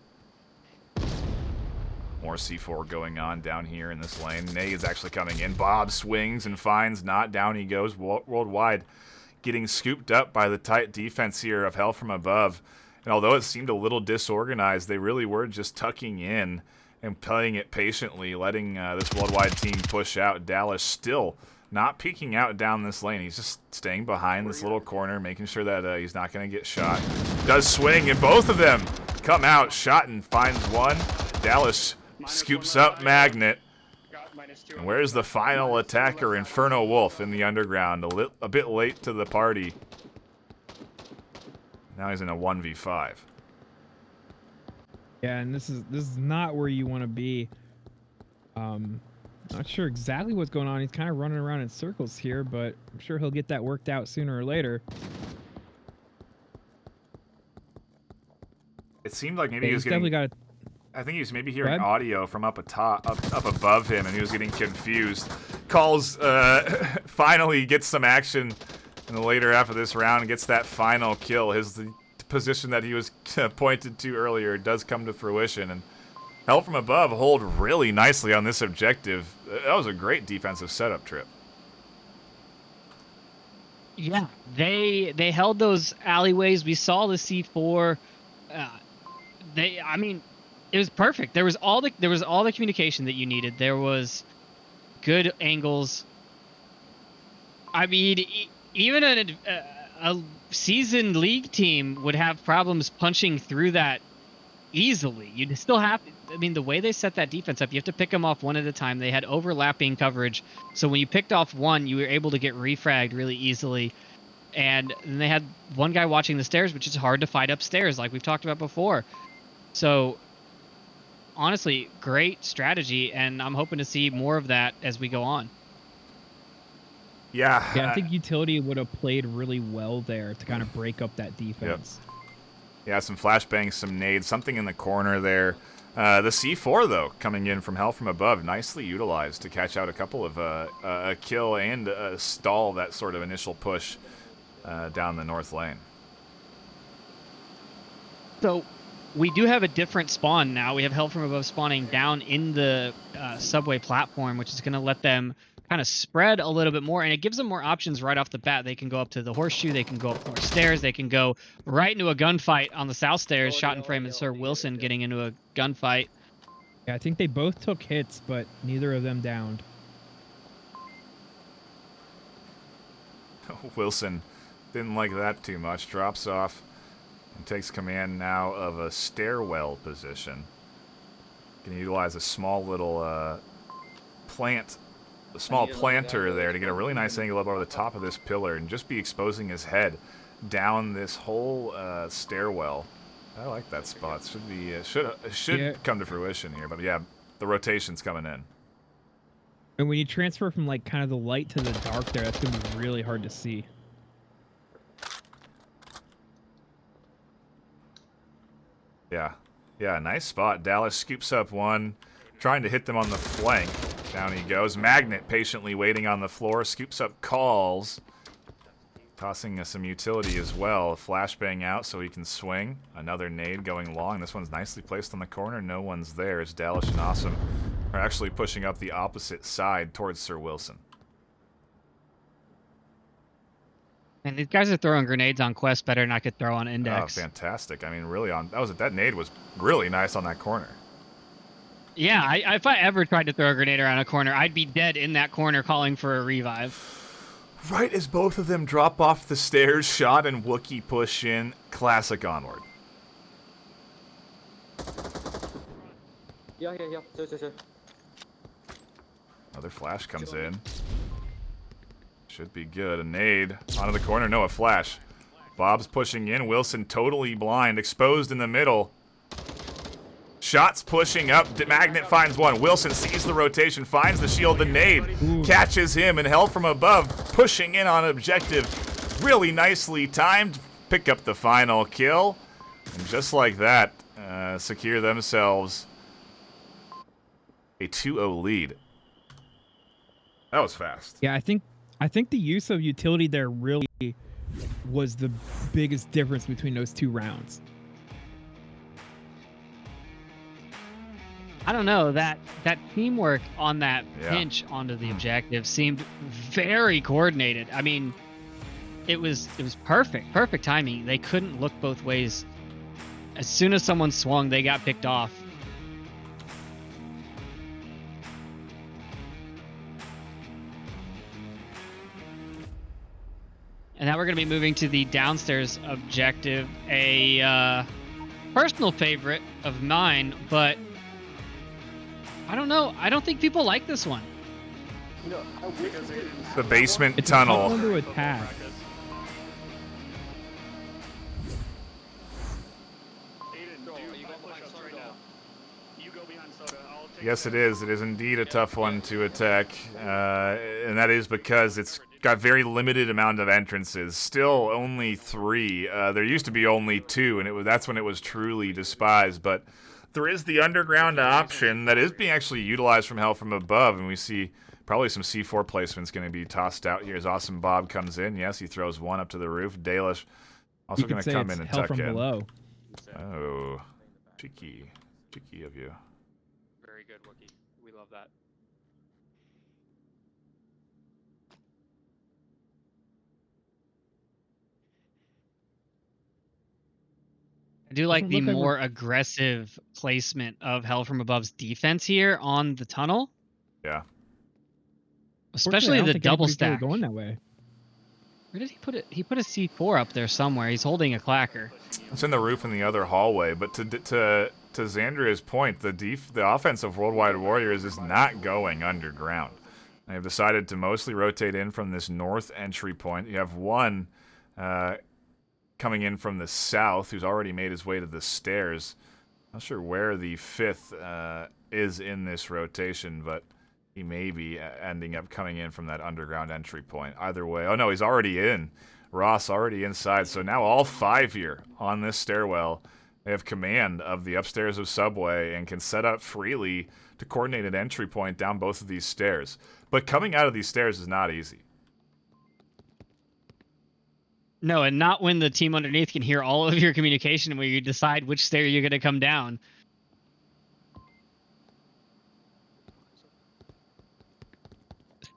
More C4 going on down here in this lane. Nay is actually coming in. Bob swings and finds Not. Down he goes. Worldwide getting scooped up by the tight defense here of Hell from Above. And although it seemed a little disorganized, they really were just tucking in and playing it patiently, letting this Worldwide team push out. Dallas still not peeking out down this lane. He's just staying behind this little corner, making sure that he's not going to get shot. Does swing, and both of them come out. Shot and finds one. Dallas scoops up Magnet. And where's the final attacker, Inferno Wolf, in the underground? A bit late to the party. Now he's in a 1v5. Yeah, and this is not where you want to be. Not sure exactly what's going on. He's kind of running around in circles here, but I'm sure he'll get that worked out sooner or later. It seemed like maybe he was definitely getting... got. I think he was maybe hearing audio from up above him, and he was getting confused. Calls, finally gets some action in the later half of this round and gets that final kill. The position that he was pointed to earlier does come to fruition, and Hell from Above hold really nicely on this objective. That was a great defensive setup trip. Yeah, they held those alleyways. We saw the C4. I mean, it was perfect. There was all the communication that you needed. There was good angles. I mean, even a seasoned league team would have problems punching through that easily. You'd still have. I mean, the way they set that defense up, you have to pick them off one at a time. They had overlapping coverage, so when you picked off one, you were able to get refragged really easily. And then they had one guy watching the stairs, which is hard to fight upstairs, like we've talked about before. So, honestly, great strategy, and I'm hoping to see more of that as we go on. Yeah. Yeah, I think Utility would have played really well there to kind of break up that defense. Yep. Yeah, some flashbangs, some nades, something in the corner there. The C4, though, coming in from Hell from Above, nicely utilized to catch out a couple of a kill and stall that sort of initial push down the north lane. So, we do have a different spawn now. We have Hell from Above spawning down in the subway platform, which is going to let them kind of spread a little bit more, and it gives them more options right off the bat. They can go up to the horseshoe, they can go up more stairs, they can go right into a gunfight on the south stairs. Schottenframe and Sir Wilson getting into a gunfight. Yeah, I think they both took hits, but neither of them downed. Wilson didn't like that too much. Drops off and takes command now of a stairwell position. Can utilize a small little planter there to get a really nice angle up over the top of this pillar and just be exposing his head down this whole stairwell. I like that spot. Should come to fruition here, but yeah, the rotation's coming in. And when you transfer from like kind of the light to the dark there, that's gonna be really hard to see. Yeah, nice spot. Dallas scoops up one, trying to hit them on the flank. Down he goes. Magnet patiently waiting on the floor, scoops up calls. Tossing some utility as well. Flashbang out so he can swing. Another nade going long. This one's nicely placed on the corner. No one's there as Dallas and Awesome are actually pushing up the opposite side towards Sir Wilson. And these guys are throwing grenades on Quest. Better not get throw on Index. Oh, fantastic. I mean, really that nade was really nice on that corner. Yeah, if I ever tried to throw a grenade around a corner, I'd be dead in that corner calling for a revive. Right as both of them drop off the stairs, Shot and Wookiee push in. Classic Onward. Yeah. Sure. Another flash comes in. Should be good. A nade onto the corner. No, a flash. Bob's pushing in. Wilson totally blind. Exposed in the middle. Shots pushing up. Magnet finds one. Wilson sees the rotation, finds the shield. The nade catches him and held from above, pushing in on objective. Really nicely timed. Pick up the final kill. And just like that, secure themselves a 2-0 lead. That was fast. Yeah, I think the use of utility there really was the biggest difference between those two rounds. I don't know, that teamwork on that pinch onto the objective seemed very coordinated. I mean, it was perfect timing. They couldn't look both ways. As soon as someone swung, they got picked off. And now we're going to be moving to the downstairs objective, a personal favorite of mine, but I don't know. I don't think people like this one. The basement It's tunnel. a tough one to attack. Yes, it is. It is indeed a tough one to attack, and that is because it's got very limited amount of entrances. Still only 3. There used to be only 2, and that's when it was truly despised. But there is the underground option that is being actually utilized from Hell from Above, and we see probably some C4 placements going to be tossed out here as Awesome Bob comes in. Yes, he throws one up to the roof. Dalish also going to come in and Hell tuck from in. below. Oh, cheeky of you. Very good, Wookiee. We love that. I do like Doesn't the look like more aggressive placement of Hell from Above's defense here on the tunnel. Yeah. Especially I don't the think double anybody's really stack. going that way. Where did he put it? He put a C4 up there somewhere. He's holding a clacker. It's in the roof in the other hallway, but to Xandria's point, the offense of Worldwide Warriors is not going underground. They have decided to mostly rotate in from this north entry point. You have one coming in from the south who's already made his way to the stairs. Not sure where the 5th is in this rotation, but he may be ending up coming in from that underground entry point. Either way. Oh, no, he's already in. Ross already inside. So now all 5 here on this stairwell, they have command of the upstairs of Subway and can set up freely to coordinate an entry point down both of these stairs. But coming out of these stairs is not easy. No, and not when the team underneath can hear all of your communication where you decide which stair you're going to come down.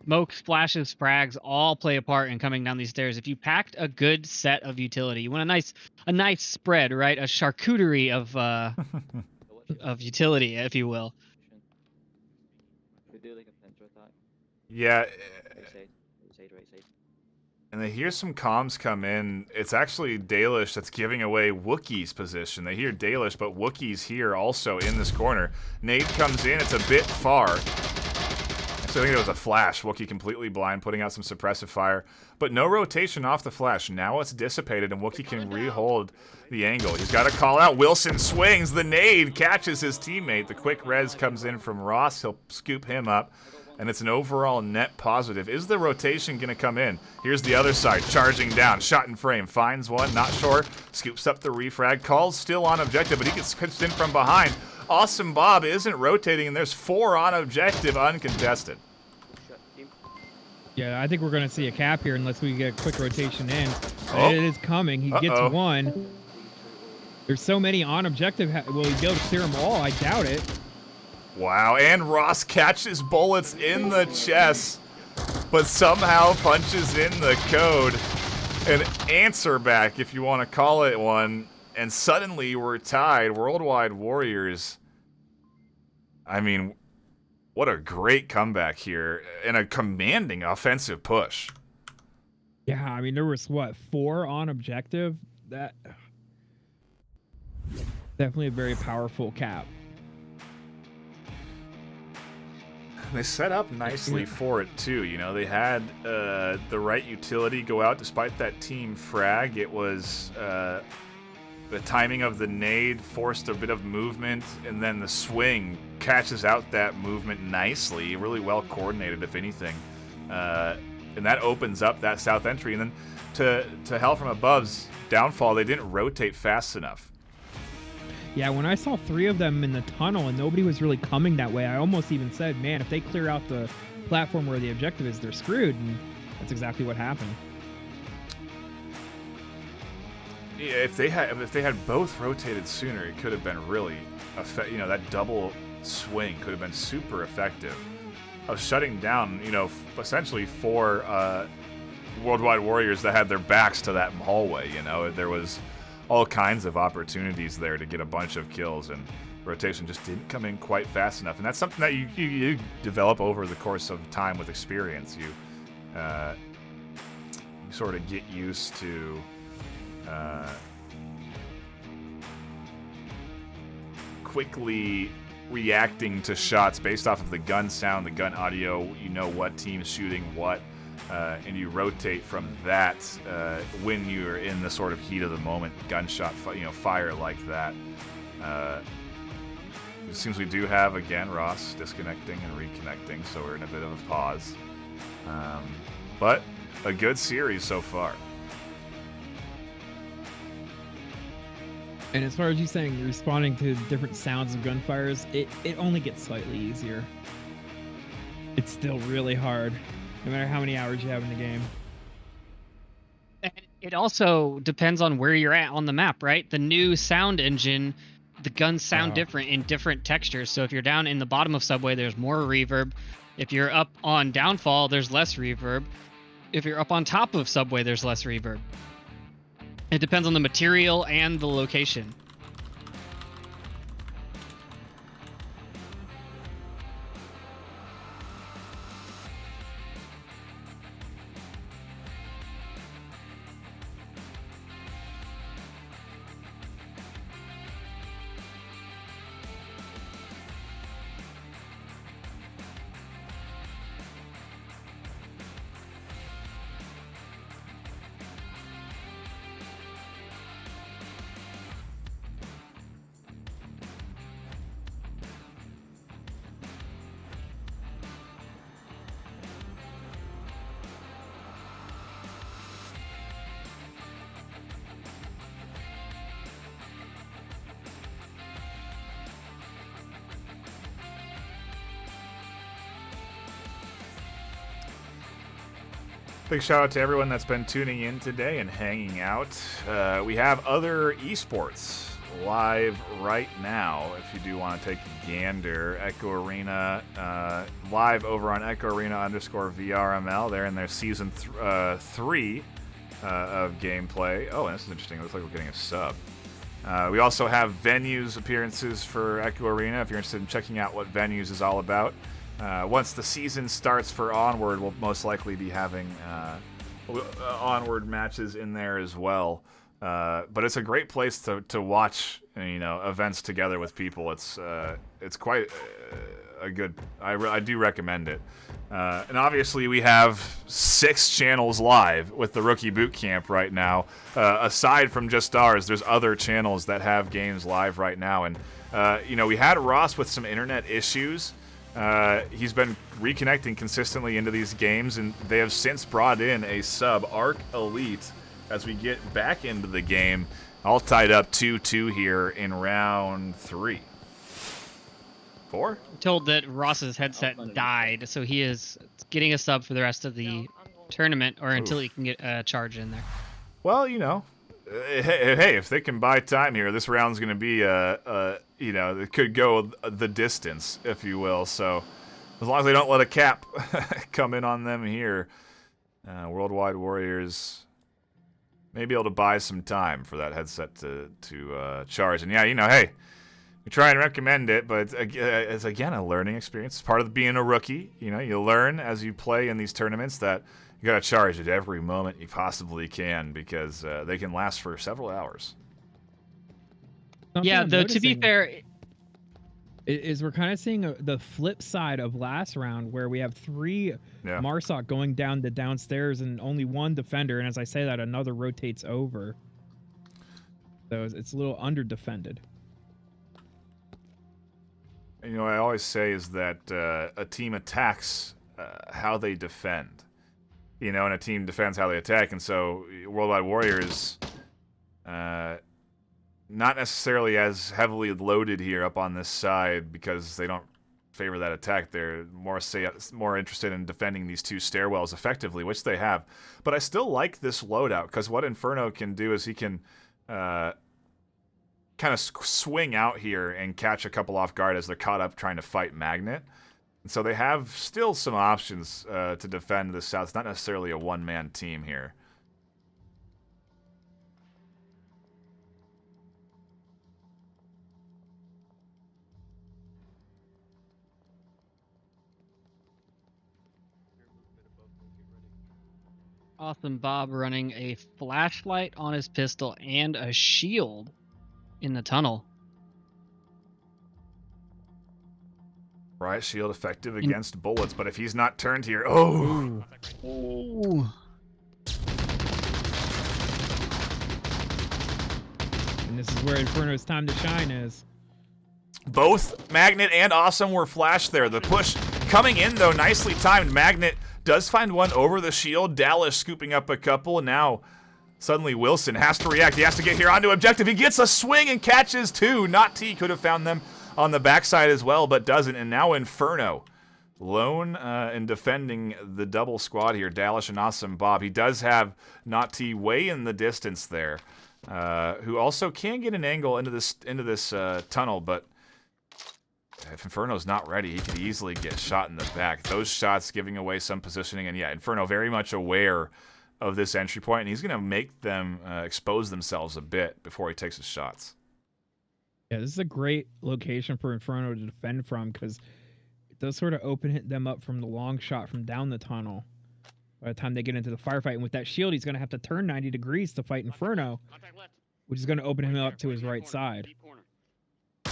Smoke, splashes, frags all play a part in coming down these stairs. If you packed a good set of utility, you want a nice spread, right? A charcuterie of utility, if you will. We do like a pincer attack. Yeah, Right side, right side. and they hear some comms come in. It's actually Dalish that's giving away Wookiee's position. They hear Dalish, but Wookiee's here also in this corner. Nade comes in. It's a bit far. So I think it was a flash. Wookiee completely blind, putting out some suppressive fire. But no rotation off the flash. Now it's dissipated, and Wookiee can rehold the angle. He's got to call out. Wilson swings. The nade catches his teammate. The quick res comes in from Ross. He'll scoop him up. And it's an overall net positive. Is the rotation going to come in? Here's the other side, charging down. Shot in frame. Finds one, not sure. Scoops up the refrag. Calls still on objective, but he gets pitched in from behind. Awesome Bob isn't rotating, and there's 4 on objective uncontested. Yeah, I think we're going to see a cap here unless we get a quick rotation in. Oh. It is coming. He gets one. There's so many on objective. Will he be able to clear them all? I doubt it. Wow, and Ross catches bullets in the chest, but somehow punches in the code. An answer back, if you want to call it one. And suddenly we're tied. Worldwide Warriors. I mean, what a great comeback here. And a commanding offensive push. Yeah, I mean, there was, what, 4 on objective? That... Definitely a very powerful cap. They set up nicely for it, too. You know, they had the right utility go out despite that team frag. It was... the timing of the nade forced a bit of movement, and then the swing catches out that movement nicely. Really well coordinated, if anything. And that opens up that south entry. And then to Hell from Above's downfall, they didn't rotate fast enough. Yeah, when I saw 3 of them in the tunnel and nobody was really coming that way, I almost even said, man, if they clear out the platform where the objective is, they're screwed. And that's exactly what happened. Yeah, if they had both rotated sooner, it could have been really, that double swing could have been super effective of shutting down, essentially 4 Worldwide Warriors that had their backs to that hallway. There was all kinds of opportunities there to get a bunch of kills, and rotation just didn't come in quite fast enough. And that's something that you develop over the course of time with experience. You sort of get used to. Quickly reacting to shots based off of the gun sound, the gun audio. You know what team's shooting what, and you rotate from that when you're in the sort of heat of the moment, gunshot, fire like that. It seems we do have again Ross disconnecting and reconnecting, so we're in a bit of a pause. But a good series so far. And as far as you saying, responding to different sounds of gunfires, it only gets slightly easier. It's still really hard, no matter how many hours you have in the game. And it also depends on where you're at on the map, right? The new sound engine, the guns sound different in different textures. So if you're down in the bottom of Subway, there's more reverb. If you're up on Downfall, there's less reverb. If you're up on top of Subway, there's less reverb. It depends on the material and the location. Big shout out to everyone that's been tuning in today and hanging out. We have other esports live right now. If you do want to take a gander, Echo Arena live over on Echo Arena _VRML. They're in their season 3 of gameplay. Oh, and this is interesting. It looks like we're getting a sub. We also have venues appearances for Echo Arena if you're interested in checking out what venues is all about. Once the season starts for Onward, we'll most likely be having Onward matches in there as well. But it's a great place to watch, events together with people. It's quite a good. I do recommend it. And obviously we have 6 channels live with the Rookie Boot Camp right now. Aside from just ours, there's other channels that have games live right now. And we had Ross with some internet issues. He's been reconnecting consistently into these games, and they have since brought in a sub, Arc Elite, as we get back into the game, all tied up 2-2 here in round 3. 4? I'm told that Ross's headset died, so he is getting a sub for the rest of the tournament, or until he can get a charge in there. Well, hey, if they can buy time here, this round's going to be it could go the distance, if you will. So as long as they don't let a cap come in on them here, Worldwide Warriors may be able to buy some time for that headset to charge. And yeah, hey, we try and recommend it, but it's again a learning experience. It's part of being a rookie. You learn as you play in these tournaments that you got to charge at every moment you possibly can, because they can last for several hours. Yeah, though, to be fair, is we're kind of seeing the flip side of last round, where we have 3 Marsoc going down the downstairs and only 1 defender, and as I say that, another rotates over. So it's a little under defended. And, what I always say is that a team attacks how they defend. And a team defends how they attack. And so Worldwide Warriors, not necessarily as heavily loaded here up on this side because they don't favor that attack. They're more interested in defending these 2 stairwells effectively, which they have. But I still like this loadout, because what Inferno can do is he can kind of swing out here and catch a couple off guard as they're caught up trying to fight Magnet. And so they have still some options to defend the south. It's not necessarily a one-man team here. Awesome Bob running a flashlight on his pistol and a shield in the tunnel. Riot shield effective against bullets, but if he's not turned here, oh! And this is where Inferno's time to shine is. Both Magnet and Awesome were flashed there. The push coming in, though, nicely timed. Magnet does find one over the shield. Dallas scooping up a couple, and now suddenly Wilson has to react. He has to get here onto objective. He gets a swing and catches 2. Not T could have found them on the backside as well, but doesn't. And now Inferno, lone in defending the double squad here, Dallas and Awesome Bob. He does have Not T way in the distance there, who also can get an angle into this tunnel, but if Inferno's not ready, he could easily get shot in the back. Those shots giving away some positioning, and yeah, Inferno very much aware of this entry point, and he's going to make them expose themselves a bit before he takes his shots. Yeah, this is a great location for Inferno to defend from, because it does sort of open them up from the long shot from down the tunnel by the time they get into the firefight. And with that shield, he's going to have to turn 90 degrees to fight Inferno, which is going to open him up to his right side.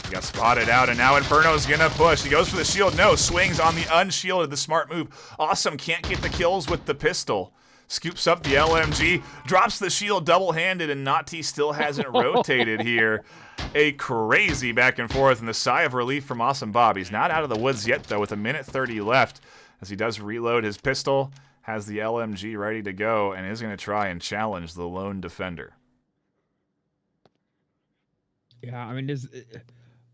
He got spotted out, and now Inferno's going to push. He goes for the shield. No, swings on the unshielded, the smart move. Awesome can't get the kills with the pistol. Scoops up the LMG, drops the shield double-handed, and Nati still hasn't rotated here. A crazy back and forth, and the sigh of relief from Awesome Bob. He's not out of the woods yet, though, with 1:30 left, as he does reload his pistol, has the LMG ready to go, and is going to try and challenge the lone defender. Yeah, I mean,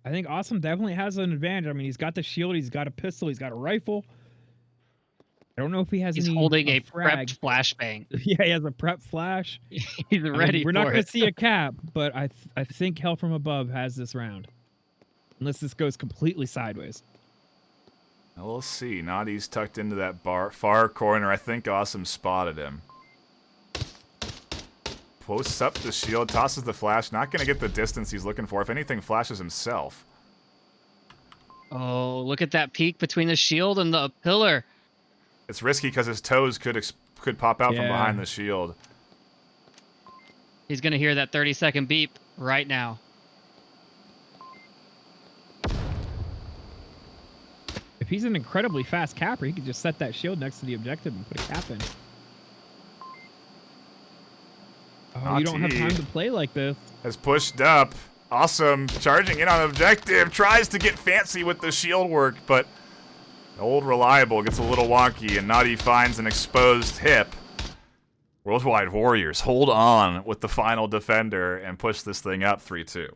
I think Awesome definitely has an advantage. I mean, he's got the shield, he's got a pistol, he's got a rifle. I don't know if he has He's any. holding a frag. prepped flashbang. Yeah, he has a prep flash. He's ready we're not for going it. to see a cap, but I think Hell from Above has this round, unless this goes completely sideways. We'll see. Naughty's tucked into that far corner. I think Awesome spotted him. Posts up the shield, tosses the flash. Not going to get the distance he's looking for. If anything, flashes himself. Oh, look at that peak between the shield and the pillar. It's risky because his toes could pop out from Yeah. behind the shield. He's going to hear that 30-second beep right now. If he's an incredibly fast capper, he could just set that shield next to the objective and put a cap in. Oh, you don't have time to play like this. Has pushed up. Awesome. Charging in on objective. Tries to get fancy with the shield work, but old Reliable gets a little wonky, and Naughty finds an exposed hip. Worldwide Warriors hold on with the final defender and push this thing up 3-2.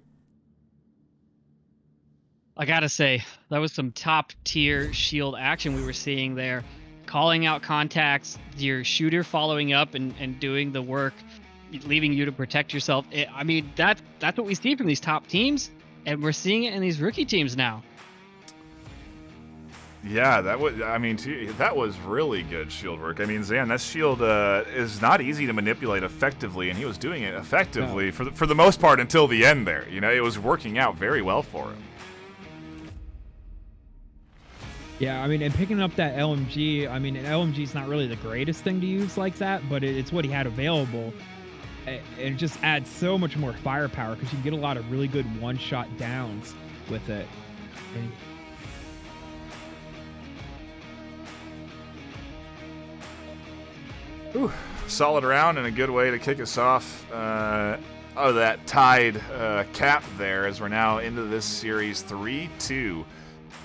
I gotta say, that was some top-tier shield action we were seeing there. Calling out contacts, your shooter following up and doing the work, leaving you to protect yourself. I mean, that's what we see from these top teams, and we're seeing it in these rookie teams now. Yeah, that was really good shield work. I mean, Zan, that shield is not easy to manipulate effectively, and he was doing it effectively for the most part until the end there. You know, it was working out very well for him. Yeah, I mean, and picking up that LMG, I mean, an LMG is not really the greatest thing to use like that, but it's what he had available. And it just adds so much more firepower because you can get a lot of really good one-shot downs with it. And solid round and a good way to kick us off of that tied cap there, as we're now into this series 3-2.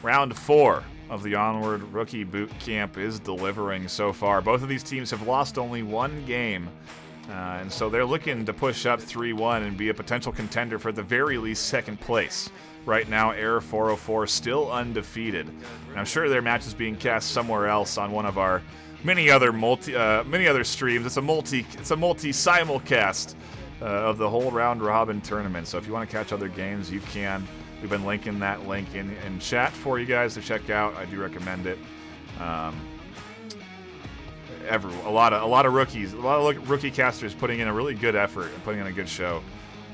Round 4 of the Onward Rookie Boot Camp is delivering so far. Both of these teams have lost only one game, and so they're looking to push up 3-1 and be a potential contender for the very least second place. Right now, Air 404 still undefeated, and I'm sure their match is being cast somewhere else on one of our many other streams. It's a multi simulcast of the whole round robin tournament. So if you want to catch other games, you can. We've been linking that link in chat for you guys to check out. I do recommend it. A lot of rookies, a lot of rookie casters putting in a really good effort and putting in a good show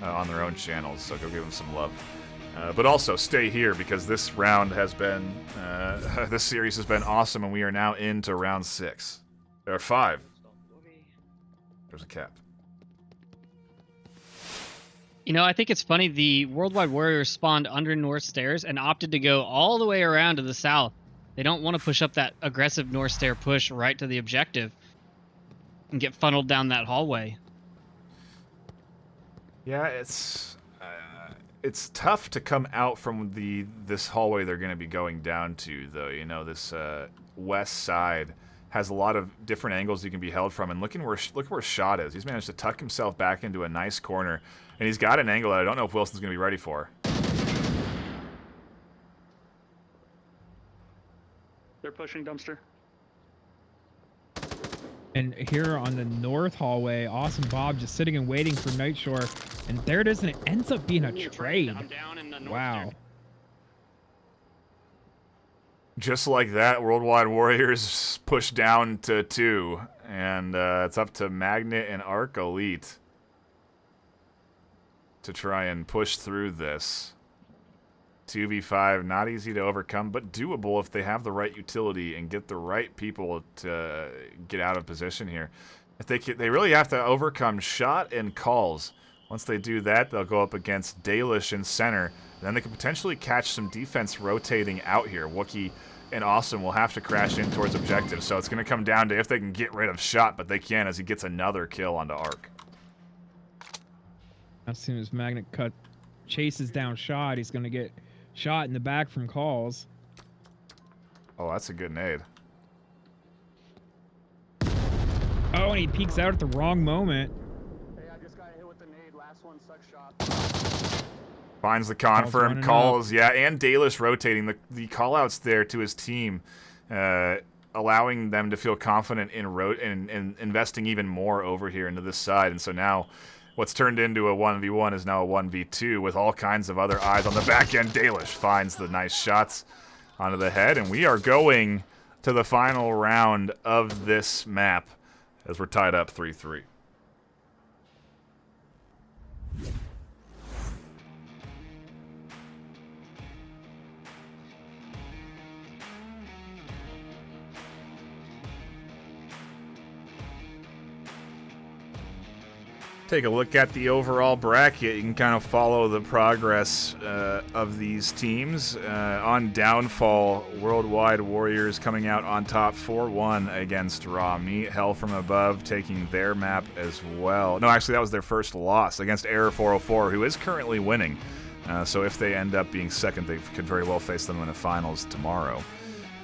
on their own channels. So go give them some love. But also stay here because this round has been, this series has been awesome, and we are now into round 6. There are 5. There's a cap. You know, I think it's funny, the Worldwide Warriors spawned under North Stairs and opted to go all the way around to the south. They don't want to push up that aggressive North Stair push right to the objective and get funneled down that hallway. Yeah, it's tough to come out from this hallway they're going to be going down to, though. You know, this west side has a lot of different angles you can be held from, and look where Shot is. He's managed to tuck himself back into a nice corner, and he's got an angle that I don't know if Wilson's going to be ready for. They're pushing dumpster. And here on the north hallway, Awesome Bob just sitting and waiting for Nightshore, and there it is, and it ends up being a trade. I'm down in the north Wow. stair. Just like that, Worldwide Warriors push down to 2, and it's up to Magnet and Arc Elite to try and push through this. 2v5, not easy to overcome, but doable if they have the right utility and get the right people to get out of position here. If they really have to overcome Shot and Calls. Once they do that, they'll go up against Dalish in center. And then they could potentially catch some defense rotating out here. Wookie and Awesome will have to crash in towards objective, so it's going to come down to if they can get rid of Shot, but they can as he gets another kill onto Arc. As soon as Magnet chases down Shot, he's going to get shot in the back from Calls. Oh, that's a good nade. Oh, and he peeks out at the wrong moment. Hey, I just got hit with the nade. Last one, suck shot. Finds the confirm, running Calls, yeah, and Dalish rotating. The call-outs there to his team allowing them to feel confident in investing even more over here into this side. And so now what's turned into a 1v1 is now a 1v2 with all kinds of other eyes on the back end. Dalish finds the nice shots onto the head, and we are going to the final round of this map as we're tied up 3-3. Take a look at the overall bracket. You can kind of follow the progress of these teams. On downfall, Worldwide Warriors coming out on top 4-1 against Raw Meat. Hell from Above taking their map as well. No, actually, that was their first loss against Error 404, who is currently winning. So if they end up being second, they could very well face them in the finals tomorrow.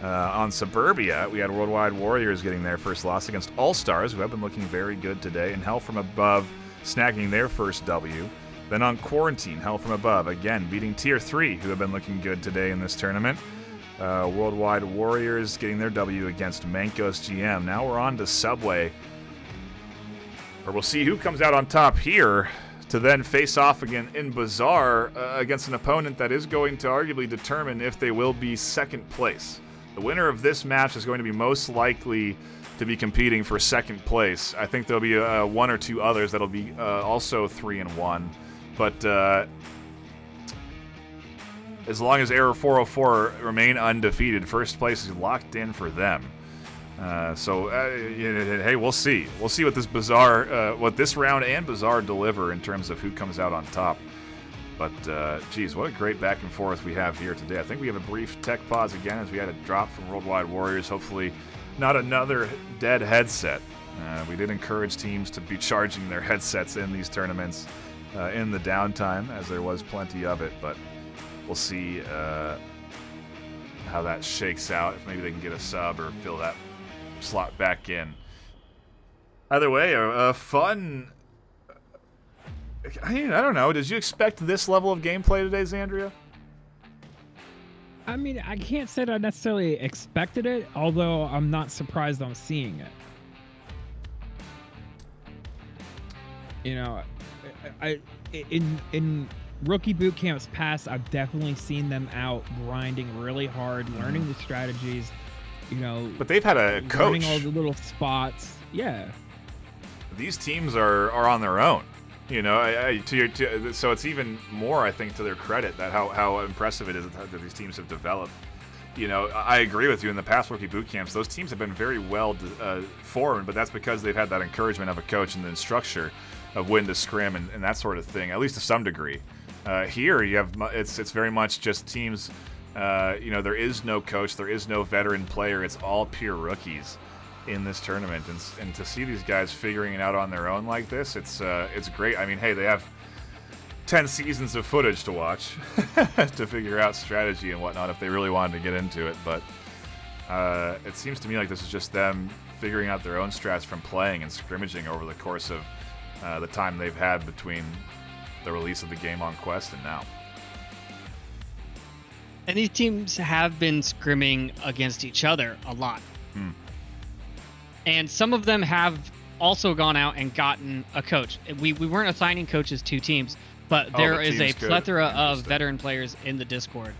On Suburbia, we had Worldwide Warriors getting their first loss against All-Stars, who have been looking very good today, and Hell from Above snagging their first W. Then on Quarantine, Hell from Above, again, beating Tier 3, who have been looking good today in this tournament. Worldwide Warriors getting their W against Mankos GM. Now we're on to Subway, where we'll see who comes out on top here to then face off again in Bazaar against an opponent that is going to arguably determine if they will be second place. The winner of this match is going to be most likely to be competing for second place. I think there'll be one or two others that'll be also 3-1, but as long as Error 404 remain undefeated, first place is locked in for them. Hey, we'll see. We'll see what this Bazaar, what this round and Bazaar deliver in terms of who comes out on top. But, geez, what a great back and forth we have here today. I think we have a brief tech pause again as we had a drop from Worldwide Warriors. Hopefully not another dead headset. We did encourage teams to be charging their headsets in these tournaments in the downtime, as there was plenty of it. But we'll see how that shakes out. If maybe they can get a sub or fill that slot back in. Either way, a fun... I don't know. Did you expect this level of gameplay today, Xandria? I mean, I can't say that I necessarily expected it, although I'm not surprised I'm seeing it. You know, in rookie boot camps past, I've definitely seen them out grinding really hard, learning the strategies. You know, but they've had a coach. Learning all the little spots. Yeah. These teams are on their own. You know, so it's even more, I think, to their credit that how impressive it is that these teams have developed. You know, I agree with you. In the past rookie boot camps, those teams have been very well formed, but that's because they've had that encouragement of a coach and the structure of when to scrim and that sort of thing, at least to some degree. Here, you have it's very much just teams. You know, there is no coach, there is no veteran player. It's all pure rookies in this tournament, and to see these guys figuring it out on their own like this, it's great. I mean, hey, they have 10 seasons of footage to watch to figure out strategy and whatnot if they really wanted to get into it, but it seems to me like this is just them figuring out their own strats from playing and scrimmaging over the course of the time they've had between the release of the game on Quest and now. And these teams have been scrimming against each other a lot. And some of them have also gone out and gotten a coach. We weren't assigning coaches to teams, but there is a plethora of veteran players in the Discord.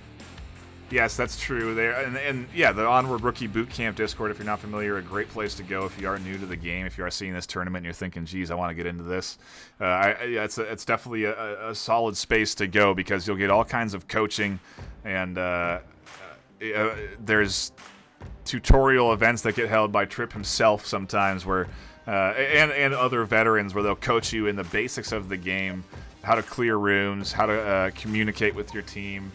Yes, that's true. There and yeah, the Onward Rookie Bootcamp Discord, if you're not familiar, a great place to go if you are new to the game. If you are seeing this tournament and you're thinking, geez, I want to get into this, it's definitely a solid space to go because you'll get all kinds of coaching and there's tutorial events that get held by Trip himself sometimes where and other veterans where they'll coach you in the basics of the game, how to clear rooms, how to communicate with your team.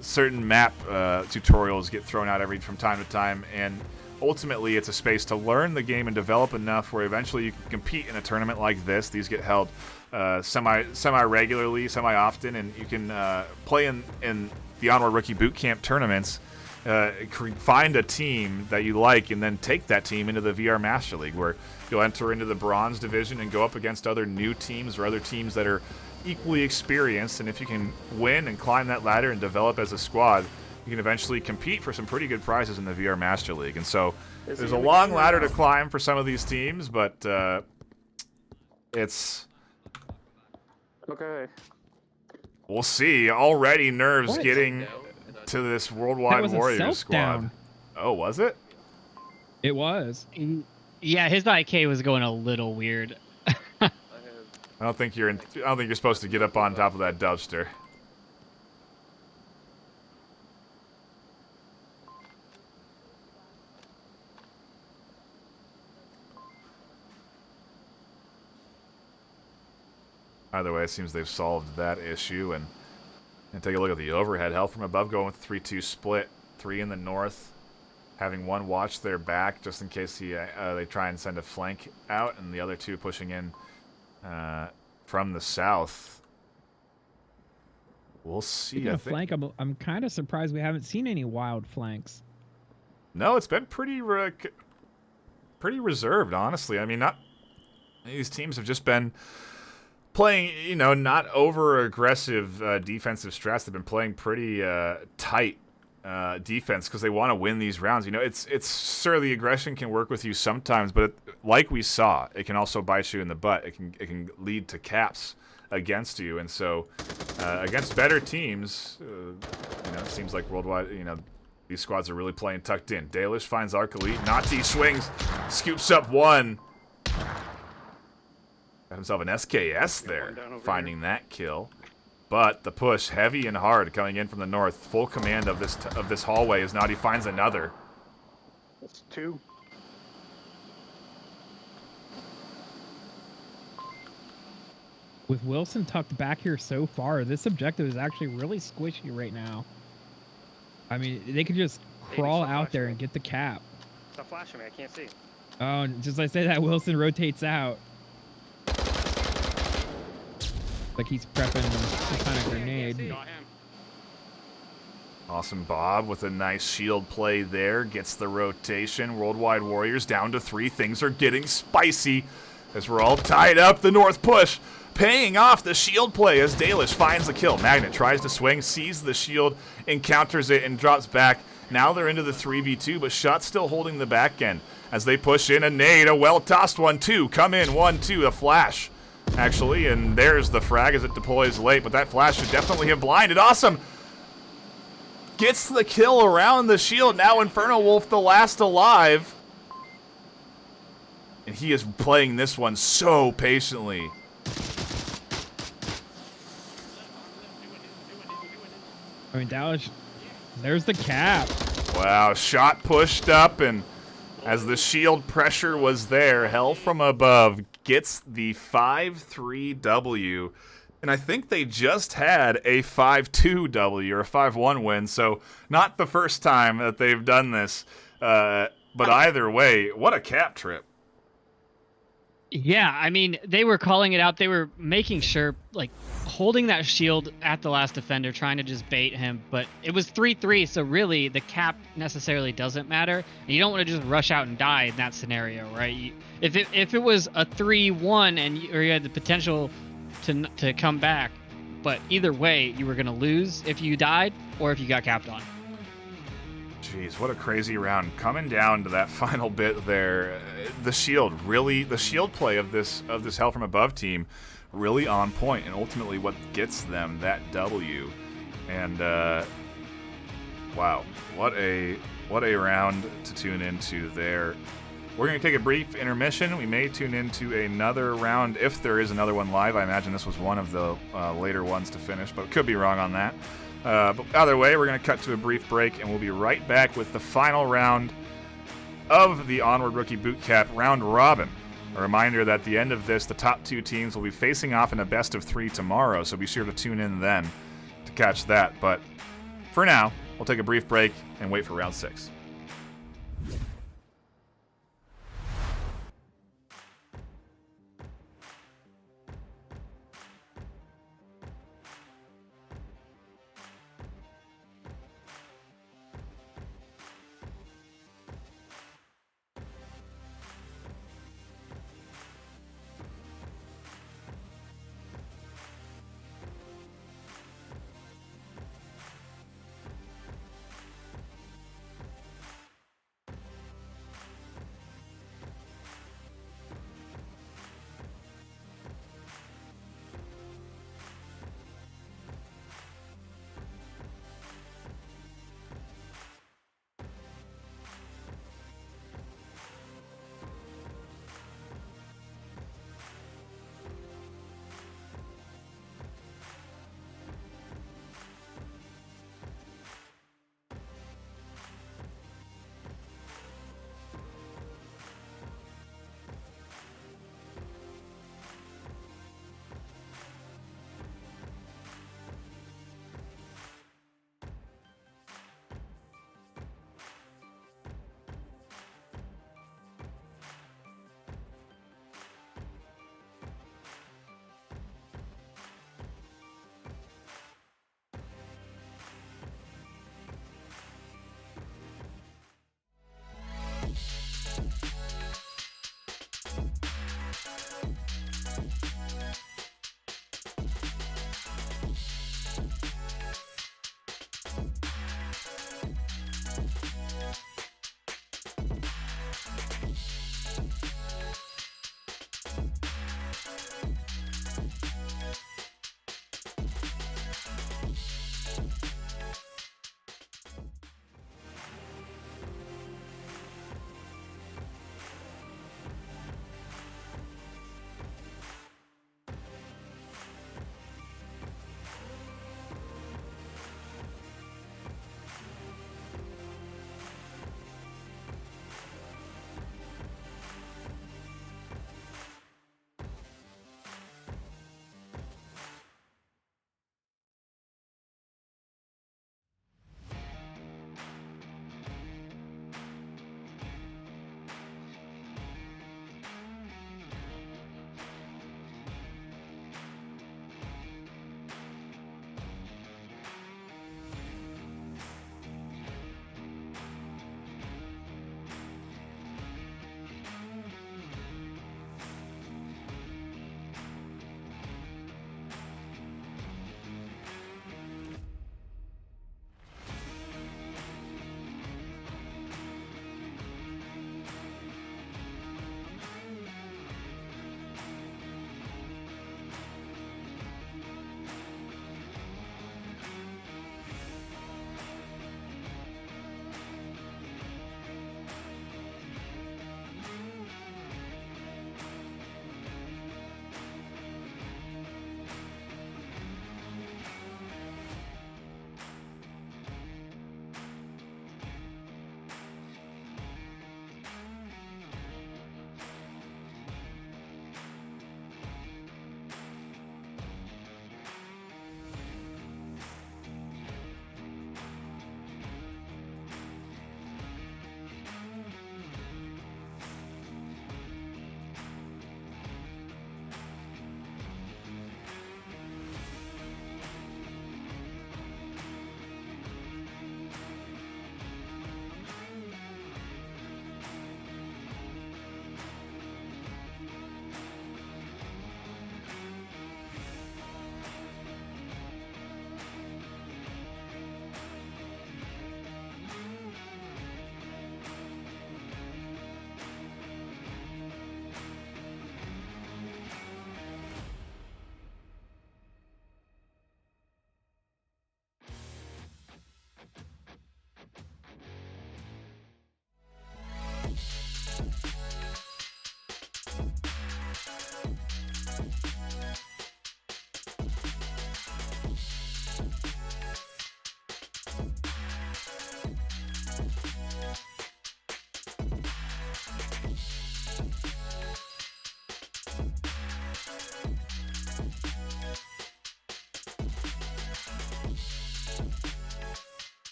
Certain map tutorials get thrown out from time to time, and ultimately it's a space to learn the game and develop enough where eventually you can compete in a tournament like this. These get held semi-regularly, semi-often, and you can play in the Onward Rookie Bootcamp tournaments. Find a team that you like and then take that team into the VR Master League where you'll enter into the bronze division and go up against other new teams or other teams that are equally experienced, and if you can win and climb that ladder and develop as a squad, you you can eventually compete for some pretty good prizes in the VR Master League. And so there's a long ladder to climb for some of these teams, but it's... Okay. We'll see. Already nerves What? getting to this Worldwide That was a Warriors squad. self-down. Oh, was it? It was. Yeah, his IK was going a little weird. I don't think you're supposed to get up on top of that dumpster. Either way, it seems they've solved that issue. And take a look at the overhead. Hell from above going with 3-2 split. 3 in the north. Having one watch their back just in case they try and send a flank out. And the other 2 pushing in from the south. We'll see. Speaking of flank, I'm kind of surprised we haven't seen any wild flanks. No, it's been pretty reserved, honestly. I mean, these teams have just been playing, you know, not over-aggressive defensive strats. They've been playing pretty tight defense because they want to win these rounds. You know, it's sure, the aggression can work with you sometimes, but like we saw, it can also bite you in the butt. It can lead to caps against you, and so against better teams, you know, it seems like worldwide, you know, these squads are really playing tucked in. Dalish finds Arc Elite. Nati swings, scoops up one. Got himself an SKS there, finding that kill. But the push, heavy and hard, coming in from the north. Full command of this hallway as Nati finds another. That's 2. With Wilson tucked back here so far, this objective is actually really squishy right now. I mean, they could just crawl out there and get the cap. Stop flashing me, I can't see. Oh, and just like I say that, Wilson rotates out. Like he's prepping some kind of grenade. Awesome Bob with a nice shield play there. Gets the rotation. Worldwide Warriors down to 3. Things are getting spicy as we're all tied up. The north push paying off the shield play as Dalish finds the kill. Magnet tries to swing, sees the shield, encounters it, and drops back. Now they're into the 3v2, but Shot still holding the back end as they push in a nade. A well-tossed 1-2. Come in 1-2. A flash, actually, and there's the frag as it deploys late, but that flash should definitely have blinded. Awesome! Gets the kill around the shield. Now Inferno Wolf, the last alive. And he is playing this one so patiently. I mean, Dallas, there's the cap. Wow, Shot pushed up, and as the shield pressure was there, Hell from above gets the 5-3 W. And I think they just had a 5-2 W or a 5-1 win, so not the first time that they've done this. But either way, what a cap trip. Yeah, I mean, they were calling it out. They were making sure, like, holding that shield at the last defender, trying to just bait him. But it was 3-3, so really the cap necessarily doesn't matter. And you don't want to just rush out and die in that scenario, right? If it was a 3-1 or you had the potential to come back, but either way, you were going to lose if you died or if you got capped on. Jeez, what a crazy round. Coming down to that final bit there, the shield play of this Hell from Above team really on point, and ultimately what gets them that W. And wow, what a round to tune into there. We're going to take a brief intermission. We may tune into another round if there is another one live. I imagine this was one of the later ones to finish, but could be wrong on that. But either way, we're going to cut to a brief break, and we'll be right back with the final round of the Onward Rookie Bootcamp Round Robin. A reminder that at the end of this, the top 2 teams will be facing off in a best of 3 tomorrow, so be sure to tune in then to catch that. But for now, we'll take a brief break and wait for round 6.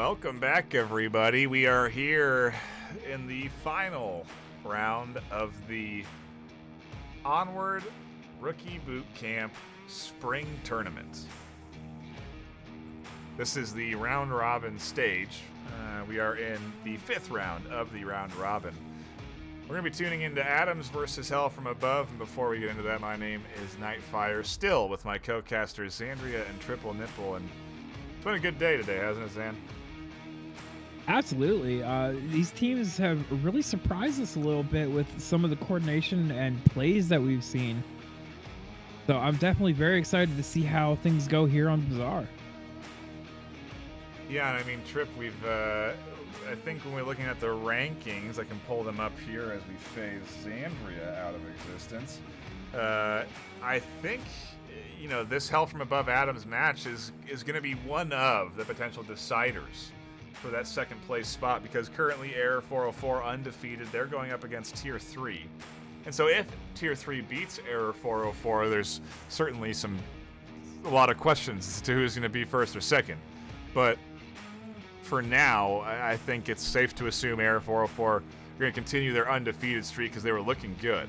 Welcome back, everybody. We are here in the final round of the Onward Rookie Boot Camp Spring Tournament. This is the round robin stage. We are in the 5th round of the round robin. We're going to be tuning into Adams versus Hell from Above, and before we get into that, my name is Nightfire, still with my co-casters Xandria and Triple Nipple, and it's been a good day today, hasn't it, Zan? Absolutely. These teams have really surprised us a little bit with some of the coordination and plays that we've seen. So I'm definitely very excited to see how things go here on Bazaar. Yeah, and I mean, Trip, I think when we're looking at the rankings, I can pull them up here as we phase Xandria out of existence. I think, this Hell from Above Adams match is going to be one of the potential deciders for that second place spot, because currently Air 404 undefeated. They're going up against Tier 3. And so if Tier 3 beats Error 404, there's certainly a lot of questions as to who's going to be first or second. But for now, I think it's safe to assume Error 404 are going to continue their undefeated streak because they were looking good.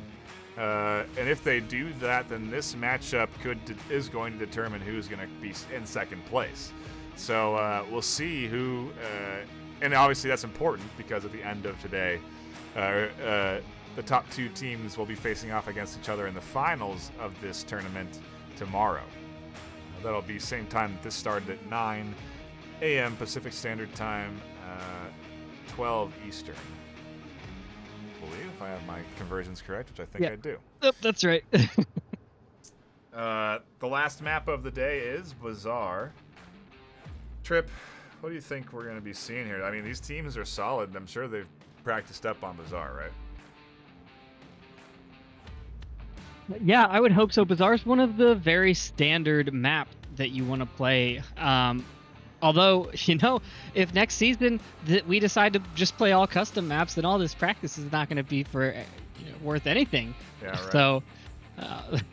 And if they do that, then this matchup is going to determine who's going to be in second place. So we'll see who, and obviously that's important because at the end of today, the top 2 teams will be facing off against each other in the finals of this tournament tomorrow. That'll be same time that this started at 9 a.m. Pacific Standard Time, 12 Eastern. I believe if I have my conversions correct, which I think I do. Yep, that's right. The last map of the day is Bazaar. Trip, what do you think we're going to be seeing here? I mean, these teams are solid. I'm sure they've practiced up on Bazaar, right? Yeah, I would hope so. Bazaar's one of the very standard map that you want to play. Although, if next season we decide to just play all custom maps, then all this practice is not going to be worth anything. Yeah, right. So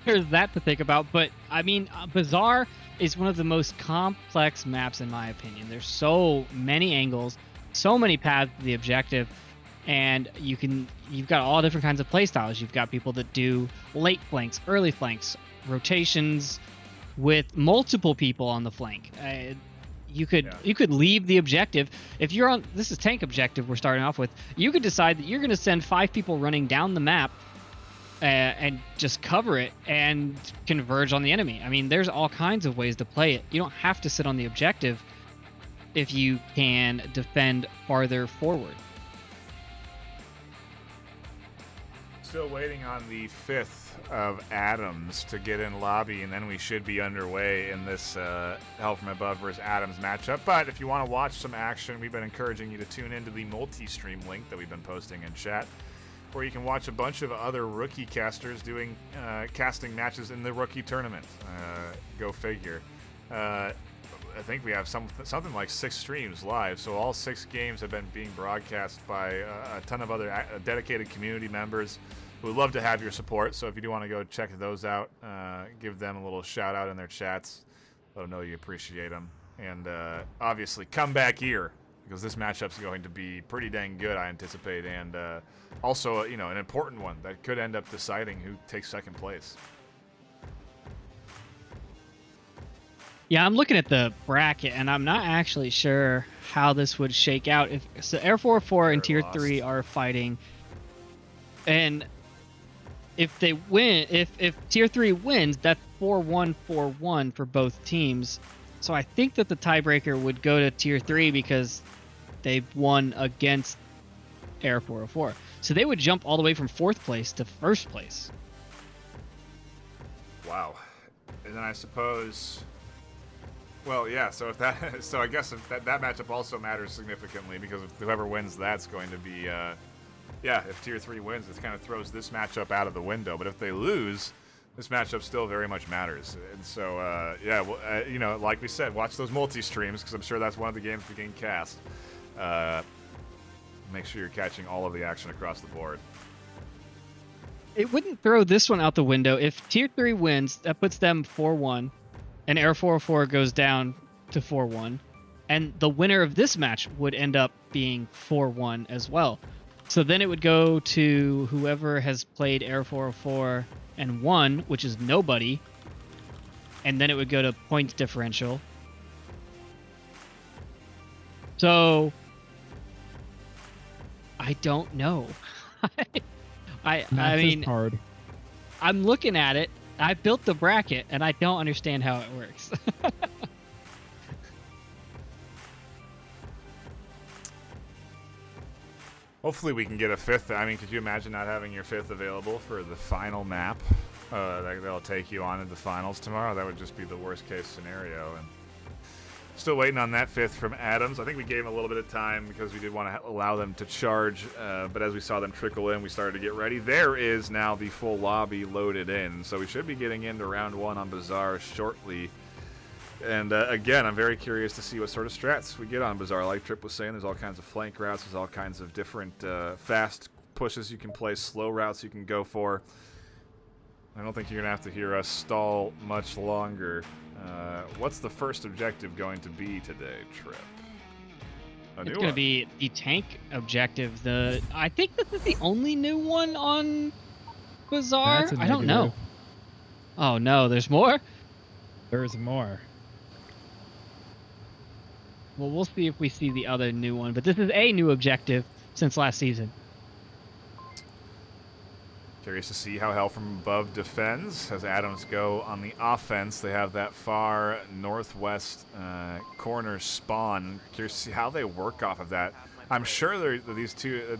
there's that to think about. But I mean, Bazaar is one of the most complex maps in my opinion. There's so many angles, so many paths to the objective, and you've got all different kinds of play styles. You've got people that do late flanks, early flanks, rotations with multiple people on the flank. You could leave the objective. If you're on, this is tank objective we're starting off with, you could decide that you're going to send 5 people running down the map and just cover it and converge on the enemy. I mean, there's all kinds of ways to play it. You don't have to sit on the objective if you can defend farther forward. Still waiting on the 5th of Adams to get in lobby, and then we should be underway in this Hell from Above versus Adams matchup. But if you want to watch some action, we've been encouraging you to tune into the multi-stream link that we've been posting in chat, where you can watch a bunch of other rookie casters doing casting matches in the rookie tournament. Go figure. I think we have something like 6 streams live, so all 6 games have been being broadcast by a ton of other dedicated community members who would love to have your support. So if you do want to go check those out, give them a little shout out in their chats, let them know you appreciate them, and obviously come back here because this matchup's going to be pretty dang good, I anticipate, and also an important one that could end up deciding who takes second place. Yeah, I'm looking at the bracket, and I'm not actually sure how this would shake out. So Air 404 and Tier 3 are fighting, and if they win, if Tier 3 wins, that's 4-1-4-1 for both teams. So I think that the tiebreaker would go to Tier 3 because they've won against Air 404. So they would jump all the way from 4th place to 1st place. Wow. And then I suppose... Well, yeah, so I guess if that matchup also matters significantly, because if whoever wins that's going to be... if Tier 3 wins, it kind of throws this matchup out of the window. But if they lose, this matchup still very much matters. And so, like we said, watch those multi-streams, because I'm sure that's one of the games we can cast. Make sure you're catching all of the action across the board. It wouldn't throw this one out the window. If Tier 3 wins, that puts them 4-1, and Air 404 goes down to 4-1. And the winner of this match would end up being 4-1 as well. So then it would go to whoever has played Air 404 and won, which is nobody. And then it would go to points differential. So I don't know. I mean, hard. I'm looking at it. I built the bracket, and I don't understand how it works. Hopefully we can get a fifth. I mean, could you imagine not having your fifth available for the final map? That'll take you on to the finals tomorrow. That would just be the worst case scenario. And still waiting on that fifth from Adams. I think we gave him a little bit of time because we did want to allow them to charge. But as we saw them trickle in, we started to get ready. There is now the full lobby loaded in. So we should be getting into round 1 on Bazaar shortly. And again, I'm very curious to see what sort of strats we get on Bazaar. Like Trip was saying, there's all kinds of flank routes. There's all kinds of different fast pushes you can play, slow routes you can go for. I don't think you're going to have to hear us stall much longer. What's the first objective going to be today, Trip? It's going to be the tank objective. I think this is the only new one on Bazaar. I don't know. Oh, no, there's more? There's more. Well, we'll see if we see the other new one. But this is a new objective since last season. Curious to see how Hell from Above defends. As Adams go on the offense, they have that far northwest corner spawn. Curious to see how they work off of that. I'm sure this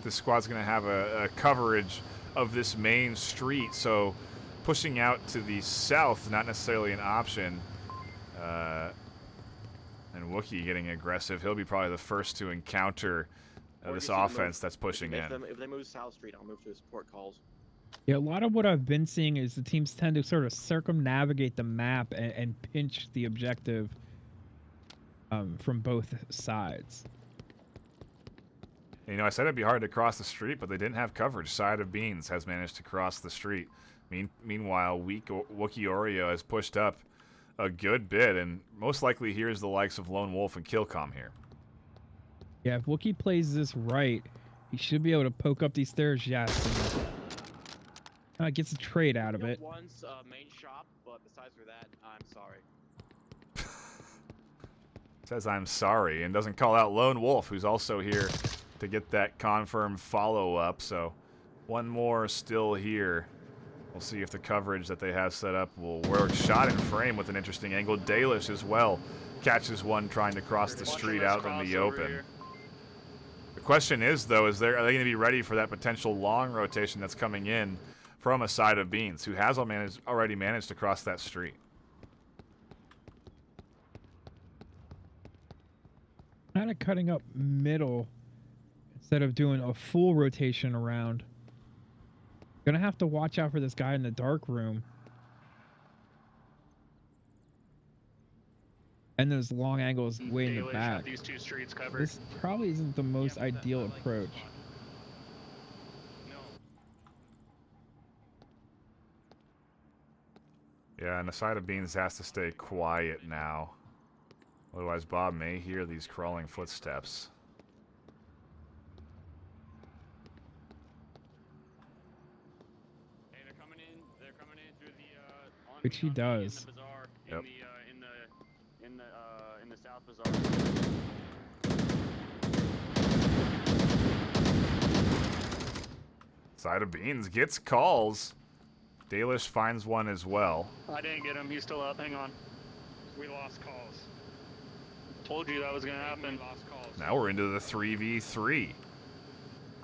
squad's going to have a coverage of this main street, so pushing out to the south, not necessarily an option. And Wookiee getting aggressive. He'll be probably the first to encounter this offense that's pushing in. If they move South Street, I'll move to support calls. Yeah, a lot of what I've been seeing is the teams tend to sort of circumnavigate the map and pinch the objective from both sides. You know, I said it'd be hard to cross the street, but they didn't have coverage. Side of Beans has managed to cross the street. Meanwhile, Wookiee Oreo has pushed up a good bit, and most likely here's the likes of Lone Wolf and Killcom here. Yeah, if Wookiee plays this right, he should be able to poke up these stairs. Yes. Gets a trade out of it. Once main shop, but besides for that, I'm sorry. Says I'm sorry and doesn't call out Lone Wolf, who's also here to get that confirmed follow-up. So one more still here. We'll see if the coverage that they have set up will work. Shot in frame with an interesting angle. Dalish as well catches one trying to cross the street out in the open. The question is, though, are they going to be ready for that potential long rotation that's coming in from a Side of Beans, who has already managed to cross that street? Kind of cutting up middle instead of doing a full rotation around. Gonna have to watch out for this guy in the dark room. And those long angles way in the back. These two streets covered. This probably isn't the most ideal approach. Yeah, and the Side of Beans has to stay quiet now. Otherwise, Bob may hear these crawling footsteps. Hey, they're coming in through the Which he does. Yep. In the South Bazaar. Side of Beans gets calls. Dalish finds one as well. I didn't get him. He's still up. Hang on. We lost calls. Told you that was gonna happen. Now we're into the 3v3.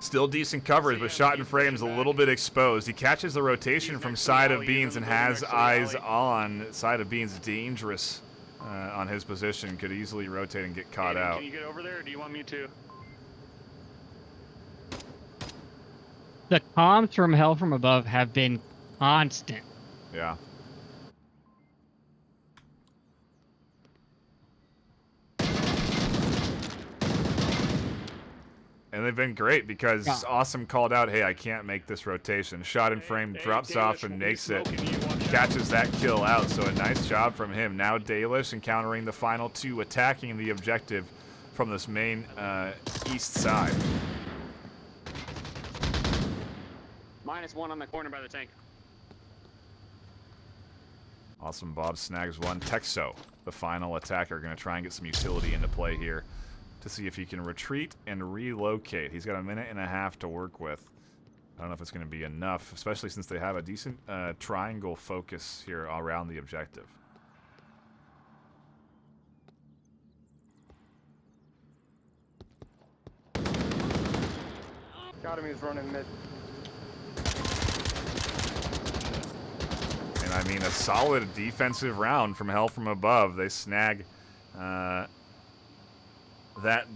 Still decent coverage, but shot in frame's a little bit exposed. He catches the rotation from Side of Beans and has eyes on. Side of Beans dangerous on his position. Could easily rotate and get caught out. Can you get over there, or do you want me to? The comms from Hell from Above have been constant. Yeah. And they've been great because Awesome called out, hey, I can't make this rotation. Shot in frame, drops off and makes it. Catches that kill out, so a nice job from him. Now Dalish encountering the final two, attacking the objective from this main east side. -1 on the corner by the tank. Awesome. Bob snags one. Texo, the final attacker, going to try and get some utility into play here to see if he can retreat and relocate. He's got a minute and a half to work with. I don't know if it's going to be enough, especially since they have a decent triangle focus here around the objective. Got him, he's running mid. And I mean, a solid defensive round from Hell From Above. They snag that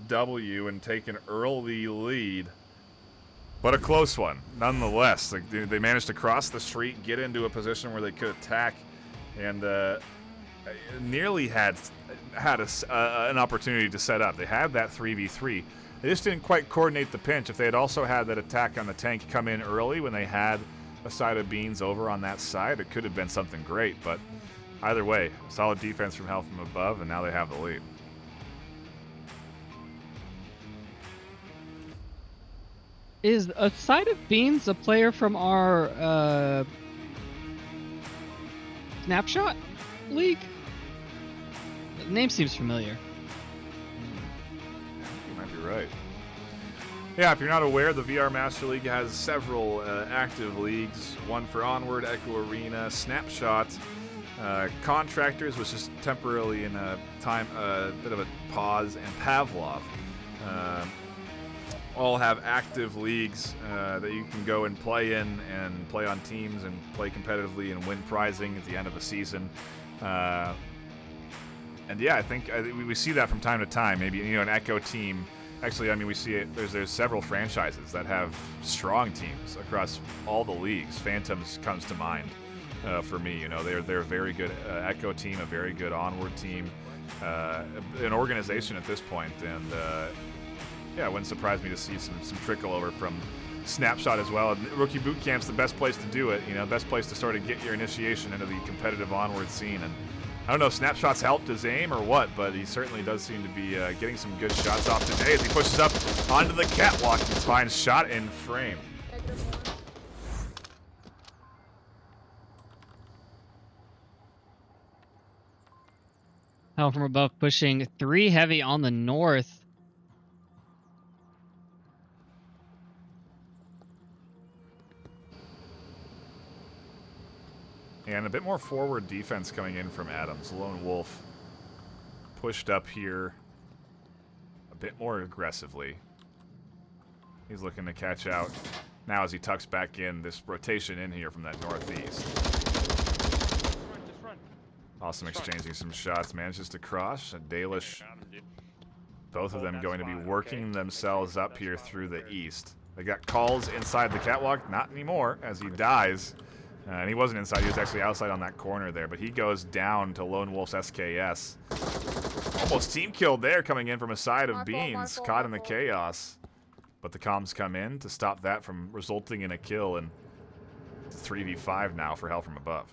W and take an early lead. But a close one, nonetheless. Like, they managed to cross the street, get into a position where they could attack, and nearly had an opportunity to set up. They had that 3v3. They just didn't quite coordinate the pinch. If they had also had that attack on the tank come in early when they had a side of beans over on that side, it could have been something great. But either way, solid defense from Hell From Above, and now they have the lead. Is a side of beans a player from our Snapshot League? The name seems familiar. You might be right. Yeah, if you're not aware, the VR Master League has several active leagues. One for Onward, Echo Arena, Snapshot, Contractors, which is temporarily in a bit of a pause, and Pavlov. All have active leagues that you can go and play in and play on teams and play competitively and win prizing at the end of the season. And yeah, I think we see that from time to time. Maybe, you know, an Echo team. Actually, I mean, we see it. There's several franchises that have strong teams across all the leagues. Phantoms comes to mind for me. You know, they're a very good Echo team, a very good Onward team, an organization at this point, and yeah, it wouldn't surprise me to see some trickle over from Snapshot as well. And Rookie Boot Camp's the best place to do it. You know, best place to sort of get your initiation into the competitive Onward scene. And I don't know if Snapshot's helped his aim or what, but he certainly does seem to be getting some good shots off today as he pushes up onto the catwalk. He finds shot in frame. Hell From Above pushing 3 heavy on the north. And a bit more forward defense coming in from Adams. Lone Wolf pushed up here a bit more aggressively. He's looking to catch out now as he tucks back in this rotation in here from that northeast. Just run. Awesome, exchanging some shots. Manages to cross. And Dalish, both of them going to be working themselves up here through the east. They got calls inside the catwalk. Not anymore as he dies. And he wasn't inside, he was actually outside on that corner there, but he goes down to Lone Wolf's SKS. Almost team killed there coming in from a side of beans, caught in the chaos. But the comms come in to stop that from resulting in a kill, and it's 3v5 now for Hell From Above.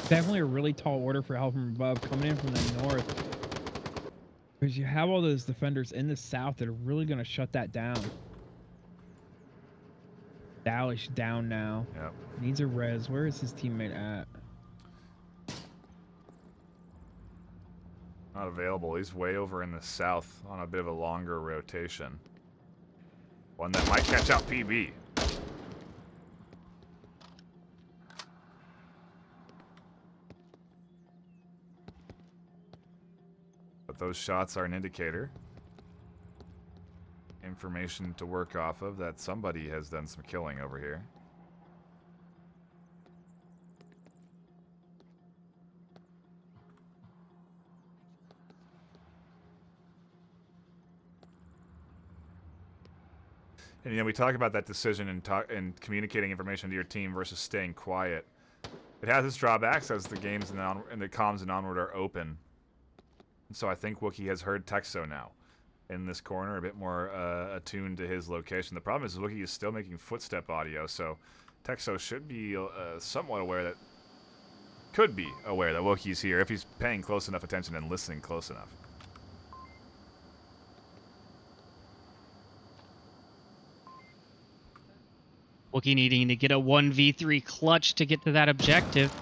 Definitely a really tall order for Hell From Above coming in from the north. Because you have all those defenders in the south that are really going to shut that down. Dalish down now. Yep. Needs a res. Where is his teammate at? Not available. He's way over in the south on a bit of a longer rotation. One that might catch out PB. Those shots are an indicator. Information to work off of that somebody has done some killing over here. And you know, we talk about that decision and communicating information to your team versus staying quiet. It has its drawbacks as the games and the comms in Onward are open. And so I think Wookiee has heard Texo now in this corner, a bit more attuned to his location. The problem is Wookiee is still making footstep audio, so Texo should be somewhat aware that, could be aware that Wookiee's here if he's paying close enough attention and listening close enough. Wookiee needing to get a 1v3 clutch to get to that objective.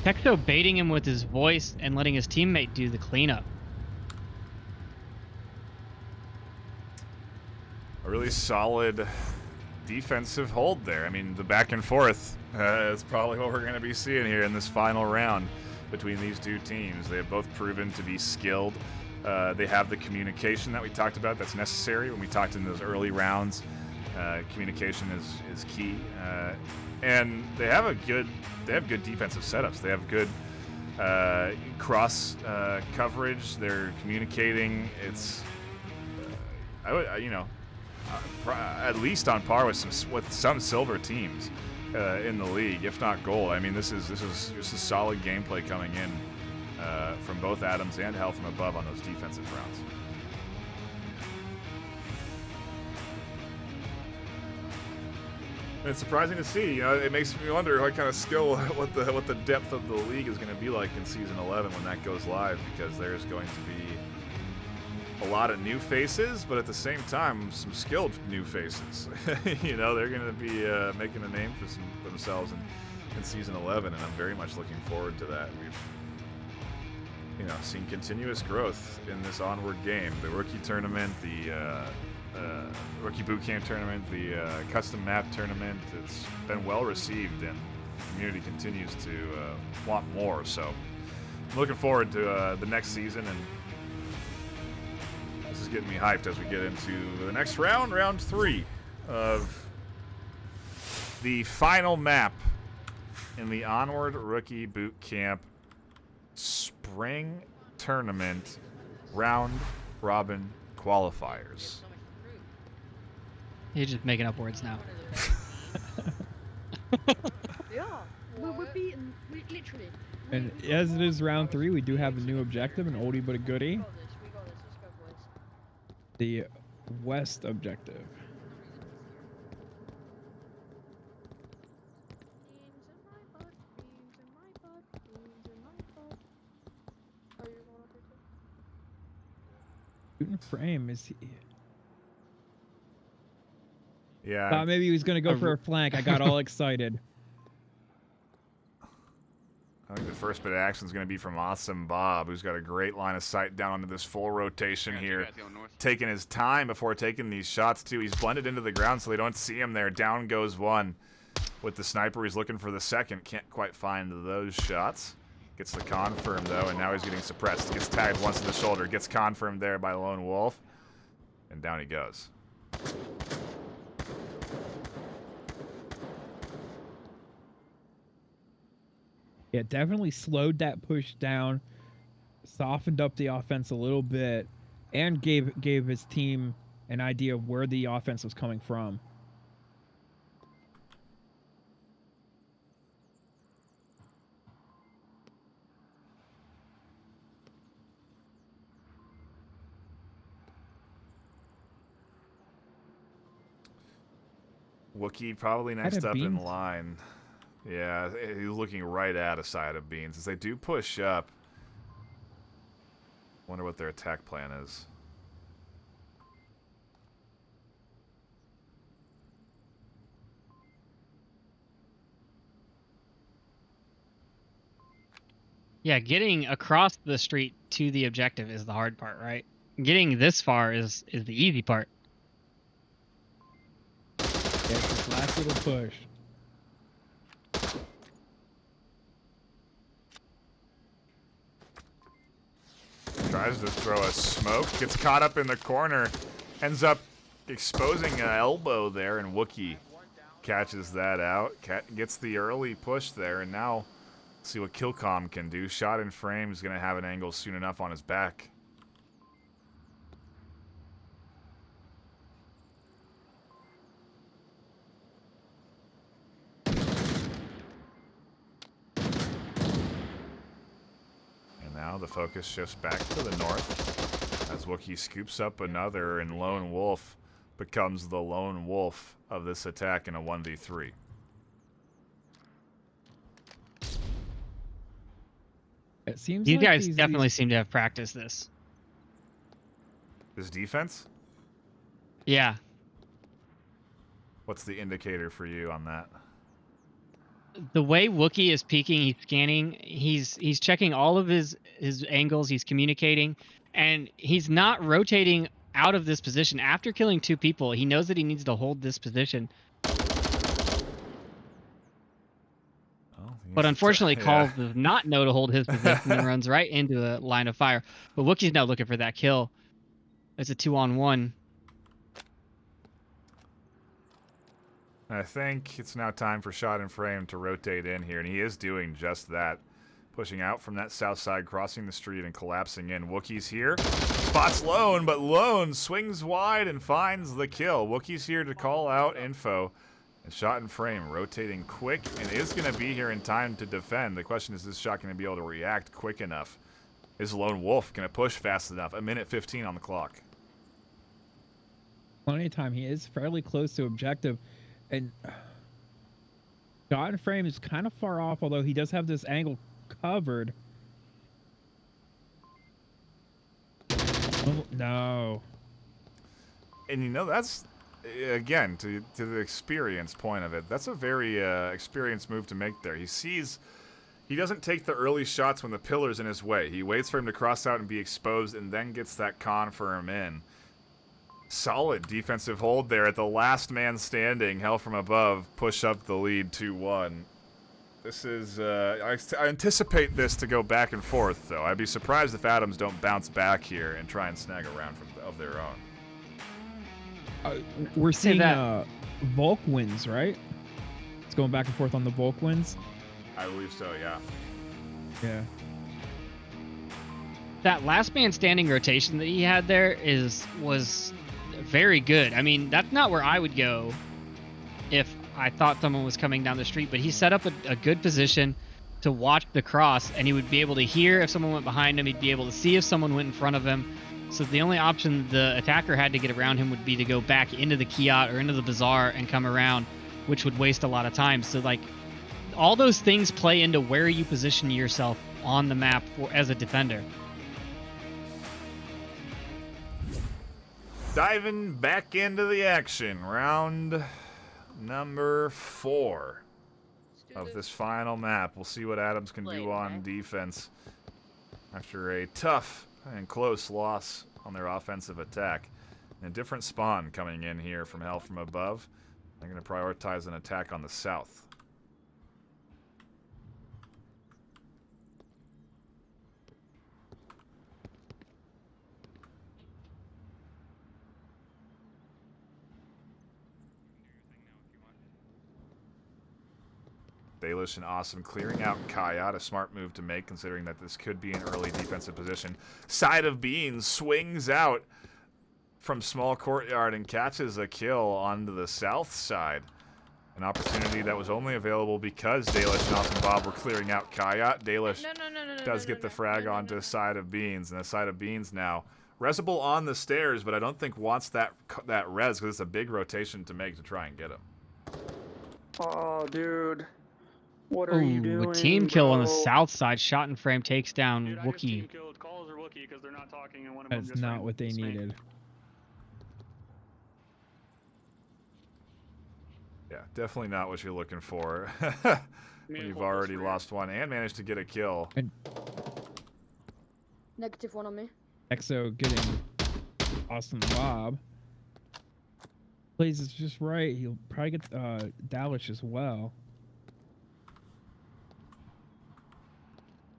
Texo baiting him with his voice and letting his teammate do the cleanup. A really solid defensive hold there. I mean, the back and forth is probably what we're going to be seeing here in this final round between these two teams. They have both proven to be skilled. They have the communication that we talked about that's necessary when we talked in those early rounds. Communication is key. And they have good defensive setups. They have good cross coverage. They're communicating. It's at least on par with some silver teams in the league, if not gold. I mean, this is solid gameplay coming in from both Adams and Hell from above on those defensive rounds. And it's surprising to see. You know, it makes me wonder what kind of skill, what the depth of the league is going to be like in Season 11 when that goes live, because there's going to be a lot of new faces, but at the same time, some skilled new faces. You know, they're going to be making a name for themselves in Season 11, and I'm very much looking forward to that. We've seen continuous growth in this Onward game. The rookie tournament, the rookie bootcamp tournament, the custom map tournament. It's been well received, and the community continues to want more. So I'm looking forward to the next season, and this is getting me hyped as we get into the next round, round 3 of the final map in the Onward Rookie Bootcamp Spring Tournament Round Robin Qualifiers. You're just making up words now. Yeah, we're beaten, literally. And as it is round 3, we do have a new objective, an oldie but a goodie. We got this, let's go, boys. The West objective. Beans in my butt, beans in my butt, beans in my butt. Oh, you're going up here too? Shooting frame is he? Yeah. Thought maybe he was gonna go for a flank. I got all excited. I think the first bit of action is going to be from Awesome Bob, who's got a great line of sight down onto this full rotation here. Taking his time before taking these shots, too. He's blended into the ground so they don't see him there. Down goes one. With the sniper, he's looking for the second. Can't quite find those shots. Gets the confirm, though, and now he's getting suppressed. Gets tagged once in the shoulder. Gets confirmed there by Lone Wolf. And down he goes. Yeah, definitely slowed that push down, softened up the offense a little bit, and gave his team an idea of where the offense was coming from. Wookiee probably next up in line. Yeah, he's looking right at a side of Beans. As they do push up, wonder what their attack plan is. Yeah, getting across the street to the objective is the hard part, right? Getting this far is the easy part. Yeah, it's this last little push. Tries to throw a smoke, gets caught up in the corner, ends up exposing an elbow there, and Wookiee catches that out. Gets the early push there, and now see what Killcom can do. Shot in frame is going to have an angle soon enough on his back. the focus shifts back to the north as Wookiee scoops up another, and Lone Wolf becomes the lone wolf of this attack in a 1v3. It seems These like guys definitely these... seem to have practiced this. This defense? Yeah. What's the indicator for you on that? The way Wookiee is peeking, he's scanning, he's checking all of his angles, he's communicating, and he's not rotating out of this position. After killing 2 people, he knows that he needs to hold this position. But unfortunately, Call does not know to hold his position and runs right into a line of fire. But Wookiee's now looking for that kill. It's a 2-on-1. I think it's now time for Shot and Frame to rotate in here, and he is doing just that. Pushing out from that south side, crossing the street, and collapsing in. Wookiee's here. Spots Lone, but Lone swings wide and finds the kill. Wookiee's here to call out info. And Shot and Frame rotating quick and is going to be here in time to defend. The question is this shot going to be able to react quick enough? Is Lone Wolf going to push fast enough? 1:15 on the clock. Plenty of time. He is fairly close to objective. And Shot and Frame is kind of far off, although he does have this angle covered. Oh, no. And you know, that's, again, to the experience point of it, that's a very experienced move to make there. He sees, he doesn't take the early shots when the pillar's in his way. He waits for him to cross out and be exposed and then gets that confirm in. Solid defensive hold there at the last man standing. Hell from Above push up the lead 2-1. This is, I anticipate this to go back and forth, though. I'd be surprised if Adams don't bounce back here and try and snag a round of their own. We're seeing Volk wins, right? It's going back and forth on the Volk wins. I believe so, yeah. Yeah. That last man standing rotation that he had there was very good. I mean, that's not where I would go if I thought someone was coming down the street, but he set up a good position to watch the cross, and he would be able to hear if someone went behind him. He'd be able to see if someone went in front of him. So the only option the attacker had to get around him would be to go back into the Kiat or into the Bazaar and come around, which would waste a lot of time. So, like, all those things play into where you position yourself on the map as a defender. Diving back into the action. Round number 4 of this final map. We'll see what Adams can do on defense after a tough and close loss on their offensive attack. And a different spawn coming in here from Hell from Above. They're going to prioritize an attack on the south. Baelish and Awesome clearing out Kayat, a smart move to make considering that this could be an early defensive position. Side of Beans swings out from small courtyard and catches a kill onto the south side. An opportunity that was only available because Baelish and Awesome Bob were clearing out Kayat. Baelish does get the frag onto Side of Beans, and the Side of Beans now resable on the stairs, but I don't think wants that res because it's a big rotation to make to try and get him. Oh, dude. What are you doing, a team kill on the bro? south side. Shot and Frame takes down Dude, I just Wookiee. team killed Calls or Wookiee because they're not talking and one of them That's just not ran what they snake. needed. Yeah, definitely not what you're looking for. When you've hold already this lost one and managed to get a kill. Negative one on me. Exo getting Awesome Bob. Plays is just right. He'll probably get Dalish as well.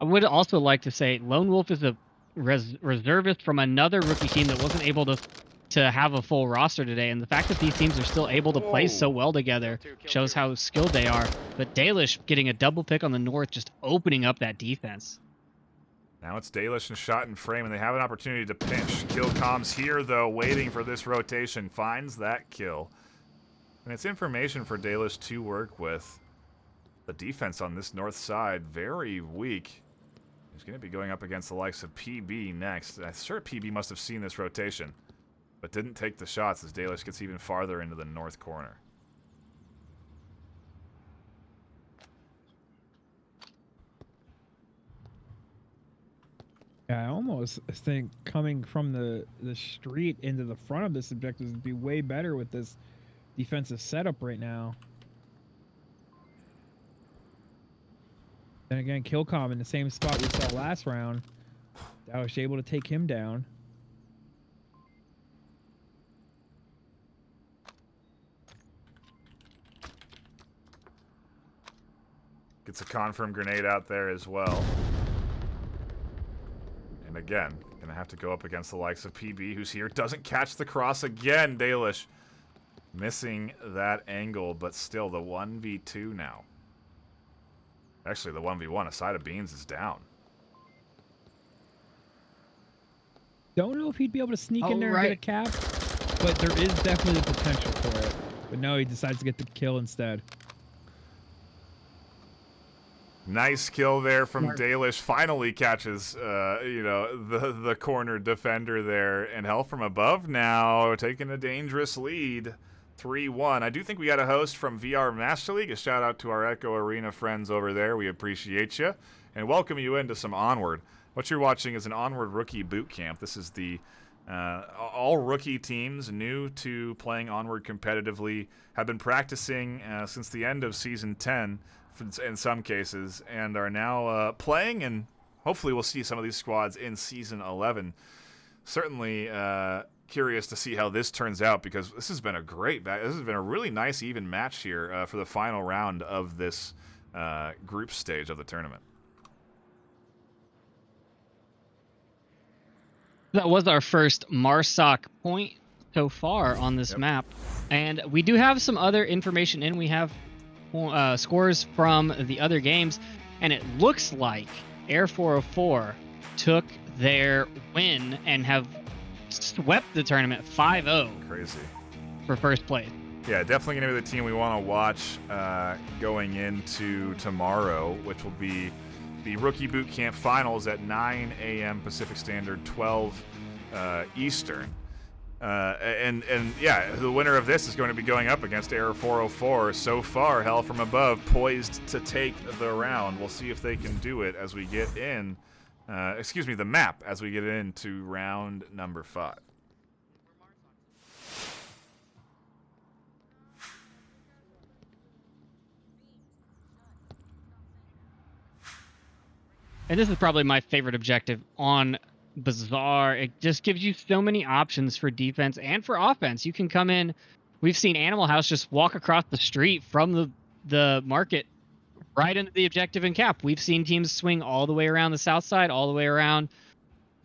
I would also like to say Lone Wolf is a reservist from another rookie team that wasn't able to have a full roster today, and the fact that these teams are still able to play so well together shows how skilled they are. But Dalish getting a double pick on the north, just opening up that defense. Now it's Dalish and Shot and Frame, and they have an opportunity to pinch. Kill comms here, though, waiting for this rotation. Finds that kill. And it's information for Dalish to work with. The defense on this north side, very weak. He's going to be going up against the likes of PB next. I'm sure PB must have seen this rotation, but didn't take the shots as Dalish gets even farther into the north corner. Yeah, I almost think coming from the street into the front of this objective would be way better with this defensive setup right now. Then again, Killcom in the same spot we saw last round. I was able to take him down. Gets a confirm grenade out there as well. And again, gonna have to go up against the likes of PB, who's here. Doesn't catch the cross again, Dalish. Missing that angle, but still the 1v2 now. Actually, the 1v1 aside of Beans is down. Don't know if he'd be able to sneak in there and get a cap, but there is definitely the potential for it. But no, he decides to get the kill instead. Nice kill there from Dalish. Finally catches, you know, the corner defender there. And Hell from Above now taking a dangerous lead. 3-1. I do think we got a host from VR Master League. A shout out to our Echo Arena friends over there. We appreciate you. And welcome you into some Onward. What you're watching is an Onward Rookie Boot Camp. This is the all rookie teams new to playing Onward competitively, have been practicing since the end of Season 10 in some cases, and are now playing, and hopefully we'll see some of these squads in Season 11. Certainly curious to see how this turns out, because this has been a this has been a really nice even match here for the final round of this group stage of the tournament. That was our first MARSOC point so far on this map. And we do have some other information in. We have scores from the other games. And it looks like Air 404 took their win and have swept the tournament 5-0. Crazy. For first place. Yeah, definitely going to be the team we want to watch going into tomorrow, which will be the Rookie Boot Camp Finals at 9 a.m. Pacific Standard, 12 Eastern. And yeah, the winner of this is going to be going up against Error 404. So far, Hell from Above poised to take the round. We'll see if they can do it as we get in, the map as we get into round number 5. And this is probably my favorite objective on Bazaar. It just gives you so many options for defense and for offense. You can come in. We've seen Animal House just walk across the street from the market right into the objective and cap. We've seen teams swing all the way around the south side, all the way around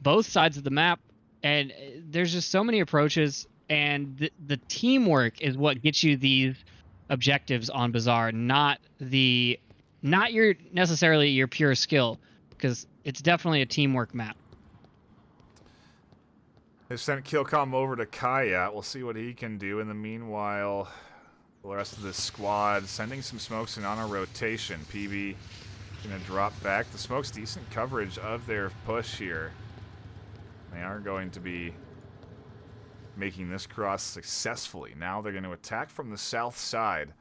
both sides of the map. And there's just so many approaches. And the teamwork is what gets you these objectives on Bazaar, not your necessarily your pure skill, because it's definitely a teamwork map. They sent Killcom over to Kayat. We'll see what he can do. In the meanwhile, the rest of the squad sending some smokes in on a rotation. PB going to drop back. The smokes decent coverage of their push here. They are going to be making this cross successfully. Now they're going to attack from the south side.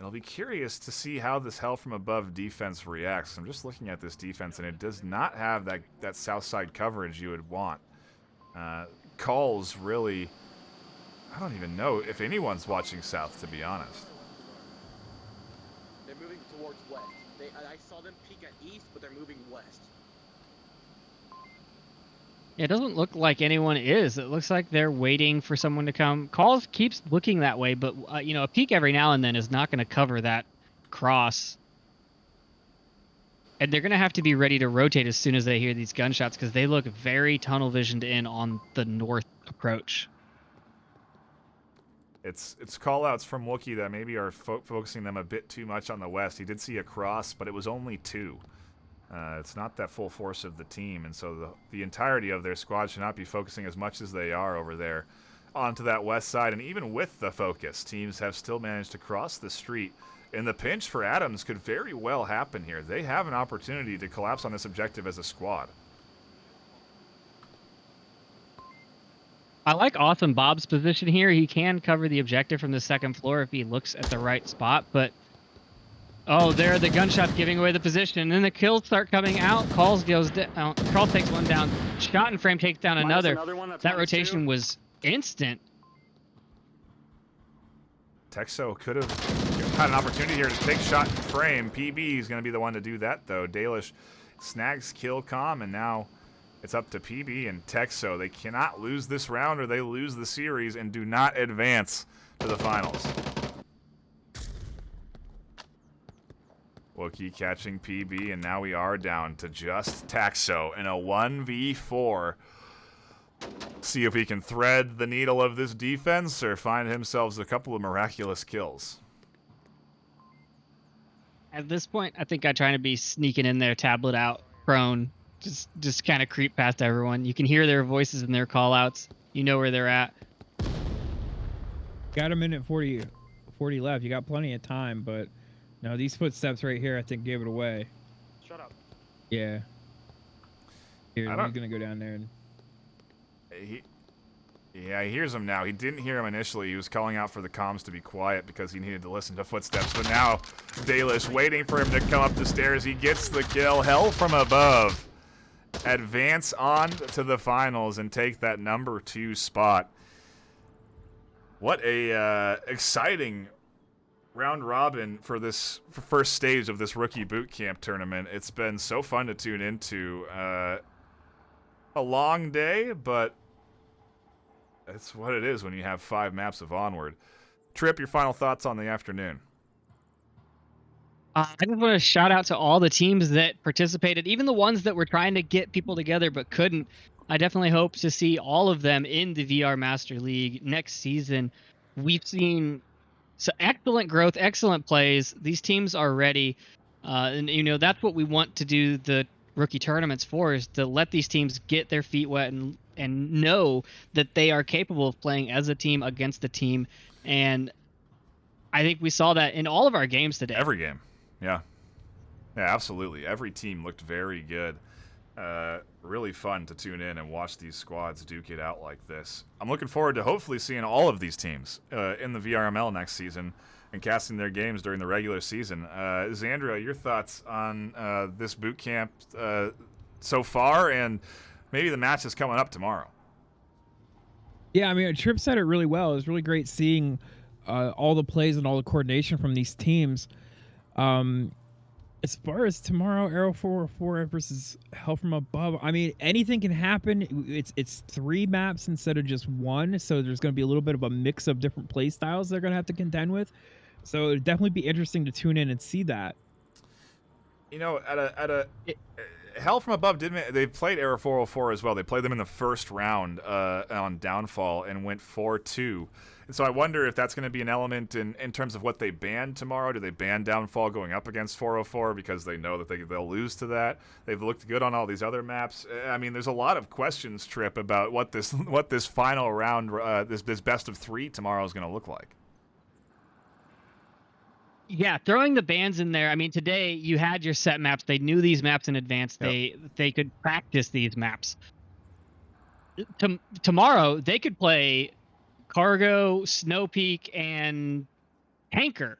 I'll be curious to see how this Hell from Above defense reacts. I'm just looking at this defense, and it does not have that south side coverage you would want. Calls really, I don't even know if anyone's watching south, to be honest. They're moving towards west. I saw them peek at east, but they're moving west. It doesn't look like anyone is. It looks like they're waiting for someone to come. Calls keeps looking that way, but a peek every now and then is not going to cover that cross. And they're going to have to be ready to rotate as soon as they hear these gunshots, because they look very tunnel visioned in on the north approach. It's call-outs from Wookiee that maybe are focusing them a bit too much on the west. He did see a cross, but it was only 2. It's not that full force of the team, and so the entirety of their squad should not be focusing as much as they are over there onto that west side. And even with the focus, teams have still managed to cross the street And the pinch for Adams could very well happen here. They have an opportunity to collapse on this objective as a squad. I like Awesome Bob's position here. He can cover the objective from the second floor if he looks at the right spot, but oh, there the gunshots giving away the position. And then the kills start coming out. Calls goes down. Carl takes one down. Shot and Frame takes down another. One, that's that -2. rotation was instant. Texo could have had an opportunity here to take shot and Frame. PB is going to be the one to do that, though. Dalish snags kill comm, and now it's up to PB and Texo. They cannot lose this round or they lose the series and do not advance to the finals. Wookie catching PB, and now we are down to just Texo in a 1v4. See if he can thread the needle of this defense or find himself a couple of miraculous kills. At this point, I think I'm trying to be sneaking in there, tablet out, prone, just kind of creep past everyone. You can hear their voices and their call-outs. You know where they're at. Got a minute 40 left. You got plenty of time, but no, these footsteps right here, I think, gave it away. Shut up. Yeah. Here, he's gonna go down there and. Yeah, he hears him now. He didn't hear him initially. He was calling out for the comms to be quiet because he needed to listen to footsteps. But now, Dalish waiting for him to come up the stairs. He gets the kill. Hell from above. Advance on to the finals and take that number 2 spot. What a exciting round robin for this first stage of this rookie boot camp tournament. It's been so fun to tune into. A long day, but that's what it is when you have 5 maps of Onward. Trip, your final thoughts on the afternoon? I just want to shout out to all the teams that participated, even the ones that were trying to get people together but couldn't. I definitely hope to see all of them in the VR Master League next season. We've seen excellent growth, excellent plays. These teams are ready. And, you know, that's what we want to do the rookie tournaments for, is to let these teams get their feet wet and know that they are capable of playing as a team against a team. And I think we saw that in all of our games today. Every game. Yeah. Yeah, absolutely. Every team looked very good. Really fun to tune in and watch these squads duke it out like this. I'm looking forward to hopefully seeing all of these teams in the VRML next season and casting their games during the regular season. Xandria, your thoughts on this boot camp so far and maybe the matches coming up tomorrow? Yeah, I mean, Trip said it really well. It was really great seeing all the plays and all the coordination from these teams. As far as tomorrow, Arrow 404 versus Hell from Above, I mean, anything can happen. It's 3 maps instead of just 1, so there's going to be a little bit of a mix of different play styles they're going to have to contend with. So it'd definitely be interesting to tune in and see that. You know, Hell from Above they played Arrow 404 as well. They played them in the first round on Downfall and went 4-2. And so I wonder if that's going to be an element in terms of what they ban tomorrow. Do they ban Downfall going up against 404 because they know that they'll lose to that? They've looked good on all these other maps. I mean, there's a lot of questions, Trip, about what this final round, this best of 3 tomorrow is going to look like. Yeah, throwing the bans in there. I mean, today you had your set maps. They knew these maps in advance. Yep. They could practice these maps. Tomorrow they could play Cargo, Snow Peak, and Tanker,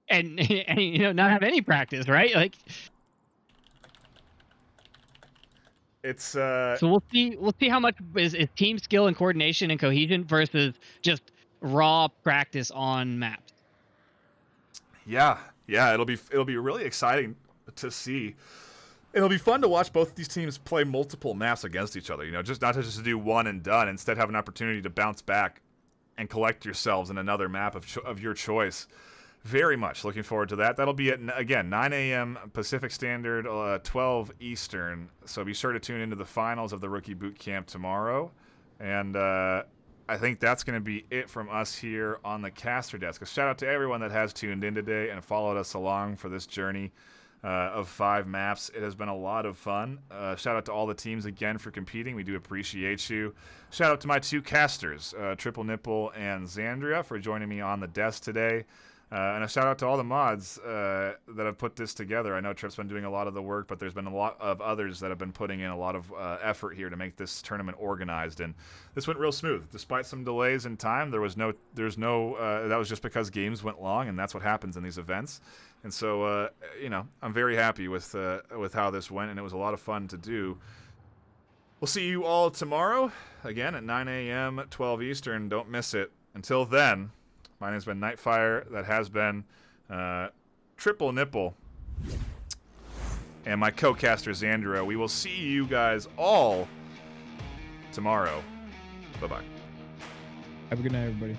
and you know, not have any practice, right? Like, it's so we'll see how much is team skill and coordination and cohesion versus just raw practice on maps. Yeah, it'll be really exciting to see. It'll be fun to watch both these teams play multiple maps against each other. You know, not just to do one and done. Instead, have an opportunity to bounce back and collect yourselves in another map of your choice. Very much looking forward to that. That'll be at, again, 9 a.m. Pacific Standard, 12 Eastern. So be sure to tune into the finals of the Rookie Boot Camp tomorrow. And I think that's going to be it from us here on the caster desk. A shout out to everyone that has tuned in today and followed us along for this journey of 5 maps. It has been a lot of fun. Shout out to all the teams again for competing. We do appreciate you. Shout out to my 2 casters, Triple Nipple and Xandria, for joining me on the desk today. And a shout out to all the mods that have put this together. I know Trip's been doing a lot of the work, but there's been a lot of others that have been putting in a lot of effort here to make this tournament organized. And this went real smooth, despite some delays in time. That was just because games went long, and that's what happens in these events. And so, you know, I'm very happy with how this went, and it was a lot of fun to do. We'll see you all tomorrow, again, at 9 a.m., 12 Eastern. Don't miss it. Until then, my name's been Nightfire. That has been Triple Nipple. And my co-caster, Xandra. We will see you guys all tomorrow. Bye-bye. Have a good night, everybody.